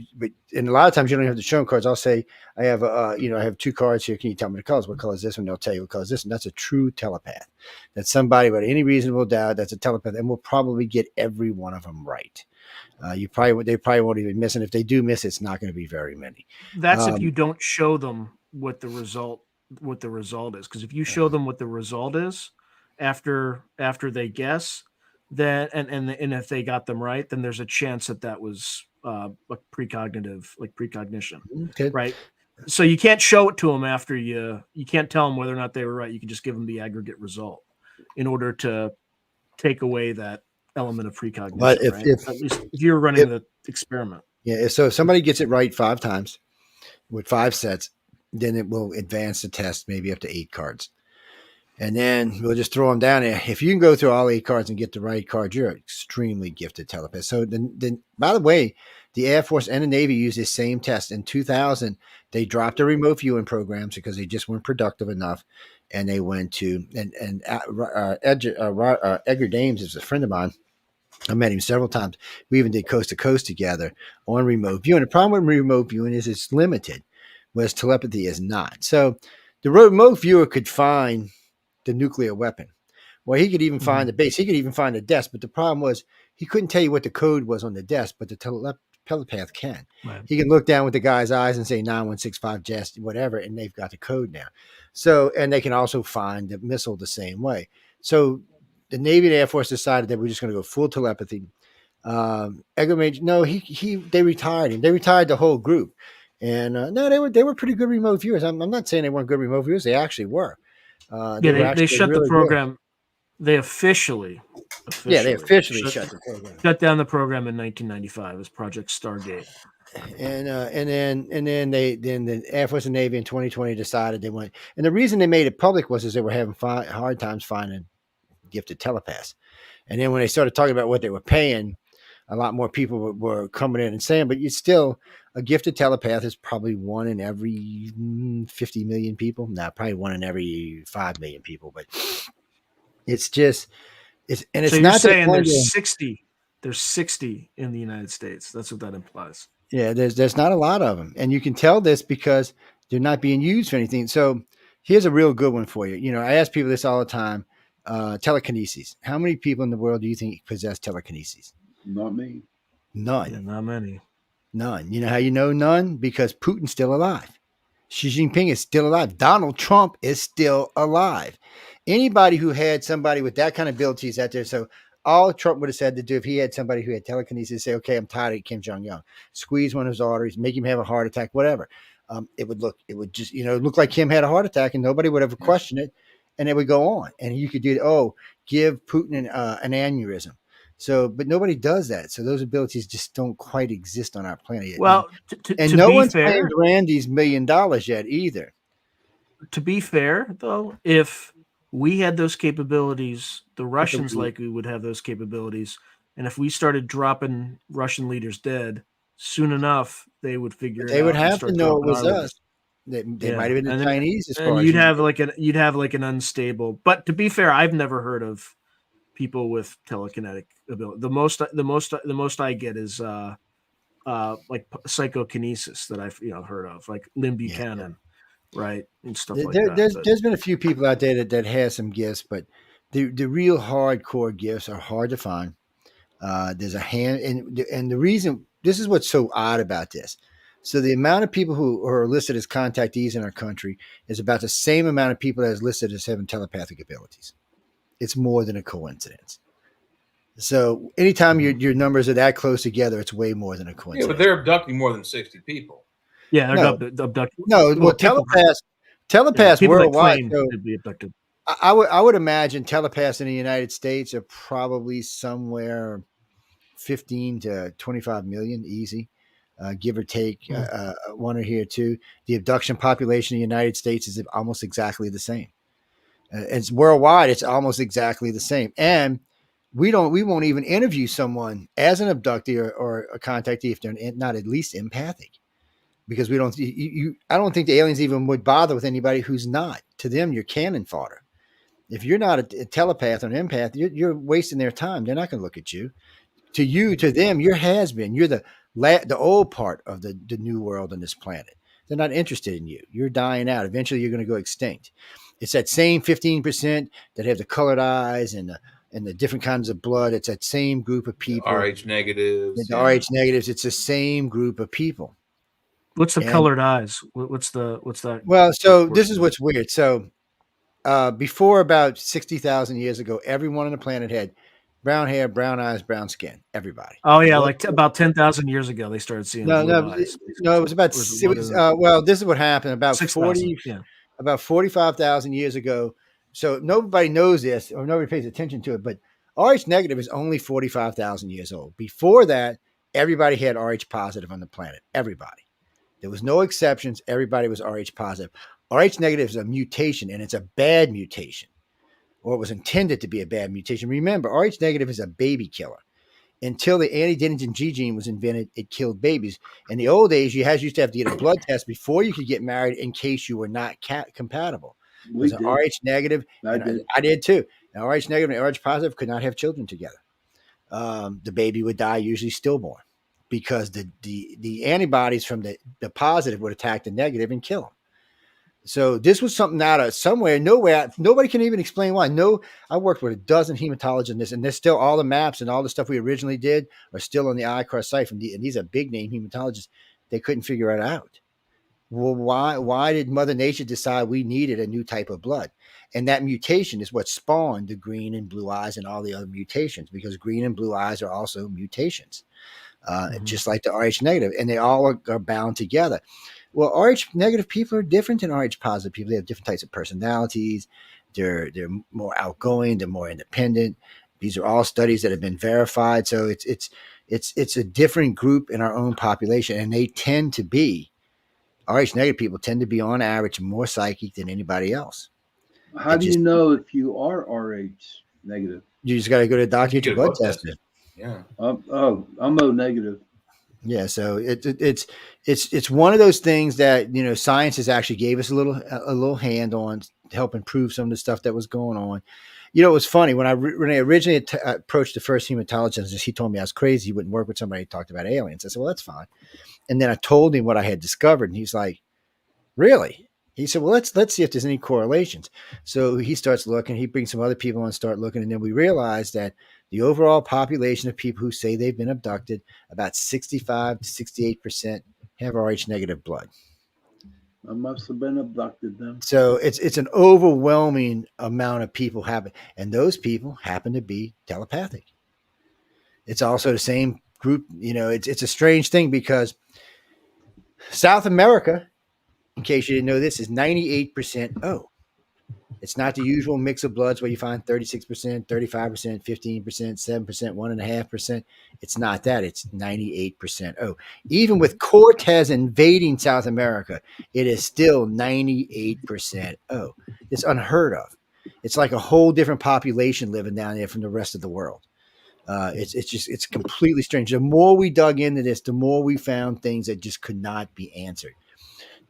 and a lot of times you don't have to show them cards. I'll say, I have, I have 2 cards here. Can you tell me the colors? What color is this one? They'll tell you what color is this. And that's a true telepath. That's somebody with any reasonable doubt. That's a telepath. And we'll probably get every one of them right. They probably won't even miss. And if they do miss, it's not going to be very many. That's if you don't show them what the result is, because if you show them what the result is after they guess, then and if they got them right, then there's a chance that was a precognition, Okay. right? So you can't show it to them after you can't tell them whether or not they were right. You can just give them the aggregate result in order to take away that element of precognition. But at least if you're running the experiment. Yeah. So if somebody gets it right 5 times with 5 sets, then it will advance the test maybe up to 8 cards. And then we'll just throw them down there. If you can go through all 8 cards and get the right card, you're an extremely gifted telepath. So then, by the way, the Air Force and the Navy use this same test. In 2000, they dropped the remote viewing programs because they just weren't productive enough. And they went to, Edgar Dames is a friend of mine. I met him several times. We even did coast to coast together on remote viewing. The problem with remote viewing is it's limited, whereas telepathy is not. So the remote viewer could find the nuclear weapon. Well, he could even find the base. He could even find the desk. But the problem was he couldn't tell you what the code was on the desk, but the telepath can. Right. He can look down with the guy's eyes and say 9165 Jess, whatever, and they've got the code now. So, and they can also find the missile the same way. So the Navy and Air Force decided that we're just going to go full telepathy. Edgar Major, no, they retired him. They retired the whole group. And no, they were pretty good remote viewers. I'm not saying they weren't good remote viewers. They actually were. They shut the program. They officially they officially shut the program. shut down the program in 1995 as Project Stargate. And then the Air Force and Navy in 2020 decided they went. And the reason they made it public was they were having hard times finding gifted telepaths. And then when they started talking about what they were paying, a lot more people were coming in and saying, but you still, a gifted telepath is probably one in every 50 million people. Nah, probably one in every 5 million people. But it's just, it's So you're not saying there's 60. There's 60 in the United States. That's what that implies. Yeah, there's not a lot of them. And you can tell this because they're not being used for anything. So here's a real good one for you. You know, I ask people this all the time. Telekinesis. How many people in the world do you think possess telekinesis? Not me. None. Yeah, not many. None. You know how you know none? Because Putin's still alive. Xi Jinping is still alive. Donald Trump is still alive. Anybody who had somebody with that kind of abilities out there. So all Trump would have said to do if he had somebody who had telekinesis, say, okay, I'm tired of Kim Jong-un. Squeeze one of his arteries, make him have a heart attack, whatever. It would look like Kim had a heart attack and nobody would ever question it. And it would go on. And you could do, give Putin an aneurysm. So, but nobody does that. So those abilities just don't quite exist on our planet yet. Well, and no one's paying Randy's $1 million yet either. To be fair, though, if we had those capabilities, the Russians likely would have those capabilities. And if we started dropping Russian leaders dead, soon enough, they would figure it out. They would have to know it was us. They might have been the Chinese. And you'd have like an unstable. But to be fair, I've never heard of people with telekinetic ability. The most I get is like psychokinesis that I've heard of, like Lynn Buchanan, right, and stuff like that. There's been a few people out there that has some gifts, but the real hardcore gifts are hard to find. There's a hand, and the reason this is what's so odd about this. So the amount of people who are listed as contactees in our country is about the same amount of people that is listed as having telepathic abilities. It's more than a coincidence. So anytime your numbers are that close together, it's way more than a coincidence. Yeah, but they're abducting more than 60 people. Yeah, they're abducting. No, well, telepaths worldwide. So be abducted. I would imagine telepaths in the United States are probably somewhere 15 to 25 million, easy. Give or take one or here two. The abduction population in the United States is almost exactly the same. It's worldwide. It's almost exactly the same. And we won't even interview someone as an abductee or a contactee if they're not at least empathic, because we don't. I don't think the aliens even would bother with anybody who's not. To them, you're cannon fodder. If you're not a telepath or an empath, you're wasting their time. They're not going to look at you. To them, you're has been. You're the old part of the new world on this planet. They're not interested in you. You're dying out. Eventually, you're going to go extinct. It's that same 15% that have the colored eyes and the different kinds of blood. It's that same group of people. RH negatives. The RH negatives. It's the same group of people. What's the colored eyes? What's that? Well, so this is what's weird. So before about 60,000 years ago, everyone on the planet had brown hair, brown eyes, brown skin. Everybody. Oh yeah, like about 10,000 years ago, they started seeing. No, it was about. Well, this is what happened about 40. Yeah. About 45,000 years ago. So nobody knows this or nobody pays attention to it, but RH negative is only 45,000 years old. Before that, everybody had RH positive on the planet. Everybody. There was no exceptions. Everybody was RH positive. RH negative is a mutation, and it's a bad mutation, or it was intended to be a bad mutation. Remember, RH negative is a baby killer. Until the anti-denigen G gene was invented, it killed babies. In the old days, you used to have to get a blood test before you could get married in case you were not compatible. It was an RH negative. I did too. An RH negative and RH positive could not have children together. The baby would die, usually stillborn, because the antibodies from the positive would attack the negative and kill them. So this was something out of somewhere, nowhere. Nobody can even explain why. No, I worked with a dozen hematologists in this, and there's still all the maps and all the stuff we originally did are still on the ICAR site. And these are big name hematologists. They couldn't figure it out. Well, why did Mother Nature decide we needed a new type of blood? And that mutation is what spawned the green and blue eyes and all the other mutations, because green and blue eyes are also mutations, just like the RH negative, and they all are bound together. Well, RH negative people are different than RH positive people. They have different types of personalities. They're more outgoing. They're more independent. These are all studies that have been verified. So it's a different group in our own population, and they tend to be Rh negative people tend to be on average more psychic than anybody else. How do you know if you are Rh negative? You just got to go to the doctor, You get your get a blood blood tested. test. Yeah. I'm O negative. Yeah, so it's one of those things that science has actually gave us a little hand on to help improve some of the stuff that was going on. It was funny when I originally approached the first hematologist. He told me I was crazy. He wouldn't work with somebody who talked about aliens. I said, well, that's fine. And then I told him what I had discovered, and he's like, really? He said, well, let's see if there's any correlations. So he starts looking. He brings some other people on and start looking, and then we realize that the overall population of people who say they've been abducted, about 65 to 68% have Rh negative blood. I must have been abducted then. So it's an overwhelming amount of people have it, and those people happen to be telepathic. It's also the same group. It's a strange thing because South America, in case you didn't know this, is 98% O. It's not the usual mix of bloods where you find 36%, 35%, 15%, 7%, 1.5%. It's not that. It's 98% O. Even with Cortez invading South America, it is still 98% O. It's unheard of. It's like a whole different population living down there from the rest of the world. It's completely strange. The more we dug into this, the more we found things that just could not be answered.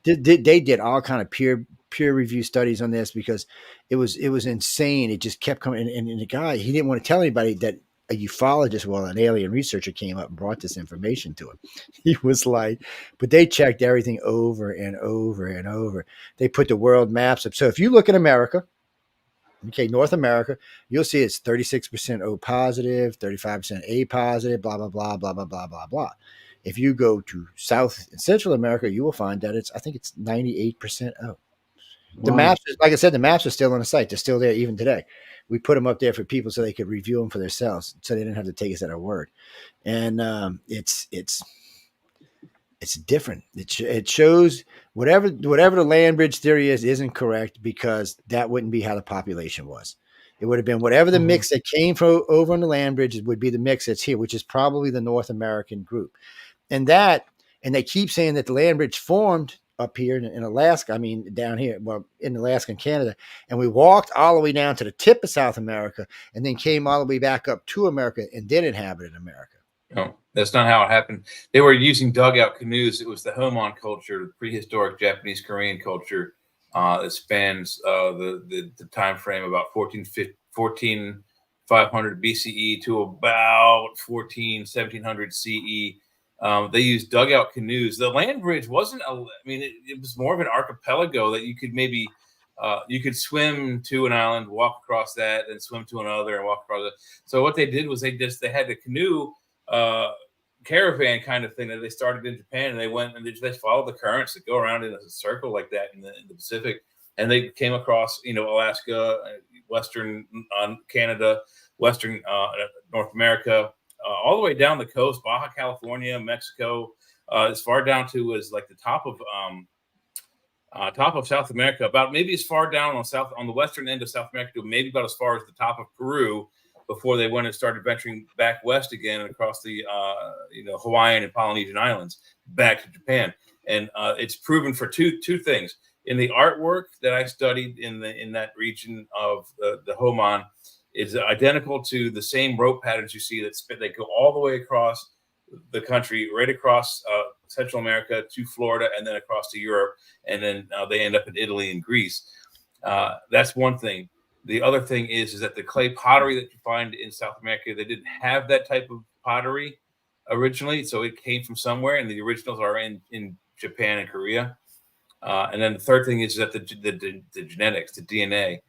They did all kind of peer review studies on this because it was insane. It just kept coming. And the guy, he didn't want to tell anybody that a ufologist, an alien researcher came up and brought this information to him. He was like, but they checked everything over and over and over. They put the world maps up. So if you look at America, okay, North America, you'll see it's 36% O positive, 35% A positive, blah, blah, blah, blah, blah, blah, blah, blah. If you go to South and Central America, you will find that I think it's 98% O. The maps, like I said, the maps are still on the site. They're still there even today. We put them up there for people so they could review them for themselves, so they didn't have to take us at our word. And it's different. It shows whatever the land bridge theory isn't correct, because that wouldn't be how the population was. It would have been whatever the mix that came from over on the land bridge would be the mix that's here, which is probably the North American group. And they keep saying that the land bridge formed up here in Alaska. I mean, down here, in Alaska and Canada. And we walked all the way down to the tip of South America and then came all the way back up to America and then inhabited America. No, that's not how it happened. They were using dugout canoes. It was the Homon culture, the prehistoric Japanese Korean culture that spans the time frame about 14,500 BCE to about 1700 CE. They used dugout canoes. The land bridge wasn't it was more of an archipelago that you could maybe you could swim to an island, walk across that, and swim to another and walk across it. So what they did was they had a canoe caravan kind of thing that they started in Japan, and they went and they followed the currents that go around in a circle like that in the Pacific, and they came across Alaska, Western Canada, Western North America, all the way down the coast, Baja California, Mexico, as far down to as like the top of South America, about maybe as far down on the western end of South America, maybe about as far as the top of Peru, before they went and started venturing back west again and across the Hawaiian and Polynesian islands back to Japan. And it's proven for two things. In the artwork that I studied in that region of the Homon, is identical to the same rope patterns you see that go all the way across the country, right across Central America to Florida, and then across to Europe, and then they end up in Italy and Greece. That's one thing. The other thing is that the clay pottery that you find in South America, they didn't have that type of pottery originally, so it came from somewhere, and the originals are in Japan and Korea. And then the third thing is that the genetics, the DNA,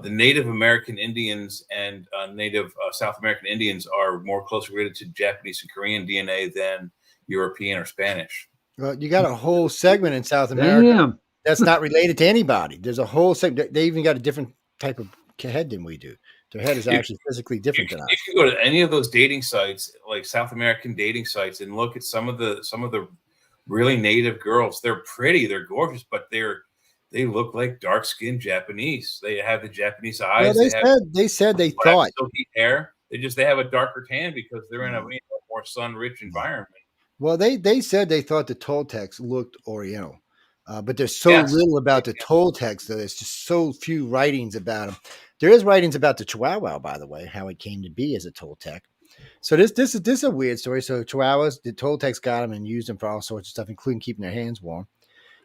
the Native American Indians and Native South American Indians are more closely related to Japanese and Korean DNA than European or Spanish. Well, you got a whole segment in South America that's not related to anybody. There's a whole segment. They even got a different type of head than we do. Their head is actually physically different than us. If you go to any of those dating sites, like South American dating sites, and look at some of the really native girls, they're pretty, they're gorgeous, but they're they look like dark-skinned Japanese. They have the Japanese eyes. Well, they said they thought silky hair. They have a darker tan because they're in a more sun-rich environment. Well, they said they thought the Toltecs looked Oriental, but there's so little about the Toltecs that there's just so few writings about them. There is writings about the Chihuahua, by the way, how it came to be as a Toltec. So this is a weird story. So Chihuahuas, the Toltecs got them and used them for all sorts of stuff, including keeping their hands warm.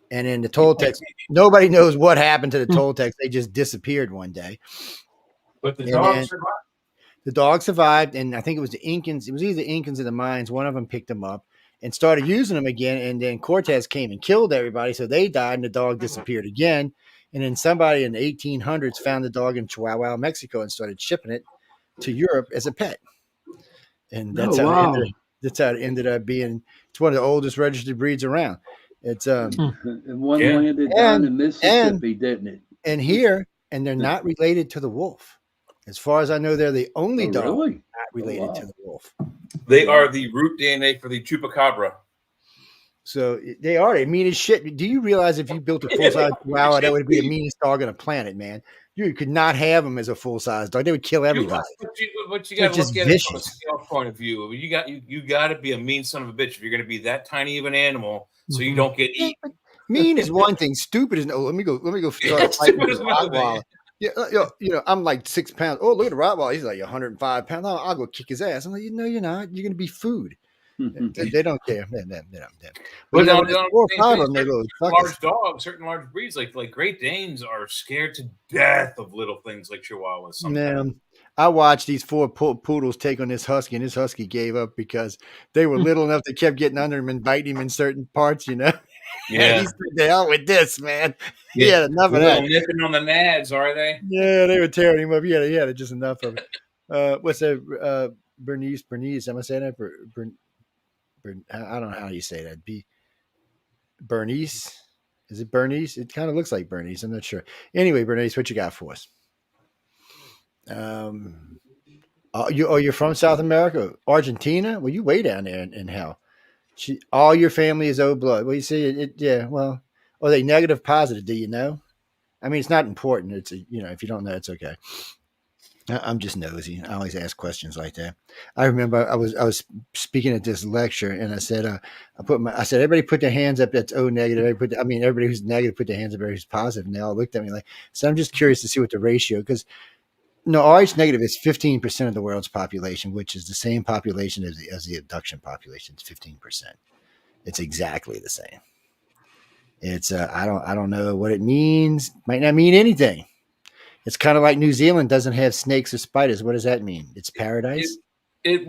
And then the Toltecs, nobody knows what happened to the Toltecs. They just disappeared one day. But the dogs survived. The dog survived, and I think it was the Incans. It was either the Incans or the Mayans. One of them picked them up and started using them again. And then Cortez came and killed everybody, so they died, and the dog disappeared again. And then somebody in the 1800s found the dog in Chihuahua, Mexico, and started shipping it to Europe as a pet. And that's how it ended up being. It's one of the oldest registered breeds around. It's and one landed down in Mississippi, didn't it? And they're not related to the wolf. As far as I know, they're the only dog not related to the wolf. They are the root DNA for the chupacabra. So they are. They mean as shit. Do you realize if you built a full-size Chihuahua, that would be the meanest dog on the planet, man? You could not have them as a full-size dog. They would kill everybody. But you got to look at it from a scale point of view. You got to be a mean son of a bitch if you're going to be that tiny of an animal, so you don't get eaten. Mean is one thing. Stupid is no. Let me go start fighting with a Rottweiler. Yeah, I'm like 6 pounds. Oh, look at the Rottweiler. He's like 105 pounds. I'll go kick his ass. I'm like, no, you're not. You're going to be food. They don't care. They don't. But certain large breeds like Great Danes are scared to death of little things like Chihuahuas. Sometimes. I watched these 4 poodles take on this husky, and this husky gave up because they were little enough they kept getting under him and biting him in certain parts, Yeah. He said, "The hell with this, man." Yeah. He had enough of that. Nipping on the nads, are they? Yeah, they were tearing him up. He had just enough of it. What's that? Bernice. Am I saying that? I don't know how you say that. Bernice. Is it Bernice? It kind of looks like Bernice. I'm not sure. Anyway, Bernice, what you got for us? You're from South America, Argentina? Well, you way down there in hell. All your family is O blood. Well, you see, well, are they negative, positive? Do you know? I mean, it's not important. It's if you don't know, it's okay. I'm just nosy. I always ask questions like that. I remember I was speaking at this lecture, and I said, I said, everybody put their hands up. That's O negative. Everybody who's negative put their hands up. Everybody who's positive, and they all looked at me like. So I'm just curious to see what the ratio, because RH negative is 15% of the world's population, which is the same population as the abduction population. It's 15%. It's exactly the same. It's I don't know what it means. Might not mean anything. It's kind of like New Zealand doesn't have snakes or spiders. What does that mean? It's paradise? It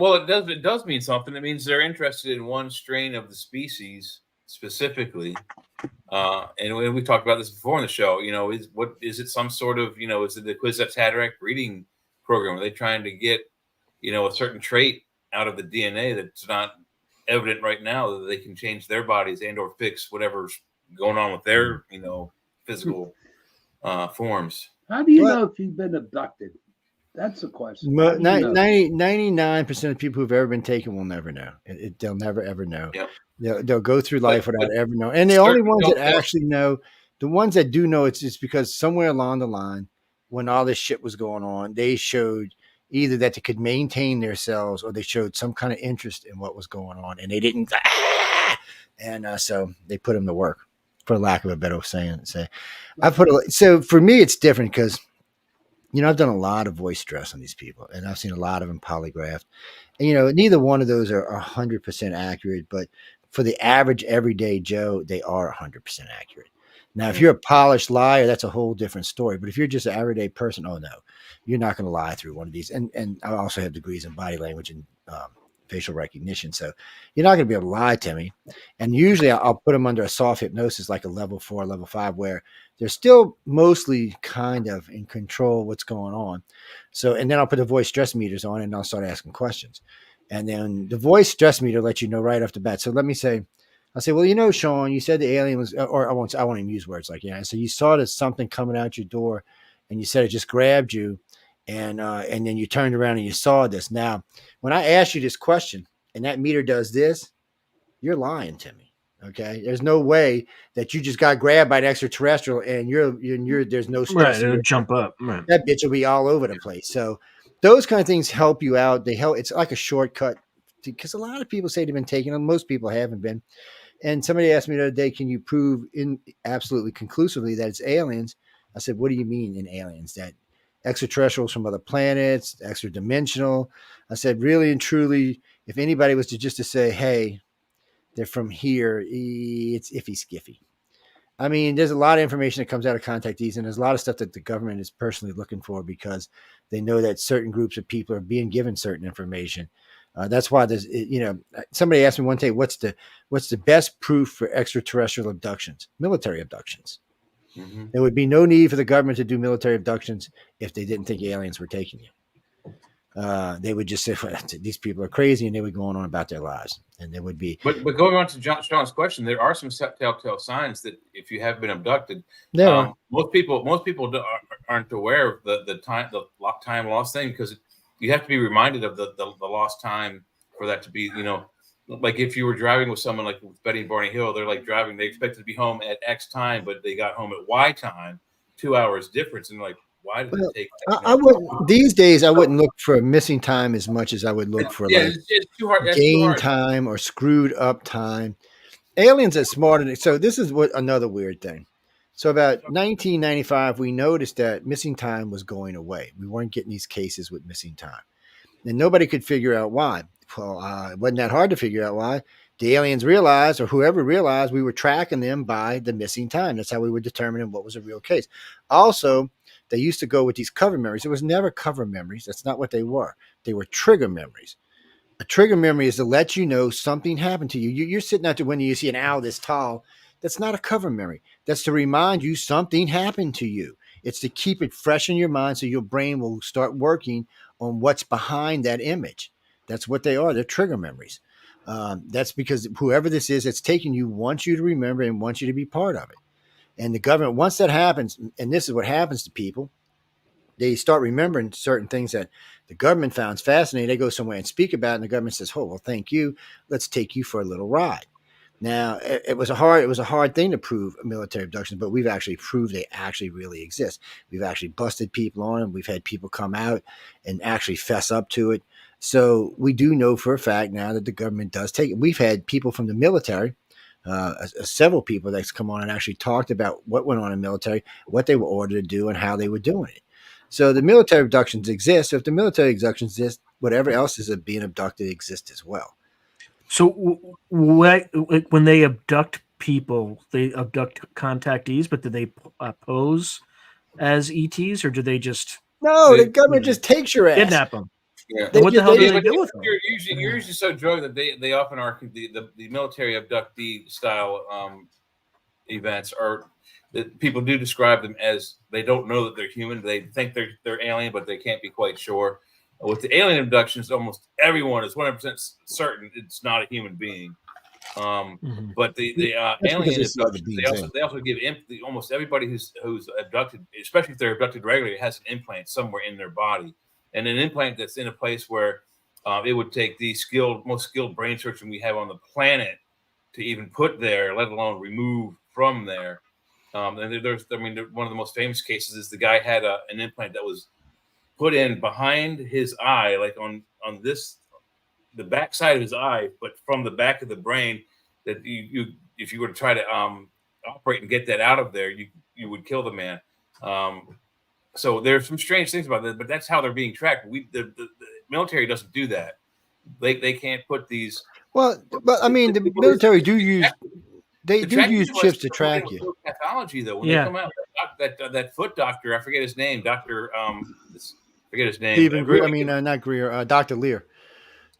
does mean something. It means they're interested in one strain of the species specifically. And we talked about this before in the show, is it some sort of, is it the Kwisatz Haderach breeding program? Are they trying to get, a certain trait out of the DNA that's not evident right now, that they can change their bodies and or fix whatever's going on with their, physical forms? How do you know if you've been abducted? That's the question. 99% of people who've ever been taken will never know. They'll never, ever know. Yep. They'll go through life without ever knowing. And the only ones that actually know, the ones that do know, it's because somewhere along the line, when all this shit was going on, they showed either that they could maintain themselves or they showed some kind of interest in what was going on. And they didn't. And so they put them to work, for lack of a better saying. So for me, it's different because, I've done a lot of voice stress on these people, and I've seen a lot of them polygraphed. And, neither one of those are 100% accurate, but for the average everyday Joe, they are 100% accurate. Now, if you're a polished liar, that's a whole different story. But if you're just an everyday person, oh no, you're not going to lie through one of these. And I also have degrees in body language and facial recognition. So you're not going to be able to lie to me. And usually I'll put them under a soft hypnosis, like a level 4, level 5, where they're still mostly kind of in control of what's going on. So, and then I'll put the voice stress meters on and I'll start asking questions. And then the voice stress meter lets you know right off the bat. So let me say, I'll say, well, Sean, you said the alien was, or I won't even use words like, so you saw there's something coming out your door and you said it just grabbed you. And then you turned around and you saw this. Now, when I ask you this question and that meter does this, you're lying to me. Okay, there's no way that you just got grabbed by an extraterrestrial and there's no stress. Right, it'll jump up. Right. That bitch will be all over the place. So those kind of things help you out. They help. It's like a shortcut because a lot of people say they've been taking them. Most people haven't been. And somebody asked me the other day, can you prove absolutely conclusively that it's aliens? I said, what do you mean in aliens? That extraterrestrials from other planets, extra dimensional? I said, really and truly, if anybody was to say, hey, they're from here, it's iffy skiffy. I mean, there's a lot of information that comes out of contactees, and there's a lot of stuff that the government is personally looking for because they know that certain groups of people are being given certain information. That's why there's, somebody asked me one day, what's the best proof for extraterrestrial abductions? Military abductions. Mm-hmm. There would be no need for the government to do military abductions if they didn't think aliens were taking you. They would just say, well, these people are crazy, and they would go on about their lives. And there would be. But going on to John's question, there are some telltale signs that if you have been abducted, most people aren't aware of the time lost thing because you have to be reminded of the lost time for that to be, like if you were driving with someone like with Betty and Barney Hill, they're like driving, they expected to be home at X time, but they got home at Y time, 2 hours difference, and like. Why did it take? I wouldn't these days. I wouldn't look for missing time as much as I would look for it's too hard. Gain time or screwed up time. Aliens are smarter. So this is what another weird thing. So about 1995, we noticed that missing time was going away. We weren't getting these cases with missing time, and nobody could figure out why. Well, it wasn't that hard to figure out why. The aliens realized, or whoever realized, we were tracking them by the missing time. That's how we were determining what was a real case. Also, they used to go with these cover memories. It was never cover memories. That's not what they were. They were trigger memories. A trigger memory is to let you know something happened to you. You're sitting out there when you see an owl this tall. That's not a cover memory. That's to remind you something happened to you. It's to keep it fresh in your mind so your brain will start working on what's behind that image. That's what they are. They're trigger memories. That's because whoever this is that's taking you wants you to remember and wants you to be part of it. And the government, once that happens, and this is what happens to people, they start remembering certain things that the government found fascinating. They go somewhere and speak about it, and the government says, oh, well, thank you. Let's take you for a little ride. Now, it was a hard thing to prove military abductions, but we've actually proved they actually really exist. We've actually busted people on them. We've had people come out and actually fess up to it. So we do know for a fact now that the government does take it. We've had people from the military, several people that's come on and actually talked about what went on in the military, what they were ordered to do, and how they were doing it. So the military abductions exist. So if the military abductions exist, whatever else is being abducted exists as well. So when they abduct people, they abduct contactees, but do they pose as ETs, or do they just... No, the government just takes your ass. Kidnap them. Yeah. What the hell do they do with them? You're usually so drugged that they often are the military abductee style events are that people do describe them as they don't know that they're human. They think they're alien, but they can't be quite sure. With the alien abductions, almost everyone is 100% certain it's not a human being. But the alien abductions, they also give almost everybody who's abducted, especially if they're abducted regularly, has an implant somewhere in their body. And an implant that's in a place where it would take the most skilled brain surgeon we have on the planet to even put there, let alone remove from there. And one of the most famous cases is the guy had an implant that was put in behind his eye, like on the back side of his eye, but from the back of the brain. That you if you were to try to operate and get that out of there, you would kill the man. So there's some strange things about that, but that's how they're being tracked. The military doesn't do that. They can't put these. Well, but I mean, the military do use chips to track you. Pathology though, when they come out, that foot doctor, I forget his name, forget his name. Stephen Greer. Not Greer. Dr. Lear.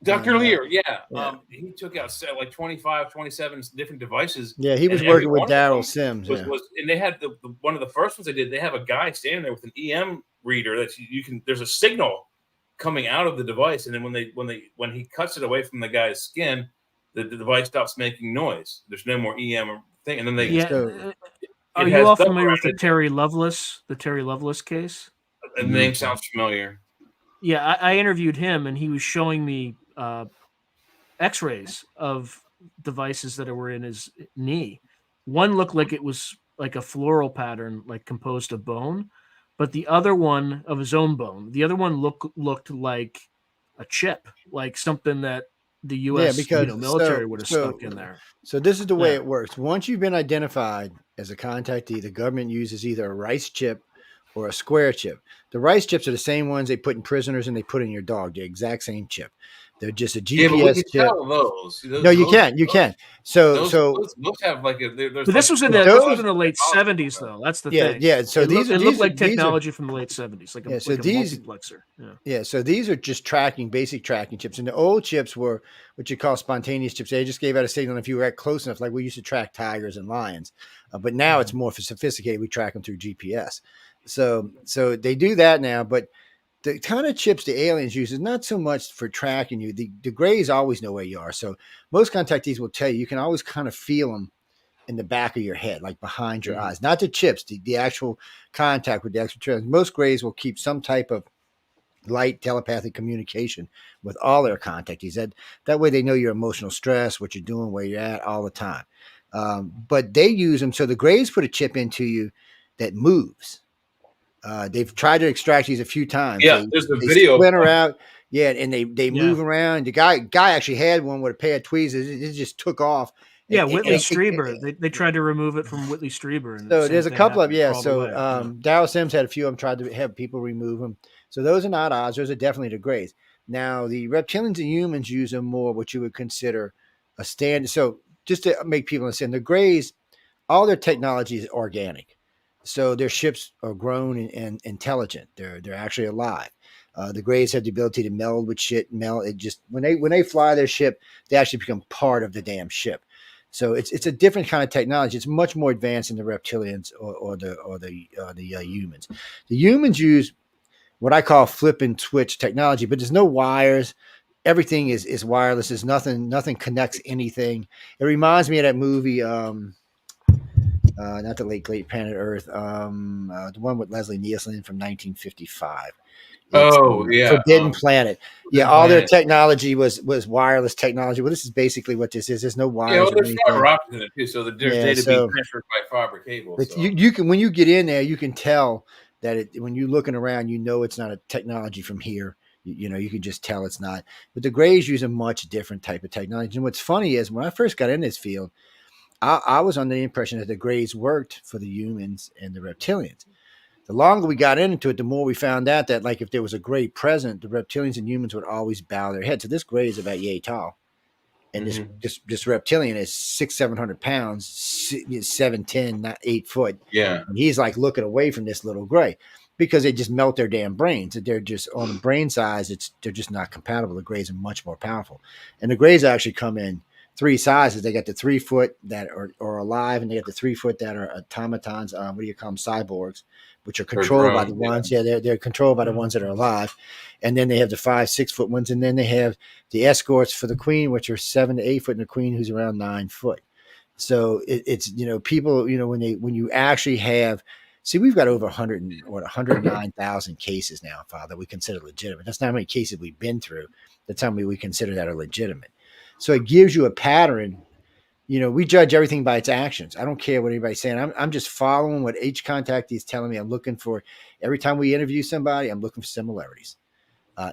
Dr. Lear, yeah. He took out like 25, 27 different devices. Yeah, he was working with Daryl Sims. And they had one of the first ones they did. They have a guy standing there with an EM reader that there's a signal coming out of the device, and then when he cuts it away from the guy's skin, the device stops making noise. There's no more EM thing, and then they. Yeah. Are you all familiar with the Terry Lovelace case? The name sounds familiar. Yeah, I interviewed him, and he was showing me X-rays of devices that were in his knee. One looked like it was like a floral pattern, like composed of bone, but the other one of his own bone. The other one looked like a chip, like something that the U.S. because military would have stuck in there. So this is the way Yeah. it works. Once you've been identified as a contactee, the government uses either a rice chip or a square chip. The rice chips are the same ones they put in prisoners and they put in your dog. The exact same chip. They're just a GPS Yeah, but we can chip. tell those. No, you can. So those have like a. There's But this was in the late 70s, though. That's the thing. Yeah. So it looked like technology from the late 70s, like a multiplexer. Yeah. So these are just basic tracking chips, and the old chips were what you call spontaneous chips. They just gave out a signal if you were close enough, like we used to track tigers and lions. But now it's more sophisticated. We track them through GPS. So they do that now, but the kind of chips the aliens use is not so much for tracking you. The grays always know where you are. So most contactees will tell you can always kind of feel them in the back of your head, like behind your eyes. Not the chips, the actual contact with the extraterrestrials. Most grays will keep some type of light telepathic communication with all their contactees. That way they know your emotional stress, what you're doing, where you're at all the time. But they use them. So the grays put a chip into you that moves. They've tried to extract these a few times. Yeah, there's a video. Splinter out. Yeah, and they move around. The guy actually had one with a pair of tweezers. It just took off. Yeah, Whitley Strieber. They tried to remove it from Whitley Strieber. And so there's a couple of So way. Darryl Sims had a few of them, tried to have people remove them. So those are not odds. Those are definitely the grays. Now the reptilians and humans use them more, what you would consider a standard. So just to make people understand, the grays, all their technology is organic. So their ships are grown and intelligent. They're actually alive. The grays have the ability to meld with shit. It just when they fly their ship, they actually become part of the damn ship. So it's a different kind of technology. It's much more advanced than the reptilians or the humans. The humans use what I call flip and switch technology, but there's no wires. Everything is wireless. There's nothing connects anything. It reminds me of that movie. Not the late Planet Earth. The one with Leslie Nielsen from 1955. Forbidden Planet. Yeah, all their technology was wireless technology. Well, this is basically what this is. There's no wires. Yeah, well, there's fiber optics in it too, so there's data being transferred by fiber cable. But you can, when you get in there, you can tell that when you're looking around, it's not a technology from here. You can just tell it's not. But the grays use a much different type of technology. And what's funny is when I first got in this field, I was under the impression that the grays worked for the humans and the reptilians. The longer we got into it, the more we found out that, like, if there was a gray present, the reptilians and humans would always bow their heads. So this gray is about yay tall, and this reptilian is 600-700 pounds, 7'10", not 8 foot. Yeah, and he's like looking away from this little gray because they just melt their damn brains. They're just on the brain size. They're just not compatible. The grays are much more powerful, and the grays actually come in 3 sizes. They got the 3 foot that are alive, and they got the 3 foot that are automatons. What do you call them? Cyborgs, which are controlled by the ones. Yeah, they're controlled by the ones that are alive. And then they have the 5-6 foot ones, and then they have the escorts for the queen, which are 7 to 8 foot, and the queen who's around 9 foot. So it's people when you actually have. See, we've got over 109,000 cases now, Father, we consider legitimate. That's not how many cases we've been through. That's how many we consider that are legitimate. So it gives you a pattern. We judge everything by its actions. I don't care what anybody's saying. I'm just following what each contactee is telling me. I'm looking for, every time we interview somebody, I'm looking for similarities.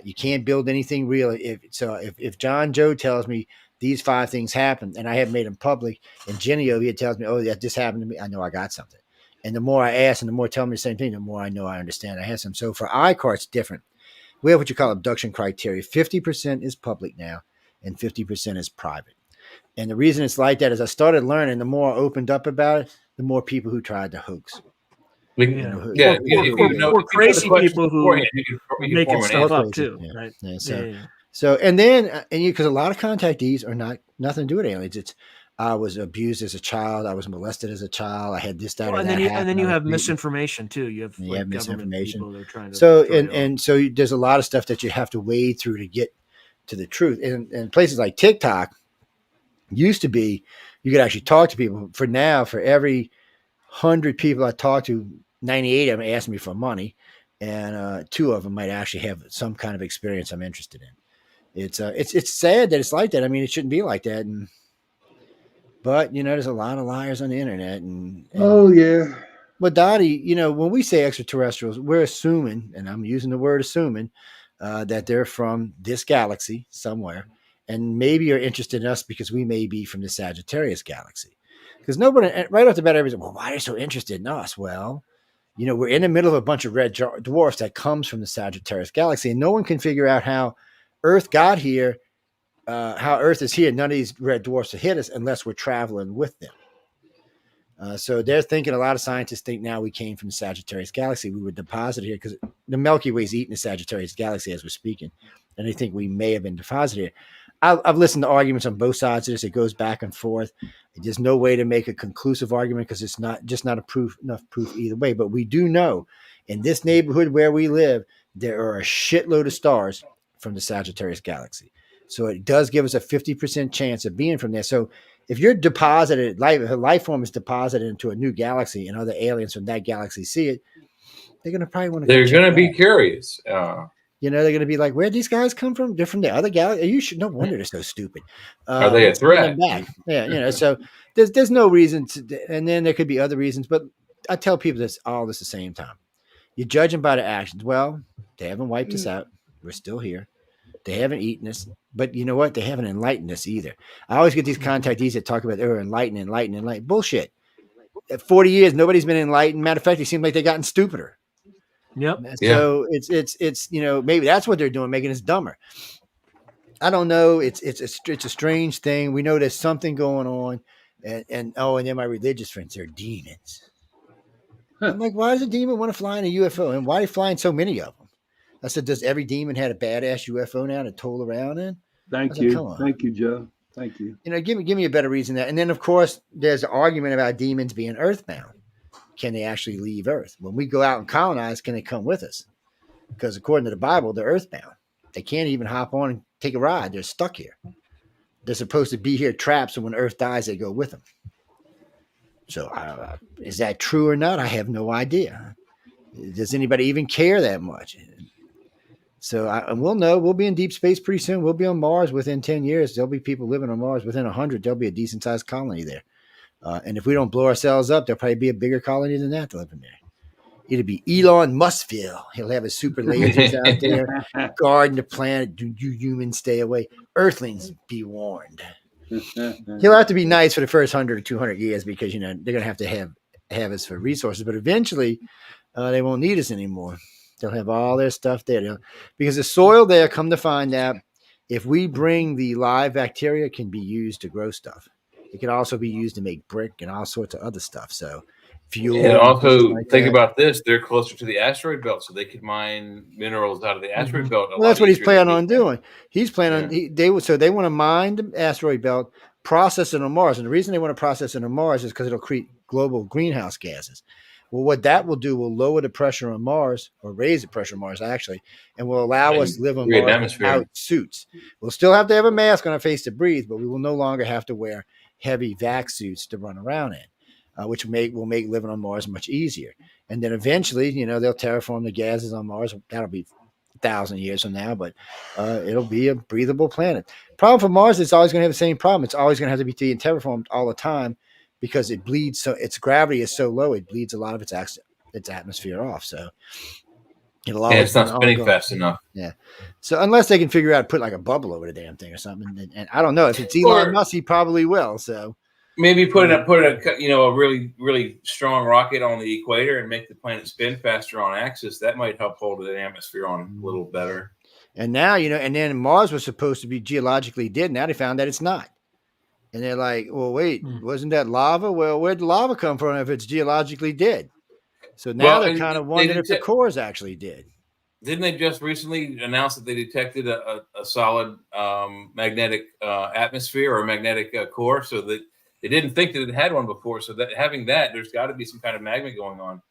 You can't build anything real. If John Joe tells me these 5 things happened and I haven't made them public, and Jenny over here tells me, oh, that this happened to me, I know I got something. And the more I ask and the more tell me the same thing, the more I know I understand I have some. So for ICAR, it's different. We have what you call abduction criteria. 50% is public now, and 50% is private. And the reason it's like that is I started learning, the more I opened up about it, the more people who tried to hoax. Or crazy people who making stuff up too. Yeah. Right? Yeah, so and then because a lot of contactees are nothing to do with aliens. It's I was abused as a child. I was molested as a child. I had this, that, or that. And then you have misinformation too. You have misinformation. People that are trying to so there's a lot of stuff that you have to wade through to get to the truth. And places like TikTok used to be, you could actually talk to people. For now, for every 100 people I talk to, 98 of them ask me for money, and 2 of them might actually have some kind of experience I'm interested in. It's sad that it's like that. I mean, it shouldn't be like that. And But there's a lot of liars on the internet, and Oh yeah. But Dottie, when we say extraterrestrials, we're assuming, and I'm using the word assuming, that they're from this galaxy somewhere, and maybe are interested in us because we may be from the Sagittarius galaxy. Because nobody, right off the bat, everybody's like, well, why are they so interested in us? Well, we're in the middle of a bunch of red dwarfs that comes from the Sagittarius galaxy, and no one can figure out how Earth got here, how Earth is here. None of these red dwarfs will hit us unless we're traveling with them. So they're thinking, a lot of scientists think now we came from the Sagittarius galaxy. We were deposited here because the Milky Way is eating the Sagittarius galaxy as we're speaking. And they think we may have been deposited here. I've listened to arguments on both sides of this. It goes back and forth. There's no way to make a conclusive argument because it's not enough proof either way. But we do know in this neighborhood where we live, there are a shitload of stars from the Sagittarius galaxy. So it does give us a 50% chance of being from there. So if you're deposited, life form is deposited into a new galaxy and other aliens from that galaxy see it, they're going to probably want to. They're going to be curious. They're going to be like, where'd these guys come from? They're from the other galaxy. No wonder they're so stupid. Are they a threat? Yeah, so there's no reason to, and then there could be other reasons, but I tell people this all this the same time. You judge them by their actions. Well, they haven't wiped us out. We're still here. They haven't eaten us, but you know what? They haven't enlightened us either. I always get these contactees that talk about they're enlightened. Bullshit. At 40 years, nobody's been enlightened. Matter of fact, they seem like they've gotten stupider. Yep. So it's maybe that's what they're doing, making us dumber. I don't know. It's a strange thing. We know there's something going on, and then my religious friends, they're demons. I'm like, why does a demon want to fly in a UFO, and why are they flying so many of them? I said, does every demon have a badass UFO now to toll around in? Thank you, Joe. Thank you. Give me a better reason that. And then, of course, there's an argument about demons being earthbound. Can they actually leave Earth? When we go out and colonize, can they come with us? Because according to the Bible, they're earthbound. They can't even hop on and take a ride. They're stuck here. They're supposed to be here trapped, so when Earth dies, they go with them. So is that true or not? I have no idea. Does anybody even care that much? So we'll know. We'll be in deep space pretty soon. We'll be on Mars within 10 years. There'll be people living on Mars within 100. There'll be a decent-sized colony there. And if we don't blow ourselves up, there'll probably be a bigger colony than that to live in there. It'll be Elon Muskville. He'll have his super lasers out there, guarding the planet. Do you humans stay away? Earthlings, be warned. He'll have to be nice for the first 100 or 200 years because, they're going to have us for resources. But eventually, they won't need us anymore. They'll have all their stuff there. Because the soil there, come to find out, if we bring the live bacteria, it can be used to grow stuff. It can also be used to make brick and all sorts of other stuff. So fuel. And also think about this. They're closer to the asteroid belt, so they could mine minerals out of the asteroid belt. Well, that's what he's planning on doing. He's planning on they want to mine the asteroid belt, process it on Mars. And the reason they want to process it on Mars is because it'll create global greenhouse gases. Well, what that will do will lower the pressure on Mars, or raise the pressure on Mars, actually, and will allow us to live on Mars without suits. We'll still have to have a mask on our face to breathe, but we will no longer have to wear heavy vac suits to run around in, which will make living on Mars much easier. And then eventually, they'll terraform the gases on Mars. That'll be 1,000 years from now, but it'll be a breathable planet. Problem for Mars, it's always going to have the same problem. It's always going to have to be terraformed all the time, because it bleeds, so its gravity is so low, it bleeds a lot of its atmosphere off. So it's not spinning fast enough. Yeah. So unless they can figure out put like a bubble over the damn thing or something, and I don't know if it's Elon Musk, he probably will. So maybe put a really really strong rocket on the equator and make the planet spin faster on axis. That might help hold the atmosphere on a little better. And now and then Mars was supposed to be geologically dead. Now they found that it's not. And they're like, well, wait, wasn't that lava? Well, where'd the lava come from if it's geologically dead? So now they're kind of wondering if the core is actually dead. Didn't they just recently announce that they detected a solid magnetic atmosphere or magnetic core, so that they didn't think that it had one before? So that having that, there's got to be some kind of magma going on.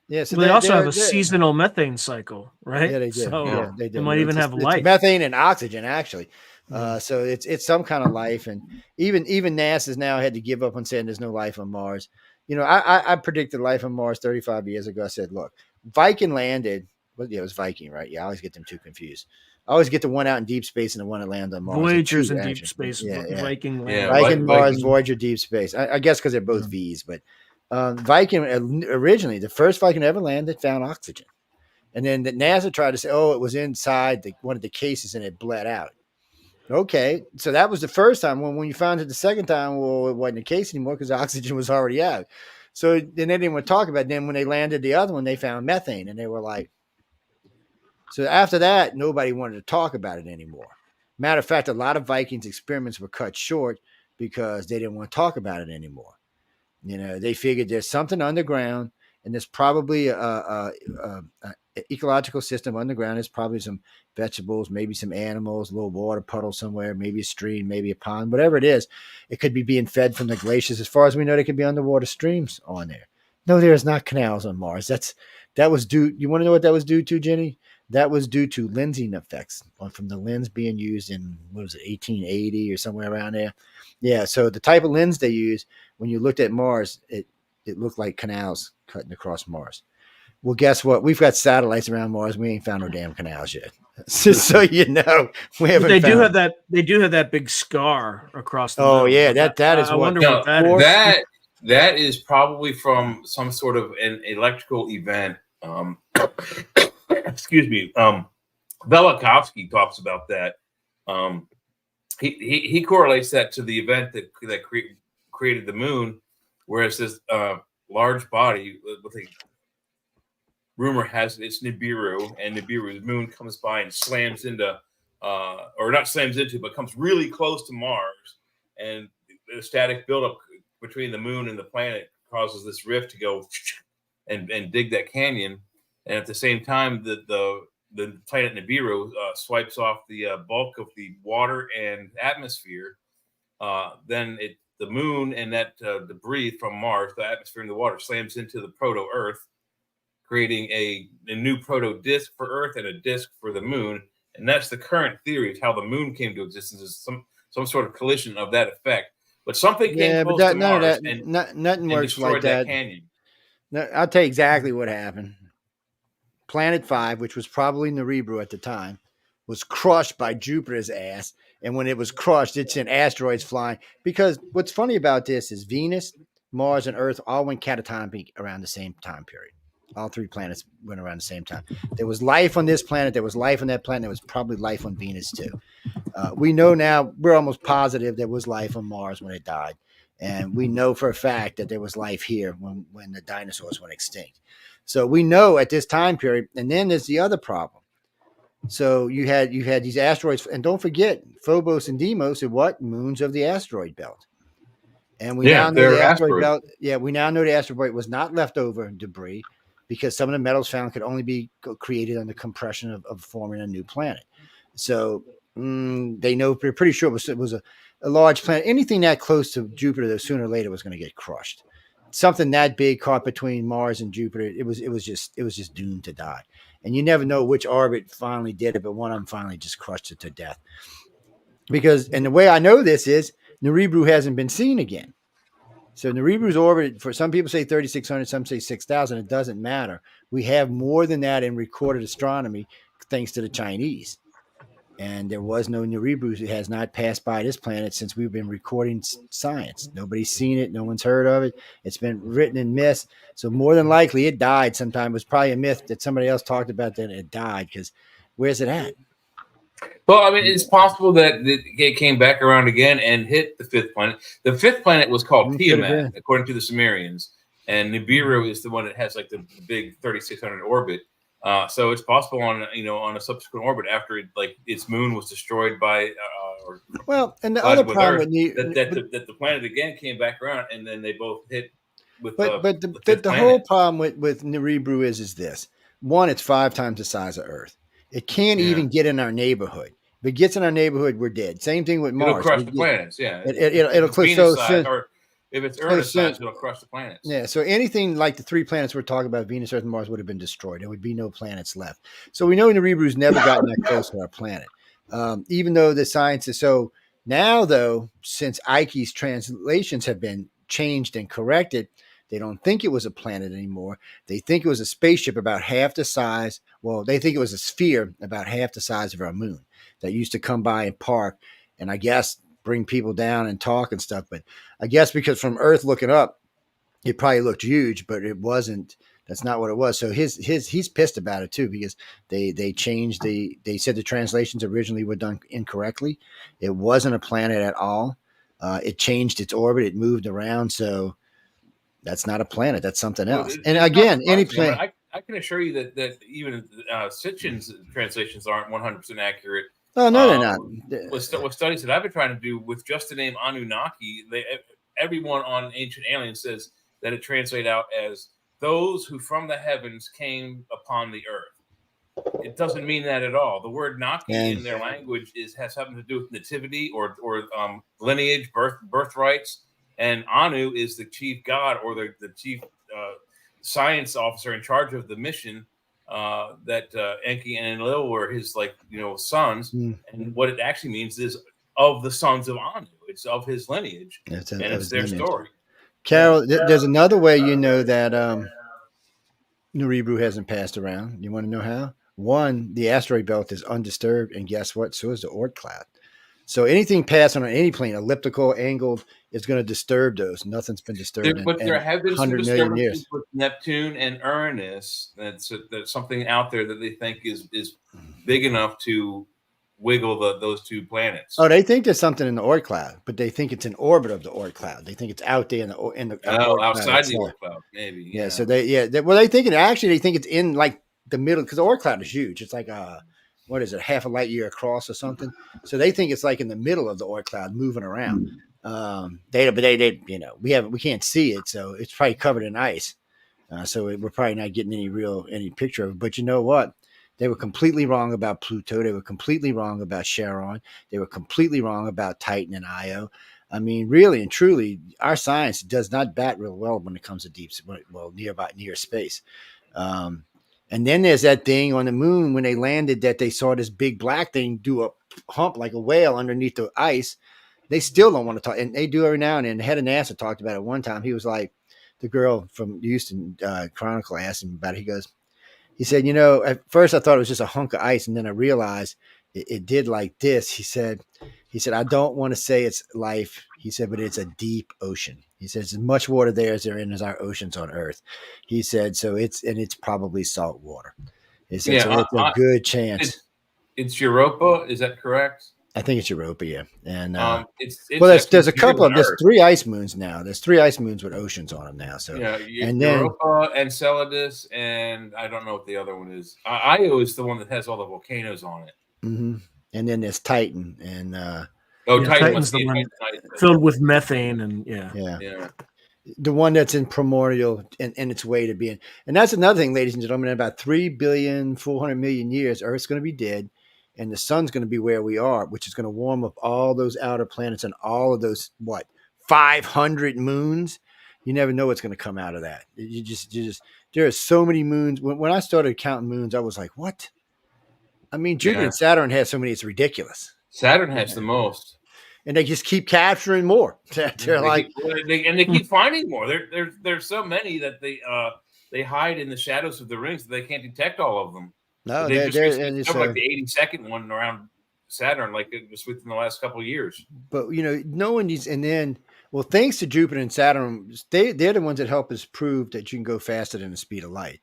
Yeah, so they also have a seasonal methane cycle, right? Yeah, they do. So they do. They might even have life. It's methane and oxygen, actually. So it's some kind of life, and even NASA's now had to give up on saying there's no life on Mars. I predicted life on Mars 35 years ago. I said, look, Viking landed. Well, yeah, it was Viking, right? Yeah, I always get them too confused. I always get the one out in deep space and the one that lands on Mars. Voyager's Two, in deep actually. space. Yeah, yeah. Viking. Yeah, Viking, Mars, Viking. Voyager, deep space. I guess because they're both V's, but Viking originally, the first Viking ever landed found oxygen. And then NASA tried to say, it was inside one of the cases and it bled out. Okay, so that was the first time. When you found it the second time, well, it wasn't the case anymore because the oxygen was already out. So then they didn't want to talk about it. Then when they landed the other one, they found methane, and they were like, so after that, nobody wanted to talk about it anymore. Matter of fact, a lot of Vikings experiments were cut short because they didn't want to talk about it anymore. They figured there's something underground, and there's probably a ecological system underground. There's probably some vegetables, maybe some animals, a little water puddle somewhere, maybe a stream, maybe a pond, whatever it is. It could be being fed from the glaciers. As far as we know, there could be underwater streams on there. No, there is not canals on Mars. That was due. You want to know what that was due to, Jenny? That was due to lensing effects from the lens being used in, 1880 or somewhere around there. Yeah. So the type of lens they use, when you looked at Mars, it looked like canals cutting across Mars. Well, guess what? We've got satellites around Mars. We ain't found no damn canals yet. Just so you know, we haven't. They do have that. They do have that big scar across the. Oh middle. yeah, that is. I what, wonder what that is. That is probably from some sort of an electrical event. Excuse me. Velikovsky talks about that. He correlates that to the event that created the moon, whereas this large body with a rumor has it's Nibiru, and Nibiru's moon comes by and slams into, or not slams into, but comes really close to Mars, and the static buildup between the moon and the planet causes this rift to go and dig that canyon, and at the same time, the planet Nibiru swipes off the bulk of the water and atmosphere. Then the moon and that debris from Mars, the atmosphere and the water, slams into the proto-Earth, creating a new proto-disk for Earth and a disk for the moon. And that's the current theory of how the moon came to existence, is some sort of collision of that effect. But something came close to Mars nothing works like that. Canyon. No, I'll tell you exactly what happened. Planet 5, which was probably Nibiru at the time, was crushed by Jupiter's ass. And when it was crushed, it sent asteroids flying. Because what's funny about this is Venus, Mars, and Earth all went catatonic around the same time period. All three planets went around the same time. There was life on this planet. There was life on that planet. There was probably life on Venus too. We know now, we're almost positive there was life on Mars when it died. And we know for a fact that there was life here when the dinosaurs went extinct. So we know at this time period. And then there's the other problem. So you had these asteroids. And don't forget, Phobos and Deimos are what? Moons of the asteroid belt. And we now know the asteroid belt. Yeah, we now know the asteroid was not leftover debris, because some of the metals found could only be created under compression of forming a new planet. So they know, they're pretty sure it was a large planet. Anything that close to Jupiter, though, sooner or later was going to get crushed. Something that big caught between Mars and Jupiter, it was just doomed to die. And you never know which orbit finally did it, but one of them finally just crushed it to death. And the way I know this is Nibiru hasn't been seen again. So Nibiru's orbit, for some people say 3,600, some say 6,000. It doesn't matter. We have more than that in recorded astronomy, thanks to the Chinese. And there was no Nibiru. It has not passed by this planet since we've been recording science. Nobody's seen it. No one's heard of it. It's been written in myths. So more than likely, it died sometime. It was probably a myth that somebody else talked about that it died, because where's it at? Well, I mean, it's possible that it came back around again and hit the fifth planet. The fifth planet was called Tiamat, according to the Sumerians, and Nibiru is the one that has like the big 3,600 orbit. So it's possible on a subsequent orbit after its moon was destroyed by. And the other problem that the planet again came back around, and then they both hit. The whole problem with Nibiru is this: one, it's 5 times the size of Earth. It can't even get in our neighborhood. If it gets in our neighborhood, we're dead. Same thing with Mars. It'll crush the planets, yeah. It'll crush. Or if it's Earth size, it'll crush the planets. Yeah, so anything like the 3 planets we're talking about, Venus, Earth, and Mars, would have been destroyed. There would be no planets left. So we know Nibiru's never gotten that close to our planet. Even though the science is so... Now, though, since Ike's translations have been changed and corrected, They don't think it was a planet anymore. They think it was a spaceship about half the size. Well, they think it was a sphere about half the size of our moon that used to come by and park, and I guess bring people down and talk and stuff. But I guess because from Earth looking up, it probably looked huge, but it wasn't. That's not what it was. So he's pissed about it too, because they changed they said the translations originally were done incorrectly. It wasn't a planet at all. It changed its orbit. It moved around. So that's not a planet. That's something else. And again, any planet. I can assure you that even Sitchin's translations aren't 100% accurate. Oh no, they're not. With studies that I've been trying to do with just the name Anunnaki, everyone on Ancient Aliens says that it translates out as those who from the heavens came upon the earth. It doesn't mean that at all. The word Naki in their language has something to do with nativity or lineage, birthrights, and Anu is the chief god or the chief science officer in charge of the mission. That Enki and Enlil were his sons, and what it actually means is of the sons of Anu. It's of his lineage, and it's their story. Carol, there's another way you know that Nuribru hasn't passed around. You want to know how? One, the asteroid belt is undisturbed, and guess what? So is the Oort cloud. So anything passing on any plane, elliptical, angled, is going to disturb those. Nothing's been disturbed But there have been some 100 million years. disturbances with Neptune and Uranus. That's something out there that they think is big enough to wiggle those two planets. Oh, they think there's something in the Oort cloud, but they think it's in orbit of the Oort cloud. They think it's out there in the outside the Oort cloud, maybe. Yeah. So they think it's in like the middle, because the Oort cloud is huge. It's like what is it, half a light year across or something? So they think it's like in the middle of the Oort cloud moving around. They we can't see it, so it's probably covered in ice. So we're probably not getting any picture of it. But you know what? They were completely wrong about Pluto. They were completely wrong about Charon. They were completely wrong about Titan and Io. I mean, really and truly, our science does not bat real well when it comes to near space. And then there's that thing on the moon when they landed that they saw this big black thing do a hump like a whale underneath the ice. They still don't want to talk, and they do every now and then. The head of NASA talked about it one time. He was like, the girl from Houston Chronicle asked him about it. He said, at first I thought it was just a hunk of ice, and then I realized it did like this. He said, I don't want to say it's life. He said, but it's a deep ocean. He says, as much water there as our oceans on Earth. He said, so it's probably salt water. He said, so it's a good chance. It's Europa. Is that correct? I think it's Europa, yeah. And there's a couple of, there's 3 ice moons now. There's 3 ice moons with oceans on them now. So and then Europa, Enceladus, and I don't know what the other one is. Io is the one that has all the volcanoes on it. Mm-hmm. And then there's Titan, and Titan's the one filled with methane, and yeah. The one that's in primordial and its way to being. And that's another thing, ladies and gentlemen. In about 3,400,000,000 years, Earth's going to be dead. And the sun's going to be where we are, which is going to warm up all those outer planets and all of those, 500 moons. You never know what's going to come out of that. You just there are so many moons. When I started counting moons, I was like, what? I mean, Jupiter and Saturn have so many, it's ridiculous. Saturn has the most. And they just keep capturing more. They keep finding more. There's so many that they hide in the shadows of the rings that they can't detect all of them. No, they're like the 82nd one around Saturn, like just within the last couple of years. But knowing these, and then thanks to Jupiter and Saturn, they're the ones that help us prove that you can go faster than the speed of light,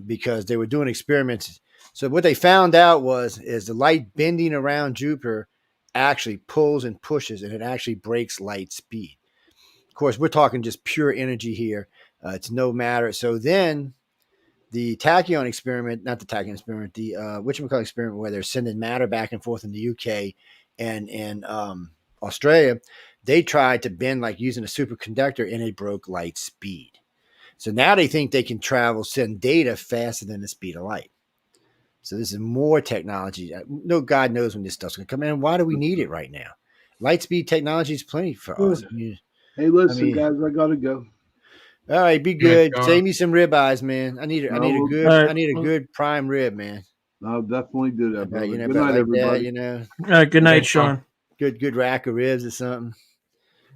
because they were doing experiments. So what they found out is the light bending around Jupiter actually pulls and pushes, and it actually breaks light speed. Of course, we're talking just pure energy here. It's no matter. So then. The tachyon experiment, not the tachyon experiment, the whatchamacallit experiment where they're sending matter back and forth in the UK and in Australia, they tried to bend like using a superconductor, and it broke light speed. So now they think they can send data faster than the speed of light. So this is more technology. No, God knows when this stuff's going to come in. Why do we need it right now? Light speed technology is plenty for us. Hey, listen, guys, I got to go. All right, be good. Save me some ribeyes, man. I need a good prime rib, man. I'll definitely do that, brother. Good night, everybody. Good night, Sean. Good rack of ribs or something.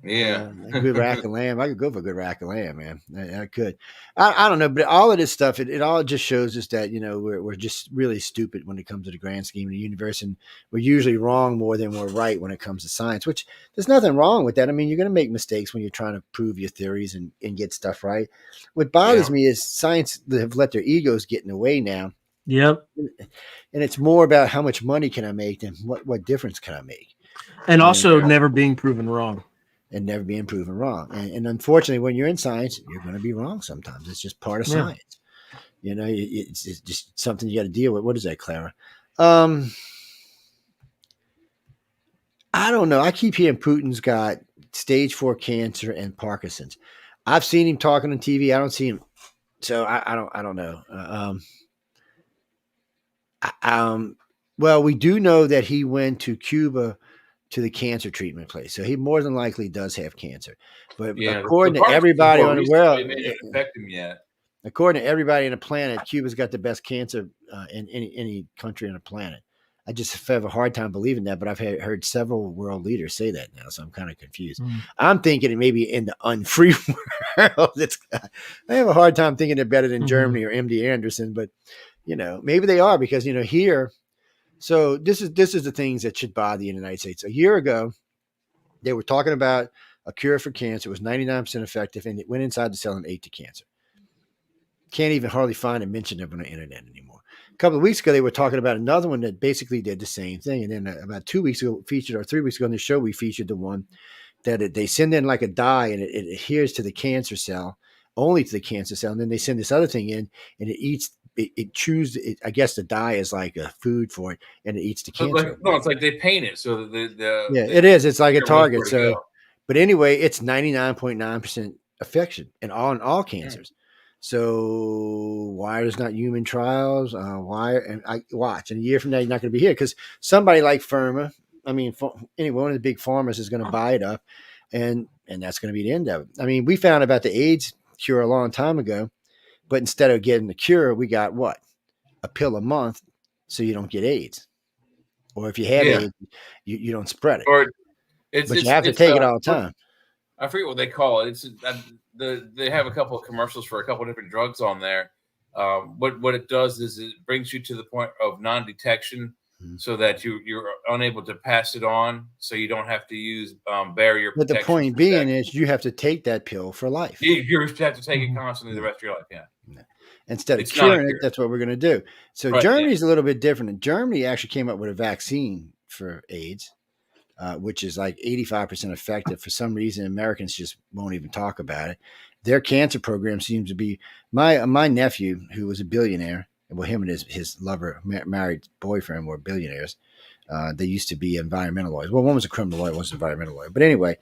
Yeah. A good rack of lamb. I could go for a good rack of lamb, man. I could. I don't know, but all of this stuff, it all just shows us that, we're just really stupid when it comes to the grand scheme of the universe. And we're usually wrong more than we're right when it comes to science, which there's nothing wrong with that. I mean, you're going to make mistakes when you're trying to prove your theories and get stuff right. What bothers me is science have let their egos get in the way now. Yep. And it's more about how much money can I make than what difference can I make. And also never being proven wrong. And never being proven wrong. And unfortunately, when you're in science, you're going to be wrong sometimes. It's just part of science. It's just something you got to deal with. What is that, Clara? I don't know. I keep hearing Putin's got stage 4 cancer and Parkinson's. I've seen him talking on TV. I don't see him. So I don't know. Well, we do know that he went to Cuba to the cancer treatment place. So he more than likely does have cancer. But according to everybody on the world, it may not affect him yet. According to everybody on the planet, Cuba's got the best cancer in any country on the planet. I just have a hard time believing that, but I've heard several world leaders say that now, so I'm kind of confused. I'm thinking it may be in the unfree world. I have a hard time thinking they're better than Germany or MD Anderson, but maybe they are because here. So this is the things that should bother you in the United States. A year ago, they were talking about a cure for cancer. It was 99% effective, and it went inside the cell and ate the cancer. Can't even hardly find a mention of it on the internet anymore. A couple of weeks ago, they were talking about another one that basically did the same thing. And then about 2 weeks ago, 3 weeks ago on the show, we featured the one that they send in like a dye, and it adheres to the cancer cell, only to the cancer cell. And then they send this other thing in, and it eats. It chews. I guess the dye is like a food for it, and it eats the cancer. It's like they paint it so that it is. It's like a target. So, but anyway, it's 99.9% affection in all cancers. So why there's not human trials? Why? And I watch. And a year from now, you're not going to be here because somebody like Pharma. I mean, anyway, one of the big pharmas is going to buy it up, and that's going to be the end of it. I mean, we found about the AIDS cure a long time ago. But instead of getting the cure, we got what? A pill a month so you don't get AIDS. Or if you have AIDS, you don't spread it. But you have to take it all the time. I forget what they call it. They have a couple of commercials for a couple of different drugs on there. What it does is it brings you to the point of non-detection so that you're unable to pass it on, so you don't have to use barrier protection. But the point being is you have to take that pill for life. You have to take it constantly the rest of your life, Instead of curing it, that's what we're going to do. So Germany's a little bit different. Germany actually came up with a vaccine for AIDS, which is like 85% effective. For some reason, Americans just won't even talk about it. Their cancer program seems to be my nephew, who was a billionaire. Well, him and his lover, married boyfriend, were billionaires. They used to be environmental lawyers. Well, one was a criminal lawyer, one was an environmental lawyer. But anyway,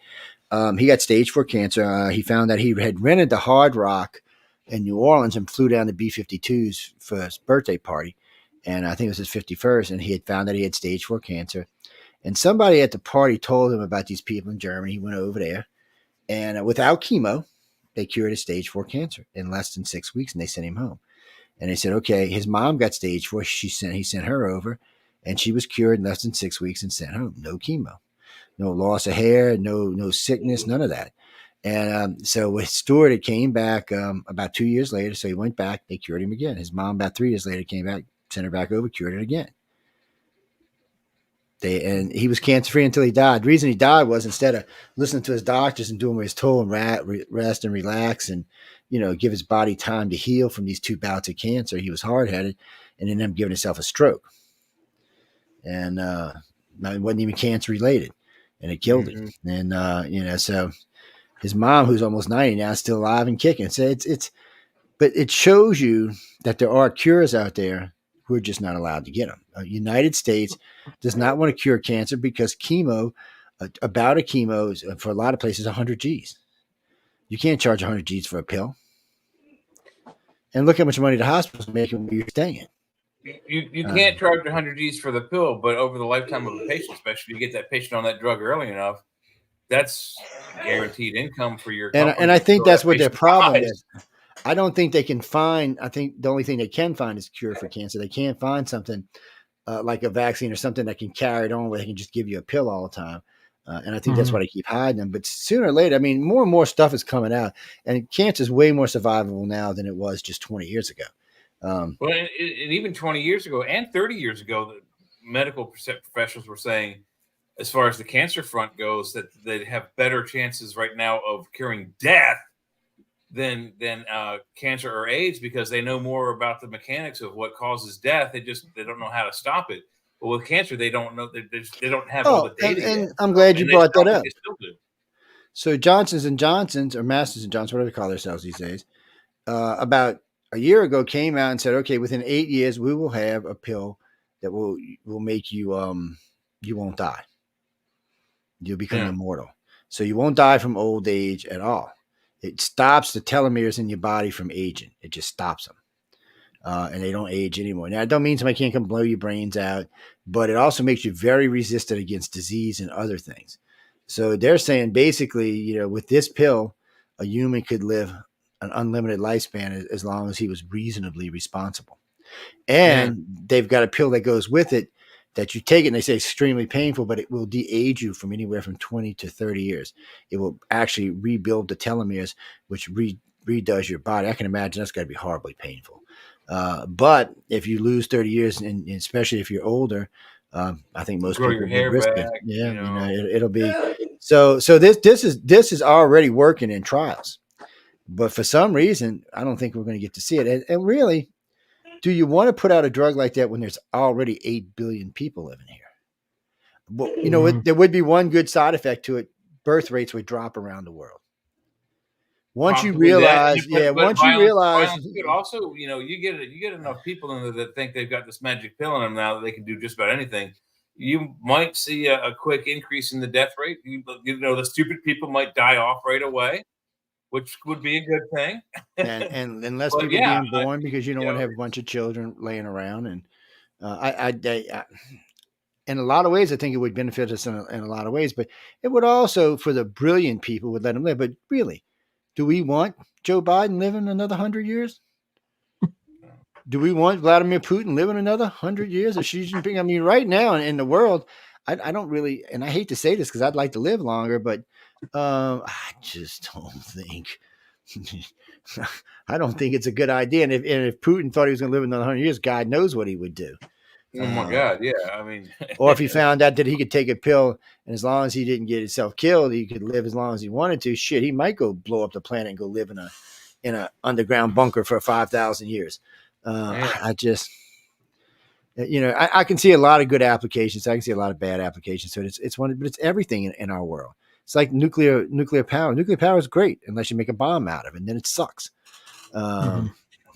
he got stage 4 cancer. He found that he had rented the Hard Rock in New Orleans and flew down to B-52s for his birthday party. And I think it was his 51st. And he had found that he had stage 4 cancer. And somebody at the party told him about these people in Germany. He went over there. And without chemo, they cured his stage 4 cancer in less than 6 weeks. And they sent him home. And they said, okay, his mom got stage 4. He sent her over. And she was cured in less than 6 weeks and sent home. No chemo. No loss of hair. No sickness. None of that. And so with Stewart, it came back about 2 years later. So he went back. They cured him again. His mom, about 3 years later, came back, sent her back over, cured it again. And he was cancer-free until he died. The reason he died was instead of listening to his doctors and doing what he was told and rest and relax and, give his body time to heal from these 2 bouts of cancer, he was hard-headed and ended up giving himself a stroke. And it wasn't even cancer-related. And it killed him. And, so his mom, who's almost 90 now, is still alive and kicking. So but it shows you that there are cures out there who are just not allowed to get them. United States does not want to cure cancer because chemo, about a chemo is, for a lot of places, 100 G's. You can't charge 100 G's for a pill. And look how much money the hospital's making where you're staying. You can't charge 100 G's for the pill, but over the lifetime of a patient, especially if you get that patient on that drug early enough, that's guaranteed income for your company. And I think that's what their problem is. I don't think they can find. I think the only thing they can find is cure for cancer. They can't find something like a vaccine or something that can carry it on where they can just give you a pill all the time. And I think that's why they keep hiding them. But sooner or later, I mean, more and more stuff is coming out, and cancer is way more survivable now than it was just 20 years ago. Well, and even 20 years ago and 30 years ago, the medical professionals were saying, as far as the cancer front goes, that they have better chances right now of curing death than cancer or AIDS, because they know more about the mechanics of what causes death. They don't know how to stop it. But with cancer, they don't know. They don't have all the data and yet. I'm glad you brought that up. They still do. So Johnson & Johnson's, or Masters & Johnson, whatever they call themselves these days, about a year ago came out and said, okay, within 8 years, we will have a pill that will make you you won't die. You'll become immortal. So you won't die from old age at all. It stops the telomeres in your body from aging. It just stops them. And they don't age anymore. Now, it don't mean somebody can't come blow your brains out, but it also makes you very resistant against disease and other things. So they're saying basically, with this pill, a human could live an unlimited lifespan as long as he was reasonably responsible. And they've got a pill that goes with it that you take it, and they say extremely painful, but it will de-age you from anywhere from 20 to 30 years. It will actually rebuild the telomeres, which redoes your body. I can imagine that's got to be horribly painful. But if you lose 30 years, and especially if you're older, I think most Grow people your hair would risk back, it. Yeah, it'll be so. This is already working in trials, but for some reason, I don't think we're going to get to see it. And really, do you want to put out a drug like that when there's already 8 billion people living here? Well, there would be one good side effect to it: birth rates would drop around the world. Once you realize, violence could also, you get enough people in there that think they've got this magic pill in them now that they can do just about anything. You might see a quick increase in the death rate. The stupid people might die off right away, which would be a good thing. and less people being born, because you don't want to have a bunch of children laying around. And I in a lot of ways, I think it would benefit us in a lot of ways, but it would also, for the brilliant people, would let them live. But really, do we want Joe Biden living another 100 years? Do we want Vladimir Putin living another 100 years? Or Xi Jinping? I mean, right now in the world, I don't really, and I hate to say this because I'd like to live longer, but I just don't think, I don't think it's a good idea. And if Putin thought he was going to live another 100 years, God knows what he would do. Oh my God, yeah. I mean, or if he found out that he could take a pill, and as long as he didn't get himself killed, he could live as long as he wanted to. Shit, he might go blow up the planet and go live in a underground bunker for 5,000 years. I just, I can see a lot of good applications. I can see a lot of bad applications. So but it's everything in our world. It's like nuclear power. Nuclear power is great unless you make a bomb out of it, and then it sucks.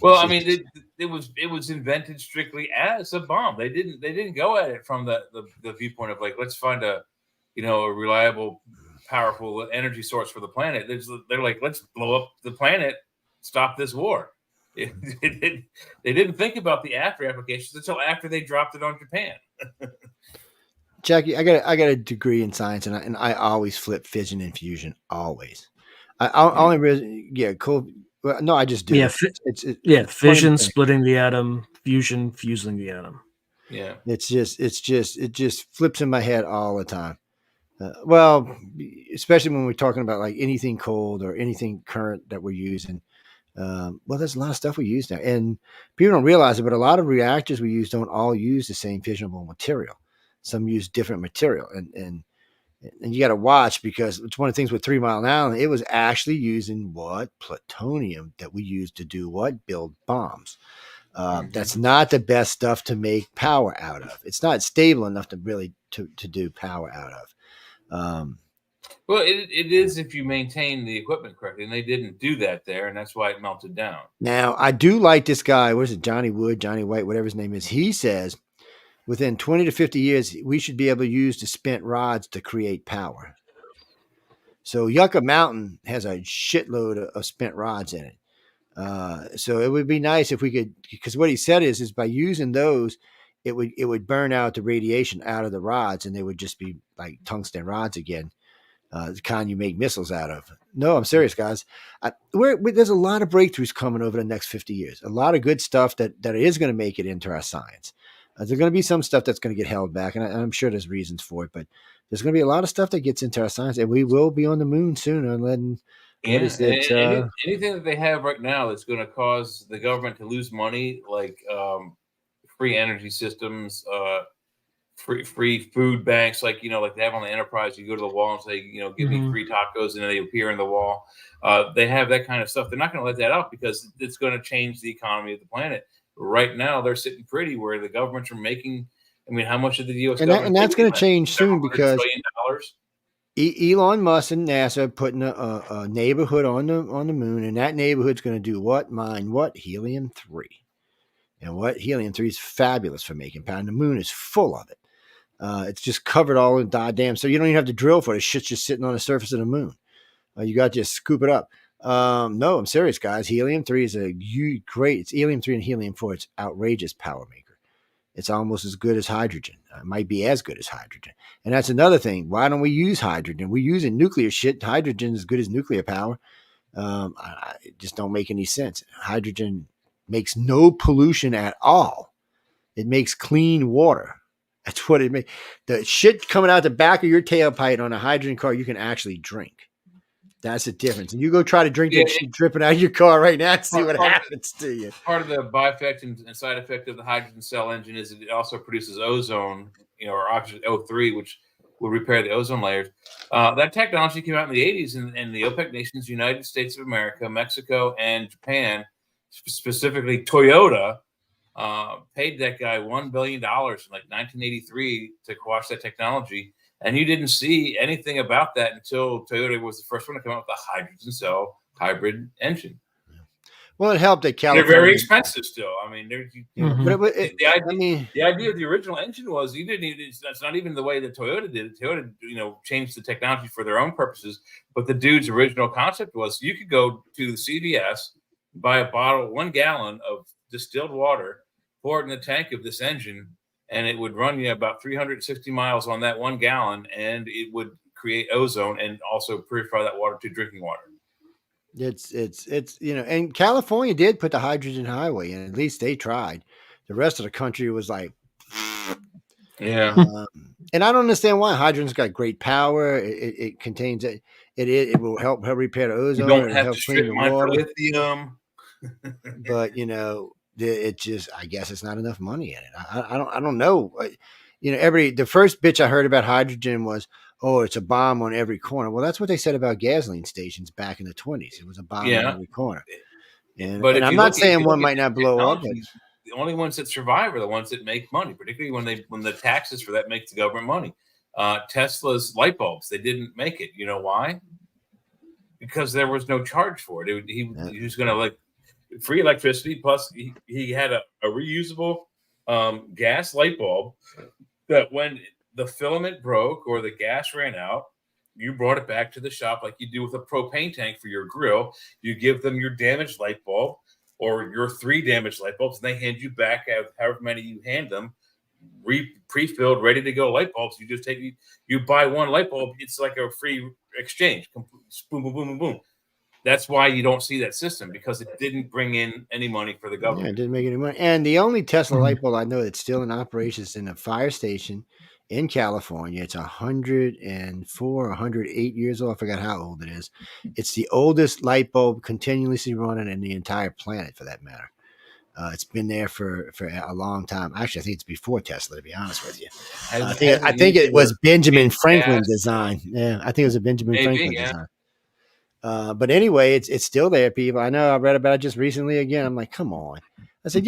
Well, I mean, it was invented strictly as a bomb. They didn't go at it from the viewpoint of like, let's find a reliable, powerful energy source for the planet. They're like, let's blow up the planet, stop this war. They didn't think about the after applications until after they dropped it on Japan. Jackie, I got a degree in science, and I always flip fission and fusion. Always. Cool. Well, no, I just do. Yeah, fission, splitting the atom, fusion, fusing the atom. Yeah, it just flips in my head all the time. Well, especially when we're talking about like anything cold or anything current that we're using. Well, there's a lot of stuff we use now, and people don't realize it, but a lot of reactors we use don't all use the same fissionable material. Some use different material, and you got to watch, because it's one of the things with 3 Mile Island. It was actually using plutonium that we use to build bombs. That's not the best stuff to make power out of. It's not stable enough to really to do power out of. Well, it is if you maintain the equipment correctly, and they didn't do that there, and that's why it melted down. Now, I do like this guy. What is it? Johnny Wood, Johnny White, whatever his name is. He says within 20 to 50 years, we should be able to use the spent rods to create power. So Yucca Mountain has a shitload of spent rods in it. So it would be nice if we could, because what he said is by using those, it would burn out the radiation out of the rods, and they would just be like tungsten rods again, the kind you make missiles out of. No, I'm serious, guys. There's a lot of breakthroughs coming over the next 50 years. A lot of good stuff that is going to make it into our science. There's going to be some stuff that's going to get held back, and I'm sure there's reasons for it, but there's going to be a lot of stuff that gets into our science, and we will be on the moon sooner. And then, what is it? Anything that they have right now that's going to cause the government to lose money, like free energy systems, free food banks, like like they have on the Enterprise. You go to the wall and say, give me free tacos, and then they appear in the wall. They have that kind of stuff. They're not going to let that out because it's going to change the economy of the planet. Right now, they're sitting pretty where the governments are making. I mean, how much of the U.S. government? And that's going to change soon because $1 Elon Musk and NASA are putting a neighborhood on the moon, and that neighborhood's going to do what? Mine what? Helium-3. And what helium-3 is fabulous for making power. And the moon is full of it. It's just covered all in goddamn. So you don't even have to drill for it. Shit's just sitting on the surface of the moon. You got to just scoop it up. No, I'm serious, guys. Helium-3 is great. It's helium-3 and helium-4. It's outrageous power maker. It's almost as good as hydrogen. It might be as good as hydrogen. And that's another thing. Why don't we use hydrogen? We're using nuclear shit. Hydrogen is as good as nuclear power. It just don't make any sense. Hydrogen makes no pollution at all. It makes clean water. That's what it makes. The shit coming out the back of your tailpipe on a hydrogen car, you can actually drink. That's the difference. And you go try to drink that shit dripping out of your car right now and see what happens to you. Part of the byeffect and side effect of the hydrogen cell engine is it also produces ozone, or oxygen O3, which will repair the ozone layers. That technology came out in the 80s, and the OPEC nations, United States of America, Mexico, and Japan, specifically Toyota, paid that guy $1 billion in like 1983 to quash that technology. And you didn't see anything about that until Toyota was the first one to come out with a hydrogen cell hybrid engine. Well, it helped that California. They're very expensive still. I mean, the idea of the original engine was you didn't need. That's not even the way that Toyota did it. Toyota, changed the technology for their own purposes. But the dude's original concept was you could go to the CVS, buy a bottle, 1 gallon of distilled water, pour it in the tank of this engine, and it would run you about 360 miles on that 1 gallon, and it would create ozone and also purify that water to drinking water. It's and California did put the hydrogen highway, and at least they tried. The rest of the country was like, yeah. And I don't understand why. Hydrogen's got great power. It contains it. It will help repair the ozone. You don't have help to clean strip the water. lithium. But it just, I guess it's not enough money in it. I don't know. The first bitch I heard about hydrogen was, it's a bomb on every corner. Well, that's what they said about gasoline stations back in the 1920s. It was a bomb on every corner. And I'm not saying one might not blow up. But the only ones that survive are the ones that make money, particularly when the taxes for that make the government money. Tesla's light bulbs, they didn't make it. You know why? Because there was no charge for it. He was going to free electricity. Plus, he had a reusable gas light bulb that when the filament broke or the gas ran out, you brought it back to the shop like you do with a propane tank for your grill. You give them your damaged light bulb or your 3 damaged light bulbs, and they hand you back however many you hand them, pre-filled, ready to go light bulbs. You just you buy 1 light bulb. It's like a free exchange. Boom, boom, boom, boom, boom. That's why you don't see that system, because it didn't bring in any money for the government. Yeah, it didn't make any money. And the only Tesla light bulb I know that's still in operation is in a fire station in California. It's 104, 108 years old. I forgot how old it is. It's the oldest light bulb continuously running in the entire planet, for that matter. It's been there for a long time. Actually, I think it's before Tesla, to be honest with you. I think it was Benjamin Franklin's design. Yeah, I think it was a Benjamin Franklin design. But anyway, it's still there, people. I know I read about it just recently again. I'm like, come on. I said,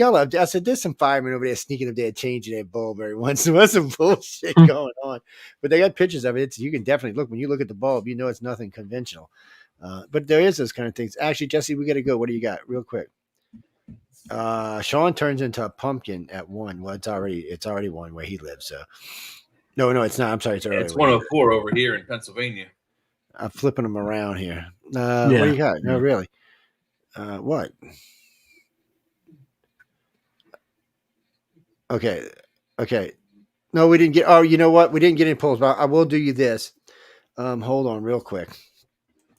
there's some firemen over there sneaking up there changing their bulb every once in a while. Some bullshit going on. But they got pictures of it. You can definitely look. When you look at the bulb, it's nothing conventional. But there is those kind of things. Actually, Jesse, we got to go. What do you got? Real quick. Sean turns into a pumpkin at 1. Well, it's already 1 where he lives. So no, it's not. I'm sorry. It's early. It's 104 over here in Pennsylvania. I'm flipping them around here. What do you got? No, really. What? Okay. No, we didn't get. Oh, you know what? We didn't get any polls, but I will do you this. Hold on, real quick.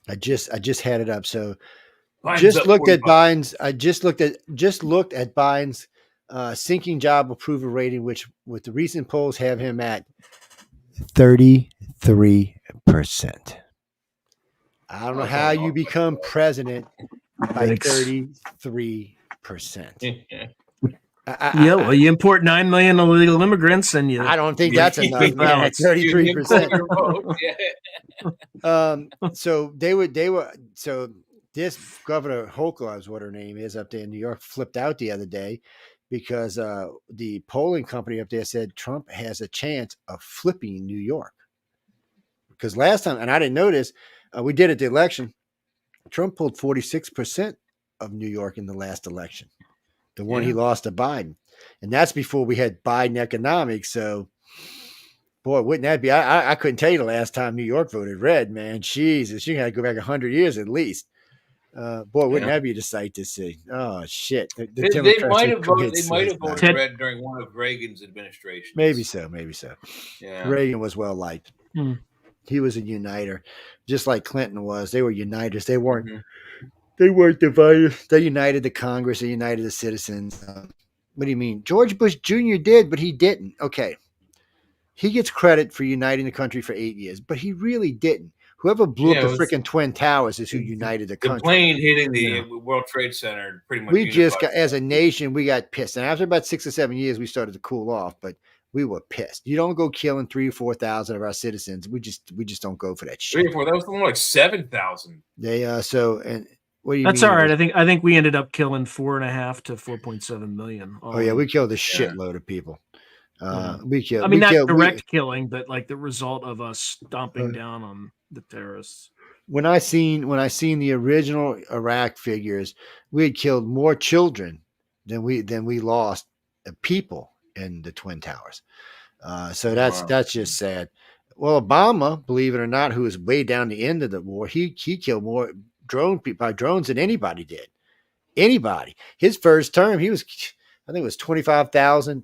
I just had it up. So, just looked at Biden's. I just looked at Biden's sinking job approval rating, which with the recent polls have him at 33%. I don't know how you become president by Thanks. 33%. Yeah, well, you import 9 million illegal immigrants, and you. I don't think that's enough. Big Man, balance. 33%. So so this Governor Hochul is what her name is up there in New York, flipped out the other day because the polling company up there said Trump has a chance of flipping New York. Because last time, and I didn't know this, we did at the election, Trump pulled 46% of New York in the last election, the one he lost to Biden. And that's before we had Biden economics. So, boy, wouldn't that be? I couldn't tell you the last time New York voted red, man. Jesus, you got to go back 100 years at least. Boy, wouldn't that be the sight to see? Oh shit! They might have voted. They might have voted red during one of Reagan's administrations. Maybe so. Yeah, Reagan was well liked. He was a uniter, just like Clinton was. They were uniters. They weren't. They weren't divided. They united the Congress. They united the citizens. What do you mean? George Bush Jr. did, but he didn't. Okay, he gets credit for uniting the country for 8 years, but he really didn't. Whoever blew up the freaking Twin Towers is who united the country. The plane hitting the World Trade Center pretty much. We just got, as a nation, we got pissed. And after about 6 or 7 years, we started to cool off, but we were pissed. You don't go killing 3,000 or 4,000 of our citizens. We just don't go for that shit. 3 or 4. That was more like 7,000. They so and what do you That's mean? all right. I think we ended up killing 4.5 to 4.7 million. Oh yeah, we killed a shitload of people. We killed. I mean, not direct killing, but like the result of us stomping down on the terrorists. When I seen the original Iraq figures, we had killed more children than we lost people in the Twin Towers. So that's just sad. Well, Obama, believe it or not, who was way down the end of the war, he killed more drones than anybody did. Anybody. His first term, I think it was 25,000.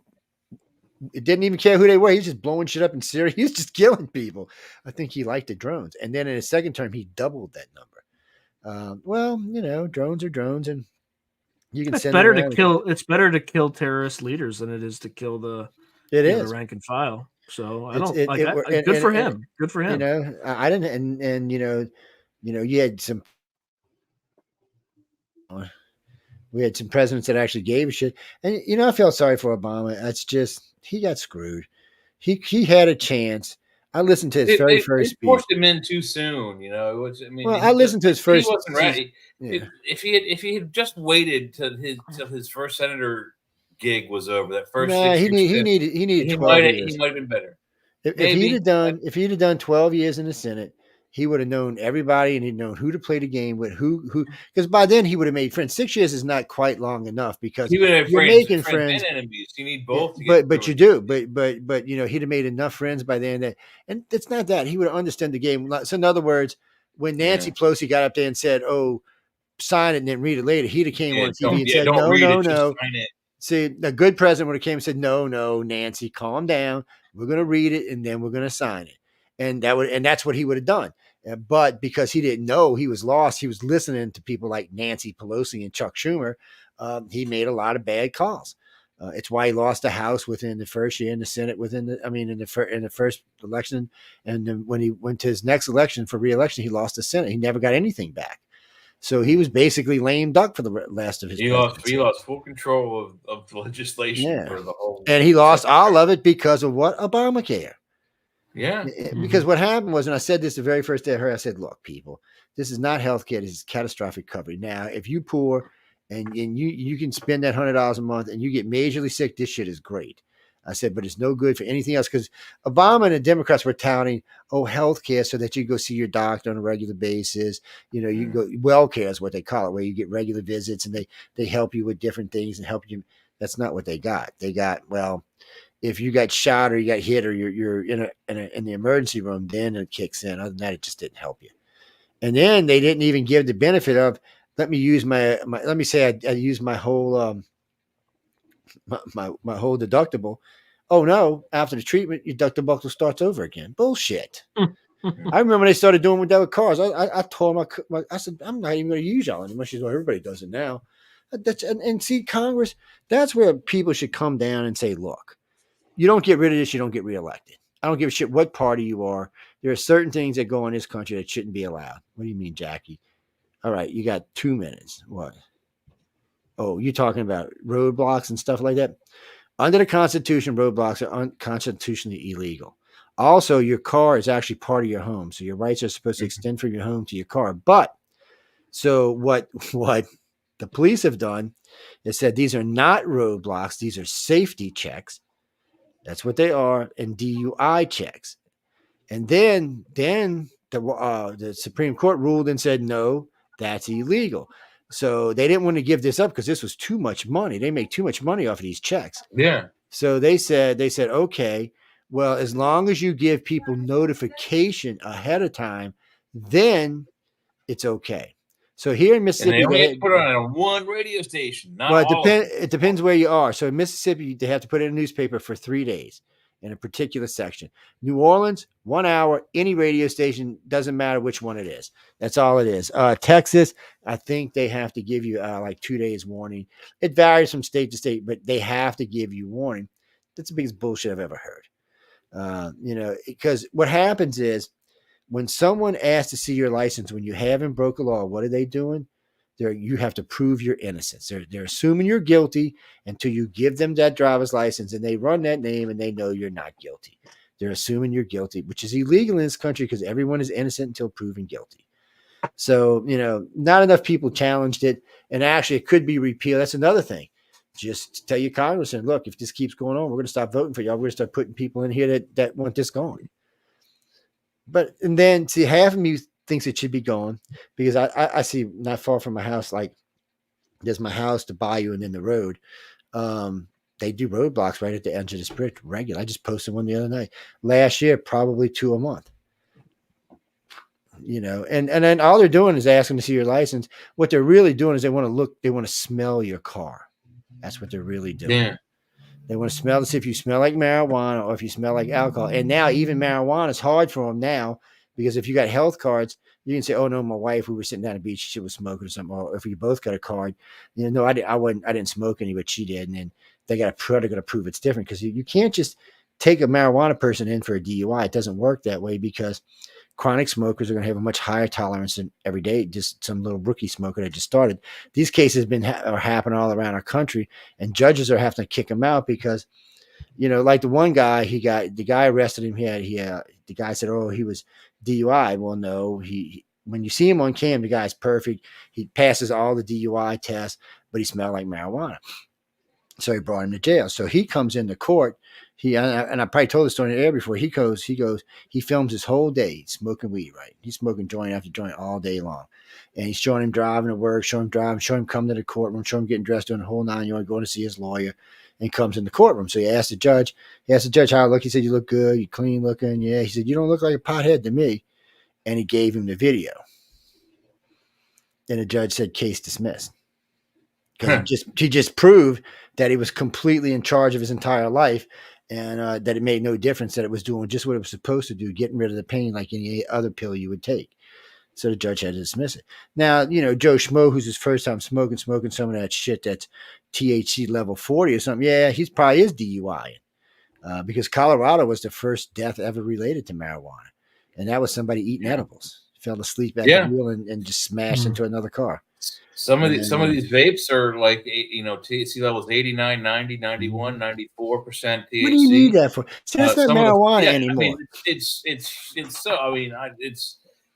It didn't even care who they were. He was just blowing shit up in Syria. He was just killing people. I think he liked the drones. And then in his second term, he doubled that number. Well, drones are drones, and you can send better to kill. It's better to kill terrorist leaders than it is to kill the rank and file. So I don't like that. Good for him. Good for him. I didn't, and you had some. We had some presidents that actually gave a shit, and I felt sorry for Obama. That's just. He got screwed. He had a chance. I listened to his very first speech. Forced him in too soon, I listened to his first. He wasn't ready. Yeah. If he had just waited till his first senator gig was over, that first. He needed 12 years. He might have been better. If he'd have done 12 years in the Senate, he would have known everybody, and he'd known who to play the game with, who because by then he would have made friends. 6 years is not quite long enough because he would have making friends and enemies. You need both. But you do. But he'd have made enough friends by then and it's not that he would have understood the game. So in other words, when Nancy Pelosi got up there and said, "Oh, sign it and then read it later," he'd have came on TV and said, "No. See, a good president would have came and said, "No, Nancy, calm down. We're going to read it and then we're going to sign it." And that's what he would have done. But because he didn't know, he was lost. He was listening to people like Nancy Pelosi and Chuck Schumer. He made a lot of bad calls. It's why he lost the House within the first year, and the Senate in the first election. And then when he went to his next election for re-election, he lost the Senate. He never got anything back. So he was basically lame duck for the last of his. He lost full control of the legislation for the whole. And he lost all of it because of what? Obamacare. Yeah. Because what happened was, and I said this the very first day I heard, I said, "Look, people, this is not healthcare. This is catastrophic coverage. Now, if you poor and you can spend that $100 a month and you get majorly sick, this shit is great." I said, but it's no good for anything else because Obama and the Democrats were touting, healthcare so that you go see your doctor on a regular basis. You can go WellCare is what they call it, where you get regular visits and they help you with different things and help you. That's not what they got. They got, if you got shot or you got hit or you're in the emergency room, then it kicks in. Other than that, it just didn't help you. And then they didn't even give the benefit of let me use let me say I use my whole my whole deductible. Oh no! After the treatment, your deductible starts over again. Bullshit. I remember they started doing that with cars. I told I said I'm not even going to use y'all anymore. She said, "Well, everybody does it now." And see, Congress. That's where people should come down and say, "Look, you don't get rid of this, you don't get reelected. I don't give a shit what party you are. There are certain things that go in this country that shouldn't be allowed. What do you mean, Jackie? All right, you got 2 minutes. What? Oh, you're talking about roadblocks and stuff like that? Under the Constitution, roadblocks are unconstitutionally illegal. Also, your car is actually part of your home, so your rights are supposed to extend from your home to your car. But so what the police have done is said these are not roadblocks; these are safety checks. That's what they are, and DUI checks. And then the Supreme Court ruled and said no, that's illegal. So they didn't want to give this up because this was too much money. They make too much money off of these checks. Yeah. So they said, okay, well, as long as you give people notification ahead of time, then it's okay. So here in And Mississippi, they only have to put it on one radio station, not well, all. it depends where you are. So in Mississippi, they have to put it in a newspaper for 3 days in a particular section. New Orleans, 1 hour, any radio station, doesn't matter which one it is. That's all it is. Texas, I think they have to give you like 2 days warning. It varies from state to state, but they have to give you warning. That's the biggest bullshit I've ever heard. Because what happens is when someone asks to see your license, when you haven't broke a law, what are they doing? You have to prove your innocence. They're assuming you're guilty until you give them that driver's license, and they run that name and they know you're not guilty. They're assuming you're guilty, which is illegal in this country because everyone is innocent until proven guilty. So, not enough people challenged it, and actually it could be repealed. That's another thing. Just tell your congressman, look, if this keeps going on, we're going to stop voting for y'all. We're going to start putting people in here that want this going. And then see, half of me thinks it should be gone because I see not far from my house, like there's my house, the bayou, and then the road. They do roadblocks right at the edge of this bridge regular. I just posted one the other night. Last year, probably 2 a month. And then all they're doing is asking to see your license. What they're really doing is they want to smell your car. That's what they're really doing. Yeah. They want to smell to see if you smell like marijuana or if you smell like alcohol. And now even marijuana is hard for them now because if you got health cards, you can say, "Oh no, my wife, we were sitting down at the beach, she was smoking or something." Or if you both got a card, no, I didn't smoke any, but she did. And then they got to prove it's different because you can't just take a marijuana person in for a DUI. It doesn't work that way because chronic smokers are going to have a much higher tolerance than every day. Just some little rookie smoker that just started. These cases are happening all around our country, and judges are having to kick them out because, like the one guy, the guy arrested him. The guy said, "Oh, he was DUI." Well, no, when you see him on cam, the guy's perfect. He passes all the DUI tests, but he smelled like marijuana. So he brought him to jail. So he comes into court. And I probably told the story in the air before. He films his whole day smoking weed, right? He's smoking joint after joint all day long. And he's showing him driving to work, showing him driving, showing him coming to the courtroom, showing him getting dressed, doing the whole 9 yards, going to see his lawyer, and he comes in the courtroom. So he asked the judge how I look. He said, "You look good, you clean looking." Yeah. He said, "You don't look like a pothead to me." And he gave him the video. And the judge said, "Case dismissed." He just proved that he was completely in charge of his entire life and that it made no difference, that it was doing just what it was supposed to do, getting rid of the pain like any other pill you would take. So the judge had to dismiss it. Now, Joe Schmo, who's his first time smoking some of that shit that's THC level 40 or something, yeah, he's probably is DUI because Colorado was the first death ever related to marijuana. And that was somebody eating edibles, fell asleep at the wheel and just smashed into another car. Some of these vapes are like, THC levels 89, 90, 91, 94% THC. What do you need that for? See, that's not marijuana anymore.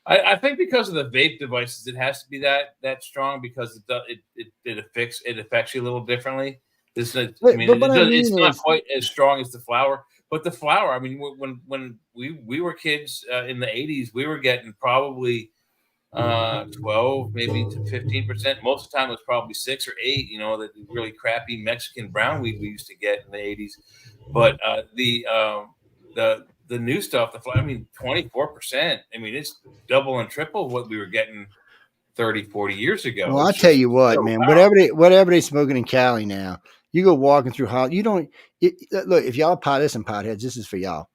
I think because of the vape devices, it has to be that strong because it affects you a little differently. It's not quite as strong as the flower, but the flower. I mean, when we were kids in the 80s, we were getting probably 12, maybe to 15%. Most of the time it was probably 6 or 8, the really crappy Mexican brown weed we used to get in the 80s. But the new stuff, 24%. I mean, it's double and triple what we were getting 30, 40 years ago. Well, I'll tell you what, man, whatever they smoking in Cali now, you go walking through Hollywood, look, if y'all potheads, this is for y'all.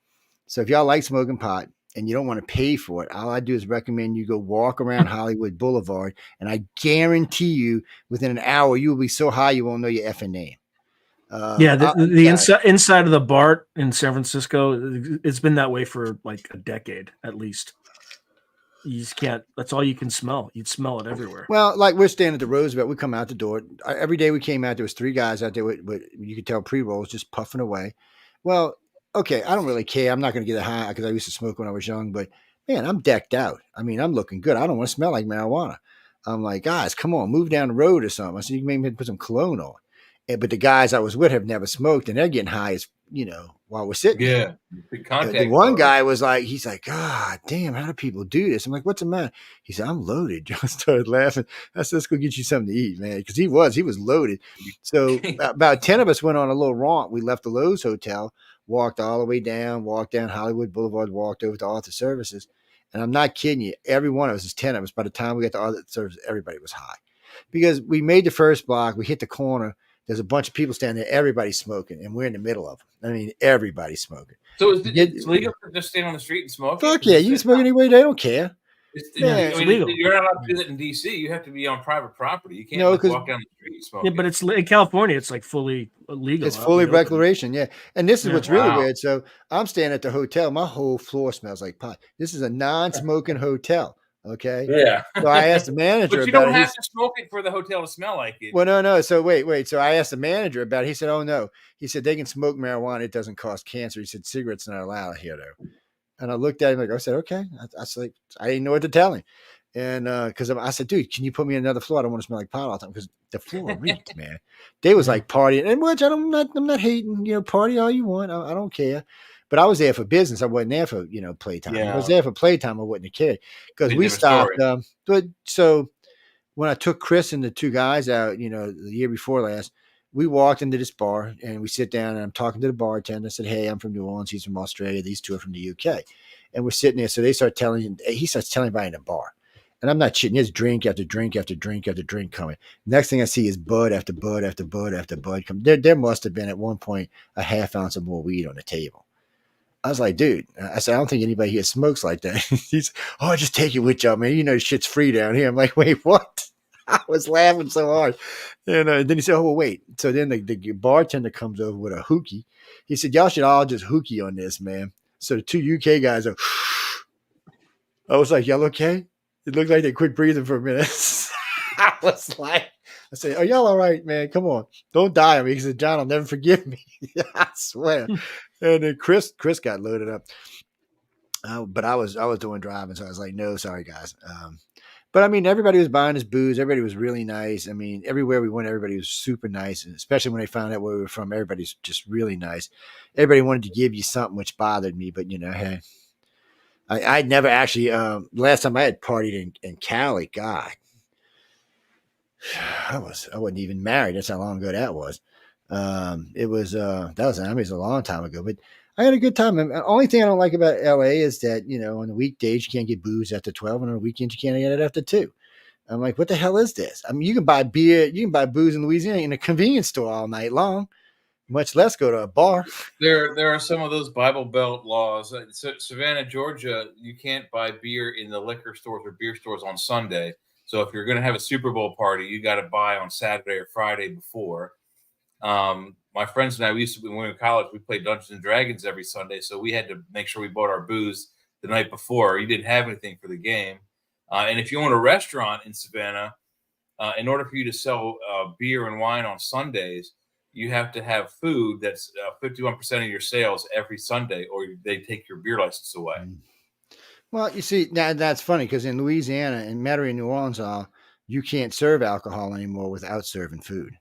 So if y'all like smoking pot, and you don't want to pay for it, all I do is recommend you go walk around Hollywood Boulevard, and I guarantee you within an hour, you will be so high you won't know your effing name. The inside of the bar in San Francisco, it's been that way for like a decade at least. You just can't. That's all you can smell. You'd smell it everywhere. Well, like we're standing at the Roosevelt, we come out the door. Every day we came out, there was 3 guys out there with you could tell pre-rolls just puffing away. Well, okay, I don't really care. I'm not going to get a high because I used to smoke when I was young, but man, I'm decked out. I mean, I'm looking good. I don't want to smell like marijuana. I'm like, guys, come on, move down the road or something. I said, you can maybe put some cologne on. But the guys I was with have never smoked, and they're getting high as while we're sitting. Yeah, the one guy was like, he's like, God damn, how do people do this? I'm like, what's the matter? He said, I'm loaded. John started laughing. I said, let's go get you something to eat, man, because he was loaded. So about 10 of us went on a little romp. We left the Lowe's Hotel, walked all the way down, walked down Hollywood Boulevard, walked over to Arthur Services. And I'm not kidding you. Every one of us is 10 of us. By the time we got to Arthur Services, everybody was high. Because we made the first block. We hit the corner. There's a bunch of people standing there. Everybody's smoking. And we're in the middle of them. I mean, everybody's smoking. So it's legal to just stand on the street and smoke? Fuck yeah. You can smoke anywhere. They don't care. It's legal. You're not allowed to do that in D.C. You have to be on private property. You can't walk down the street and smoke. Yeah, but it's in California. It's like fully legal. It's fully declaration. Yeah. And this is what's really weird. So I'm staying at the hotel. My whole floor smells like pot. This is a non-smoking hotel. Okay. Yeah. So I asked the manager but you don't have to smoke it for the hotel to smell like it. Well, no. So wait. So I asked the manager about it. He said, oh, no. He said, they can smoke marijuana. It doesn't cause cancer. He said, cigarettes not allowed here, though. And I looked at him like, I said, okay. I said, I didn't know what to tell him. And because I said, dude, can you put me in another floor? I don't want to smell like pot all the time because the floor reeked, man. They was like partying. And which I'm not hating, party all you want. I don't care. But I was there for business. I wasn't there for, playtime. Yeah. If I was there for playtime, I wouldn't have cared because we stopped. So when I took Chris and the 2 guys out, the year before last, we walked into this bar and we sit down and I'm talking to the bartender. I said, hey, I'm from New Orleans. He's from Australia. These 2 are from the UK. And we're sitting there. So he starts telling everybody in the bar. And I'm not shitting. There's drink after drink after drink after drink coming. Next thing I see is bud after bud after bud after bud coming. There must have been at one point a half ounce of more weed on the table. I was like, dude, I said, I don't think anybody here smokes like that. He's, just take it with y'all, man. Shit's free down here. I'm like, wait, what? I was laughing so hard. And then he said, oh, well, wait. So then the bartender comes over with a hookah. He said, y'all should all just hookah on this, man. So the 2 UK guys are, I was like, y'all okay? It looked like they quit breathing for a minute. I was like, I said, are y'all all right, man? Come on. Don't die on me. He said, John will never forgive me. I swear. And then Chris got loaded up. But I was doing driving. So I was like, no, sorry, guys. But I mean, everybody was buying us booze. Everybody was really nice. I mean, everywhere we went, everybody was super nice. And especially when they found out where we were from, everybody's just really nice. Everybody wanted to give you something, which bothered me. But, hey. I'd never actually, last time I had partied in Cali, God, I wasn't even married. That's how long ago that was. It was a long time ago, but I had a good time. And the only thing I don't like about LA is that, on the weekdays, you can't get booze after 12 and on the weekends, you can't get it after 2. I'm like, what the hell is this? I mean, you can buy beer, you can buy booze in Louisiana in a convenience store all night long. Much less go to a bar. There are some of those Bible Belt laws. Savannah, Georgia, you can't buy beer in the liquor stores or beer stores on Sunday. So if you're going to have a Super Bowl party, you got to buy on Saturday or Friday before. My friends and I, when we were in college, we played Dungeons and Dragons every Sunday. So we had to make sure we bought our booze the night before. You didn't have anything for the game. And if you own a restaurant in Savannah, in order for you to sell beer and wine on Sundays, you have to have food that's 51% of your sales every Sunday, or they take your beer license away. Well, you see, that's funny because in Louisiana and Metairie and New Orleans, you can't serve alcohol anymore without serving food.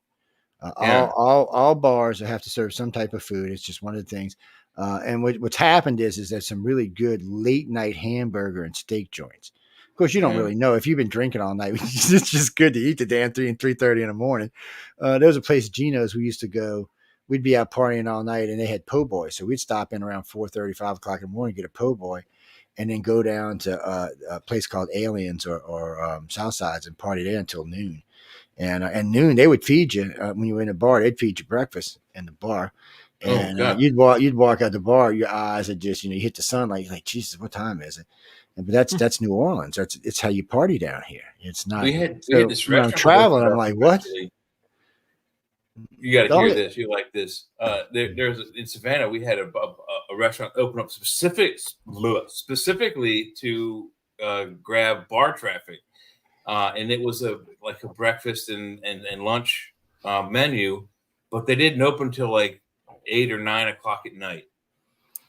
All bars have to serve some type of food. It's just one of the things. And what's happened is there's some really good late night hamburger and steak joints. Of course, you don't really know if you've been drinking all night. It's just good to eat the damn 3 and 3:30 in the morning. There was a place, Gino's, we used to go. We'd be out partying all night, and they had po' boy. So we'd stop in around 4:30, 5 o'clock in the morning, get a po' boy, and then go down to a place called Aliens or Southsides and party there until noon. And noon, they would feed you when you were in the bar. They'd feed you breakfast in the bar. And you'd walk out the bar, your eyes are just, you hit the sunlight. You're like, Jesus, what time is it? But that's New Orleans. It's how you party down here. It's not. We had this when I'm traveling, I'm like, what? You got to Oh, hear yeah. this. You like this? There's in Savannah. We had a restaurant open up specifically to grab bar traffic, and it was like a breakfast and lunch menu, but they didn't open till like 8 or 9 o'clock at night,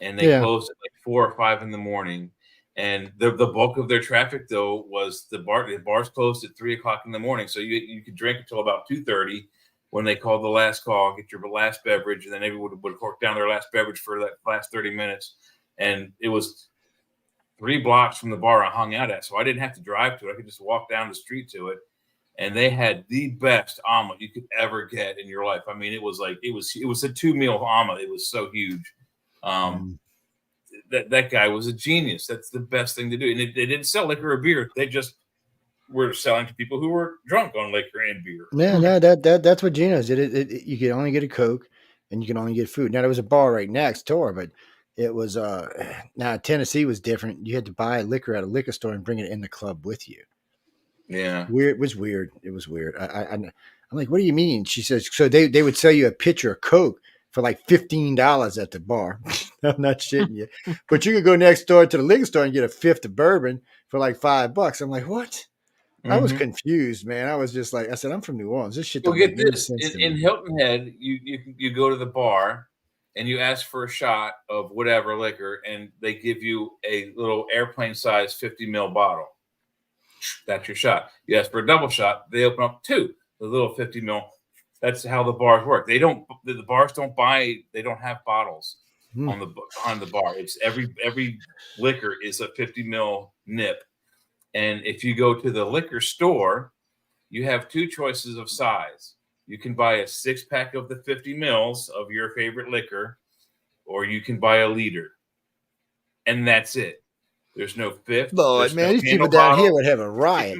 and they closed at like 4 or 5 in the morning. And the bulk of their traffic though was the bars closed at 3 o'clock in the morning, so you could drink until about 2:30. When they called the last call, get your last beverage, and then everyone would cork down their last beverage for that last 30 minutes. And it was 3 blocks from the bar I hung out at, so I didn't have to drive to it. I could just walk down the street to it. And they had the best omelet you could ever get in your life. I mean, it was like it was a 2-meal omelet. It was so huge. That guy was a genius. That's the best thing to do. And they didn't sell liquor or beer. They just were selling to people who were drunk on liquor and beer. Yeah, no, that's what Gino's did. You could only get a Coke, and you can only get food. Now there was a bar right next door, but it was now Tennessee was different. You had to buy liquor at a liquor store and bring it in the club with you. Yeah, weird. It was weird. It was weird. I'm like, what do you mean? She says, so they would sell you a pitcher of Coke for like $15 at the bar. I'm not shitting you, but you could go next door to the liquor store and get a fifth of bourbon for like $5. I'm like, what? I was confused, man. I was just like, I said, I'm from New Orleans. This shit don't get make any this. sense to In me. Hilton Head, you go to the bar and you ask for a shot of whatever liquor, and they give you a little airplane-sized 50 ml bottle. That's your shot. You ask for a double shot, they open up 2, the little 50 ml. That's how the bars work. The bars don't buy. They don't have bottles behind the bar. It's every liquor is a 50 ml nip. And if you go to the liquor store, you have 2 choices of size. You can buy a 6-pack of the 50 mils of your favorite liquor, or you can buy a liter. And that's it. There's no fifth. Lord, man, these people down here would have a riot.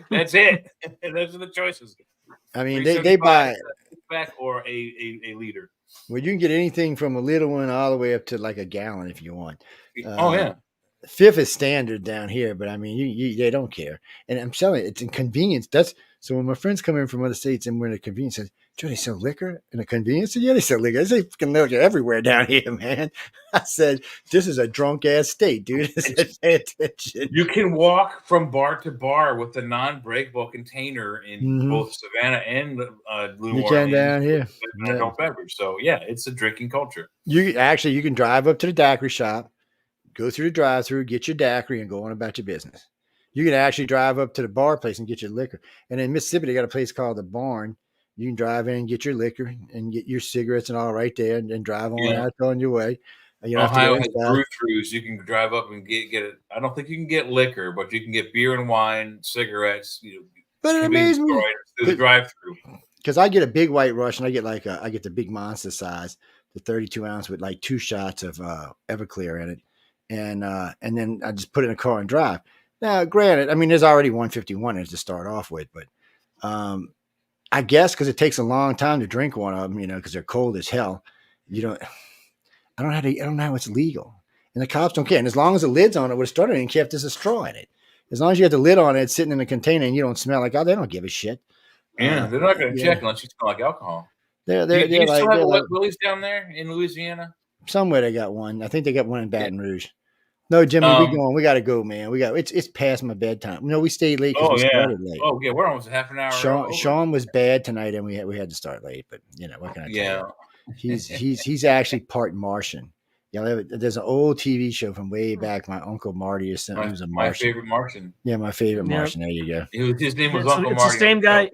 That's it. Those are the choices. I mean, they buy a 6-pack or a liter. Well, you can get anything from a little one all the way up to like a gallon if you want. Oh yeah. Fifth is standard down here, but I mean, they don't care. And I'm telling you, it's in convenience. So when my friends come in from other states and we're in a convenience, says, "Joe, they sell liquor in a convenience?" Yeah, they sell liquor. They fucking liquor everywhere down here, man. I said, "This is a drunk ass state, dude." I said, "Pay attention." You can walk from bar to bar with a non-breakable container in both Savannah and New Orleans. Down here, adult beverage. So yeah, it's a drinking culture. You can drive up to the daiquiri shop, go through the drive-through, get your daiquiri, and go on about your business. You can actually drive up to the bar place and get your liquor. And in Mississippi, they got a place called the Barn. You can drive in and get your liquor and get your cigarettes and all right there, and drive on out on your way. Ohio has brew-throughs. You can drive up and get it. I don't think you can get liquor, but you can get beer and wine, cigarettes. But it amazes me through the drive-through. Because I get a big White Russian. I get I get the big monster size, the 32 ounce with like 2 shots of Everclear in it. And then I just put it in a car and drive. Now, granted, I mean, there's already 151 in it to start off with, but I guess because it takes a long time to drink one of them, because they're cold as hell. I don't know how it's legal, and the cops don't care. And as long as the lid's on it with a starter and kept there's a straw in it. As long as you have the lid on it, it's sitting in a container, and you don't smell like, they don't give a shit. Yeah, they're not going to check unless you smell like alcohol. They're you still have Wet Willie's down there in Louisiana? Somewhere they got one. I think they got one in Baton Rouge. No, Jimmy, we got to go, man. It's past my bedtime. No, we stayed late because we started late. Oh yeah, we're almost half an hour. Sean was bad tonight, and we had to start late. But what can I tell you? He's actually part Martian. There's an old TV show from way back. My Uncle Marty or something. He was a Martian. My favorite Martian. Yeah, my favorite Martian. There you go. His name was Uncle Marty. It's the same guy.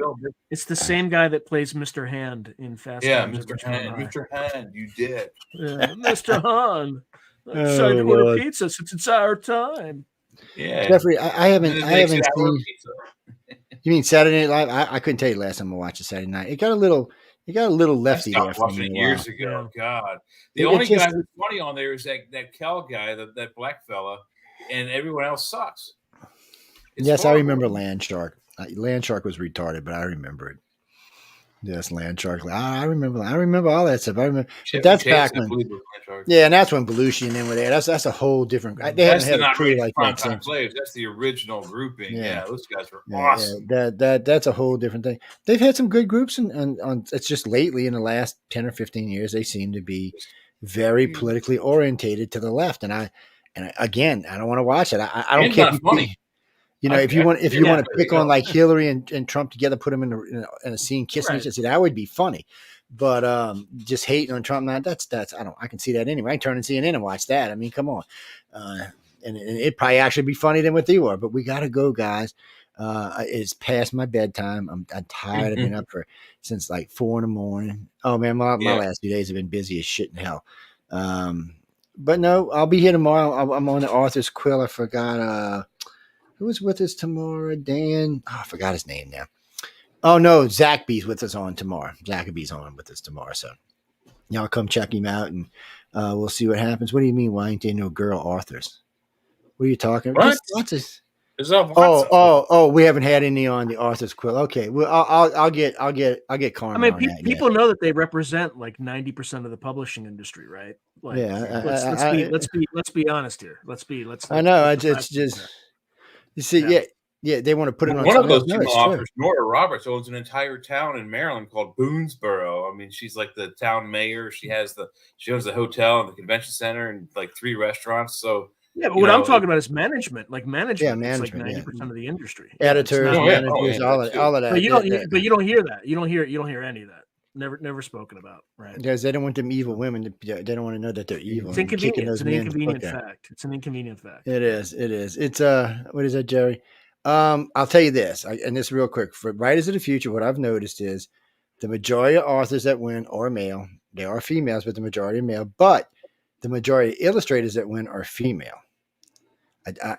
It's the same guy that plays Mr. Hand in Fast. Yeah, Mr. Hand. Mr. Hand, you did. Yeah, Mr. Hand. Decided to order pizza since it's our time. Yeah, Jeffrey, I haven't seen. You mean Saturday Night Live? I couldn't tell you the last time I watched a Saturday night. It got a little lefty there. Watching it years ago. God, the only guy who's funny on there is that Cal guy, that black fella, and everyone else sucks. Yes, horrible. I remember Land Shark. Land Shark was retarded, but I remember it. Yes, land shark. I remember all that stuff. I remember, Chevy but that's Chase, back I when. believe, was land shark. Yeah, and that's when Belushi and them were there. That's a whole different. They haven't That's had the a not crew ready like for that primetime since. players. That's the original grouping. Yeah. Yeah, those guys were Yeah, awesome. that's a whole different thing. They've had some good groups, and on it's just lately in the last 10 or 15 years they seem to be very politically orientated to the left. Again, I don't want to watch it. I don't It's care not if funny. if you want Yeah, to there pick you on go. like Hillary and Trump together, put them in a scene kissing Right. each other, see, that would be funny. But just hating on Trump, now that's I can see that anyway. I can turn on CNN and watch that. I mean, come on. And it'd probably actually be funny than what they were. But we got to go, guys. It's past my bedtime. I'm tired. I've been up since like 4 a.m. Oh man, my last few days have been busy as shit in hell. But no, I'll be here tomorrow. I'm on the author's quill. I forgot who's with us tomorrow. Dan. Oh, I forgot his name now. Oh no, Zach B's with us on tomorrow. Zachaby's on with us tomorrow. So y'all come check him out, and we'll see what happens. What do you mean? Why ain't there no girl authors? What are you talking about? What? Lots of. Oh, We haven't had any on the author's quill. Okay, well, I'll get Carmen. I mean, on that, people know that they represent like 90% of the publishing industry, right? Like, yeah. let's be honest here. I know. It's just you see, yeah. They want to put it on. One of those no, female authors, Nora Roberts, owns an entire town in Maryland called Boonesboro. I mean, she's like the town mayor. She owns the hotel and the convention center and like 3 restaurants. So yeah, but what I'm talking about is management. Like management, Yeah, it's like management, 90% of the industry. editors, managers, all of that. But you don't hear that. You don't hear any of that. Never spoken about, right? Because they don't want them evil women. They don't want to know that they're evil. It's inconvenient. It's an inconvenient fact. It's an inconvenient fact. It is. It's what is that, Jerry? I'll tell you this, and this real quick. For Writers of the Future, what I've noticed is the majority of authors that win are male. There are females, but the majority are male. But the majority of illustrators that win are female.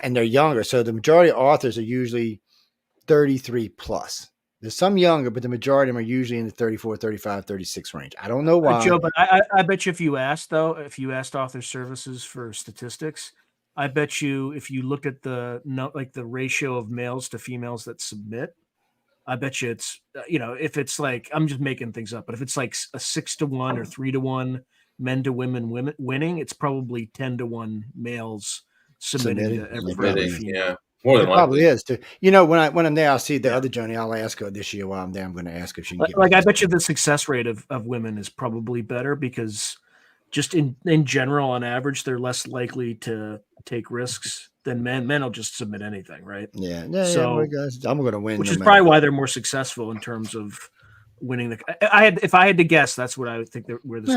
And they're younger. So the majority of authors are usually 33 plus. There's some younger, but the majority of them are usually in the 34, 35, 36 range. I don't know why. Joe, but I bet you if you asked author services for statistics, I bet you if you looked at the ratio of males to females that submit, I bet you it's, if it's like, I'm just making things up, but if it's like a 6-to-1 or 3-to-1 men to women winning, it's probably 10-to-1 males submitting to every female. Yeah. More than it probably is too. When I'm there, I'll see the other Joni. I'll ask her this year while I'm there. I'm going to ask her if she can get I bet you the success rate of women is probably better because just in general, on average, they're less likely to take risks than men. Men will just submit anything, right? Yeah. So guys, I'm going to win, which is probably why they're more successful in terms of winning the. If I had to guess, that's what I would think where the.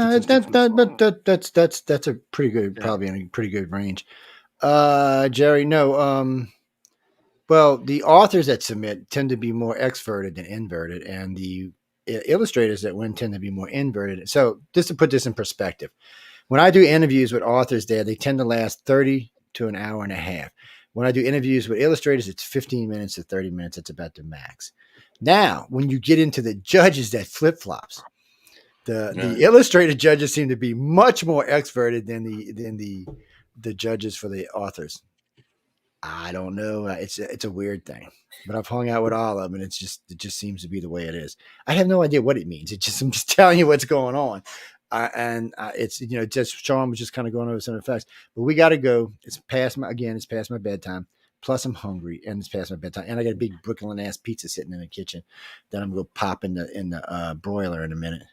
That's a pretty good, probably in a pretty good range. Jerry, no. Well, the authors that submit tend to be more exverted than inverted, and the illustrators that win tend to be more inverted. So just to put this in perspective, when I do interviews with authors there, they tend to last 30 to an hour and a half. When I do interviews with illustrators, it's 15 minutes to 30 minutes. It's about the max. Now, when you get into the judges, that flip-flops. The illustrated judges seem to be much more exverted than the judges for the authors. I don't know. It's a weird thing, but I've hung out with all of them, and it just seems to be the way it is. I have no idea what it means. I'm just telling you what's going on, it's just Sean was just kind of going over some of the facts. But we got to go. It's past my bedtime. Plus, I'm hungry, and it's past my bedtime, and I got a big Brooklyn ass pizza sitting in the kitchen that I'm gonna go pop in the broiler in a minute.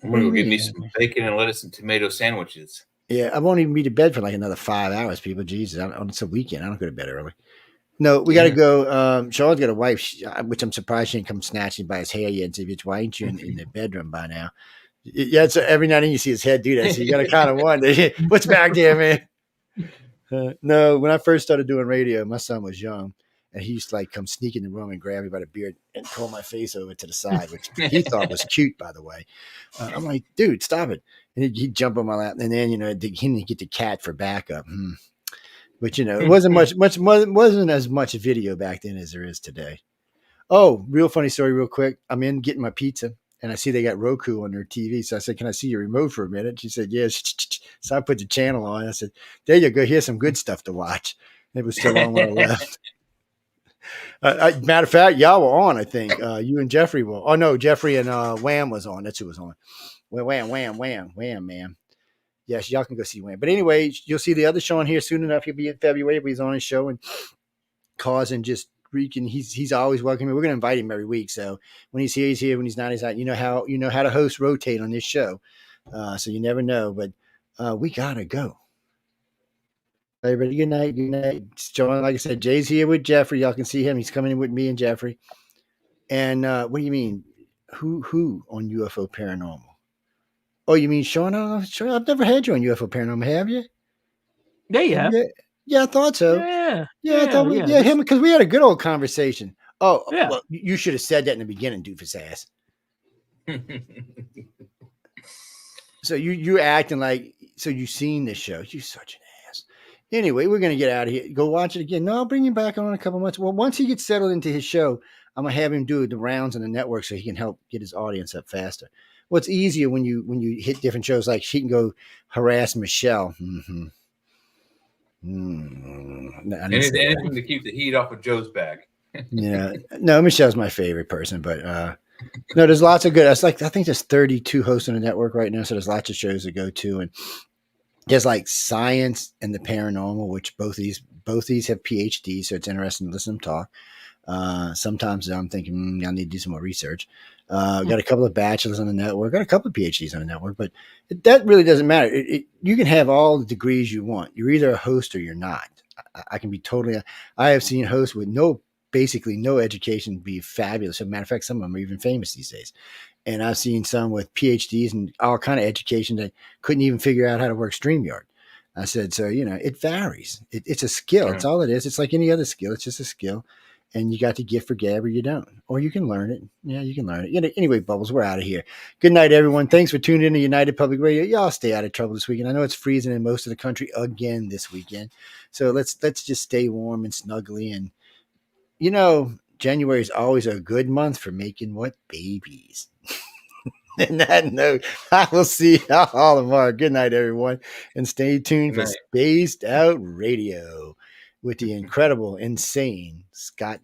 I'm gonna go get me some bacon and lettuce and tomato sandwiches. Yeah, I won't even be to bed for like another 5 hours, people. Jesus, it's a weekend. I don't go to bed early. No, we got to go. Sean's got a wife, which I'm surprised she didn't come snatching by his hair yet and say, bitch, why ain't you in the bedroom by now? Yeah, so every night you see his head do that. So you got to kind of wonder, what's back there, man? No, when I first started doing radio, my son was young. And he used to like come sneak in the room and grab me by the beard and pull my face over to the side, which he thought was cute, by the way. I'm like, dude, stop it. And he'd jump on my lap. And then, he'd get the cat for backup. But, it wasn't wasn't as much video back then as there is today. Oh, real funny story real quick. I'm in getting my pizza and I see they got Roku on their TV. So I said, can I see your remote for a minute? She said, yes. So I put the channel on. I said, there you go. Here's some good stuff to watch. It was still on when I left. Matter of fact, y'all were on, I think. You and Jeffrey were. Oh, no, Jeffrey and Wham was on. That's who was on. Wham, man. Yes, y'all can go see Wham. But anyway, you'll see the other Sean here soon enough. He'll be in February, but he's on his show and causing just freaking. He's always welcoming. We're going to invite him every week. So when he's here, he's here. When he's not, he's not. You know how to host rotate on this show. So you never know. But we gotta go. Everybody, good night. Good night. Sean, like I said, Jay's here with Jeffrey. Y'all can see him. He's coming in with me and Jeffrey. And what do you mean? Who on UFO Paranormal? Oh, you mean Sean? Sure, I've never had you on UFO Paranormal, have you? Yeah. Yeah, I thought so. I thought him, because we had a good old conversation. Oh, yeah. Well, you should have said that in the beginning, doofus ass. So you're acting like, so you've seen this show. You're such an ass. Anyway, we're gonna get out of here. Go watch it again. No, I'll bring him back on in a couple months. Well, once he gets settled into his show, I'm gonna have him do the rounds on the network so he can help get his audience up faster. Well, it's easier when you hit different shows, like she can go harass Michelle. Anything to keep the heat off of Joe's back. Yeah. No, Michelle's my favorite person, but no, there's lots of good. I think there's 32 hosts on the network right now, so there's lots of shows to go to, and there's like science and the paranormal, which both these have PhDs, so it's interesting to listen to them talk. Sometimes I'm thinking I need to do some more research. Got a couple of bachelors on the network, got a couple of PhDs on the network, but that really doesn't matter. You can have all the degrees you want. You're either a host or you're not. I can be totally. I have seen hosts with basically no education be fabulous. As a matter of fact, some of them are even famous these days. And I've seen some with PhDs and all kind of education that couldn't even figure out how to work StreamYard. I said, so, it varies. It's a skill. It's all it is. It's like any other skill. It's just a skill. And you got the gift for gab or you don't. Or you can learn it. Yeah, you can learn it. Anyway, Bubbles, we're out of here. Good night, everyone. Thanks for tuning in to United Public Radio. Y'all stay out of trouble this weekend. I know it's freezing in most of the country again this weekend. So let's just stay warm and snuggly. And, January is always a good month for making what? Babies. On that note, I will see y'all tomorrow. Good night, everyone. And stay tuned for Spaced Out Radio with the incredible, insane Scott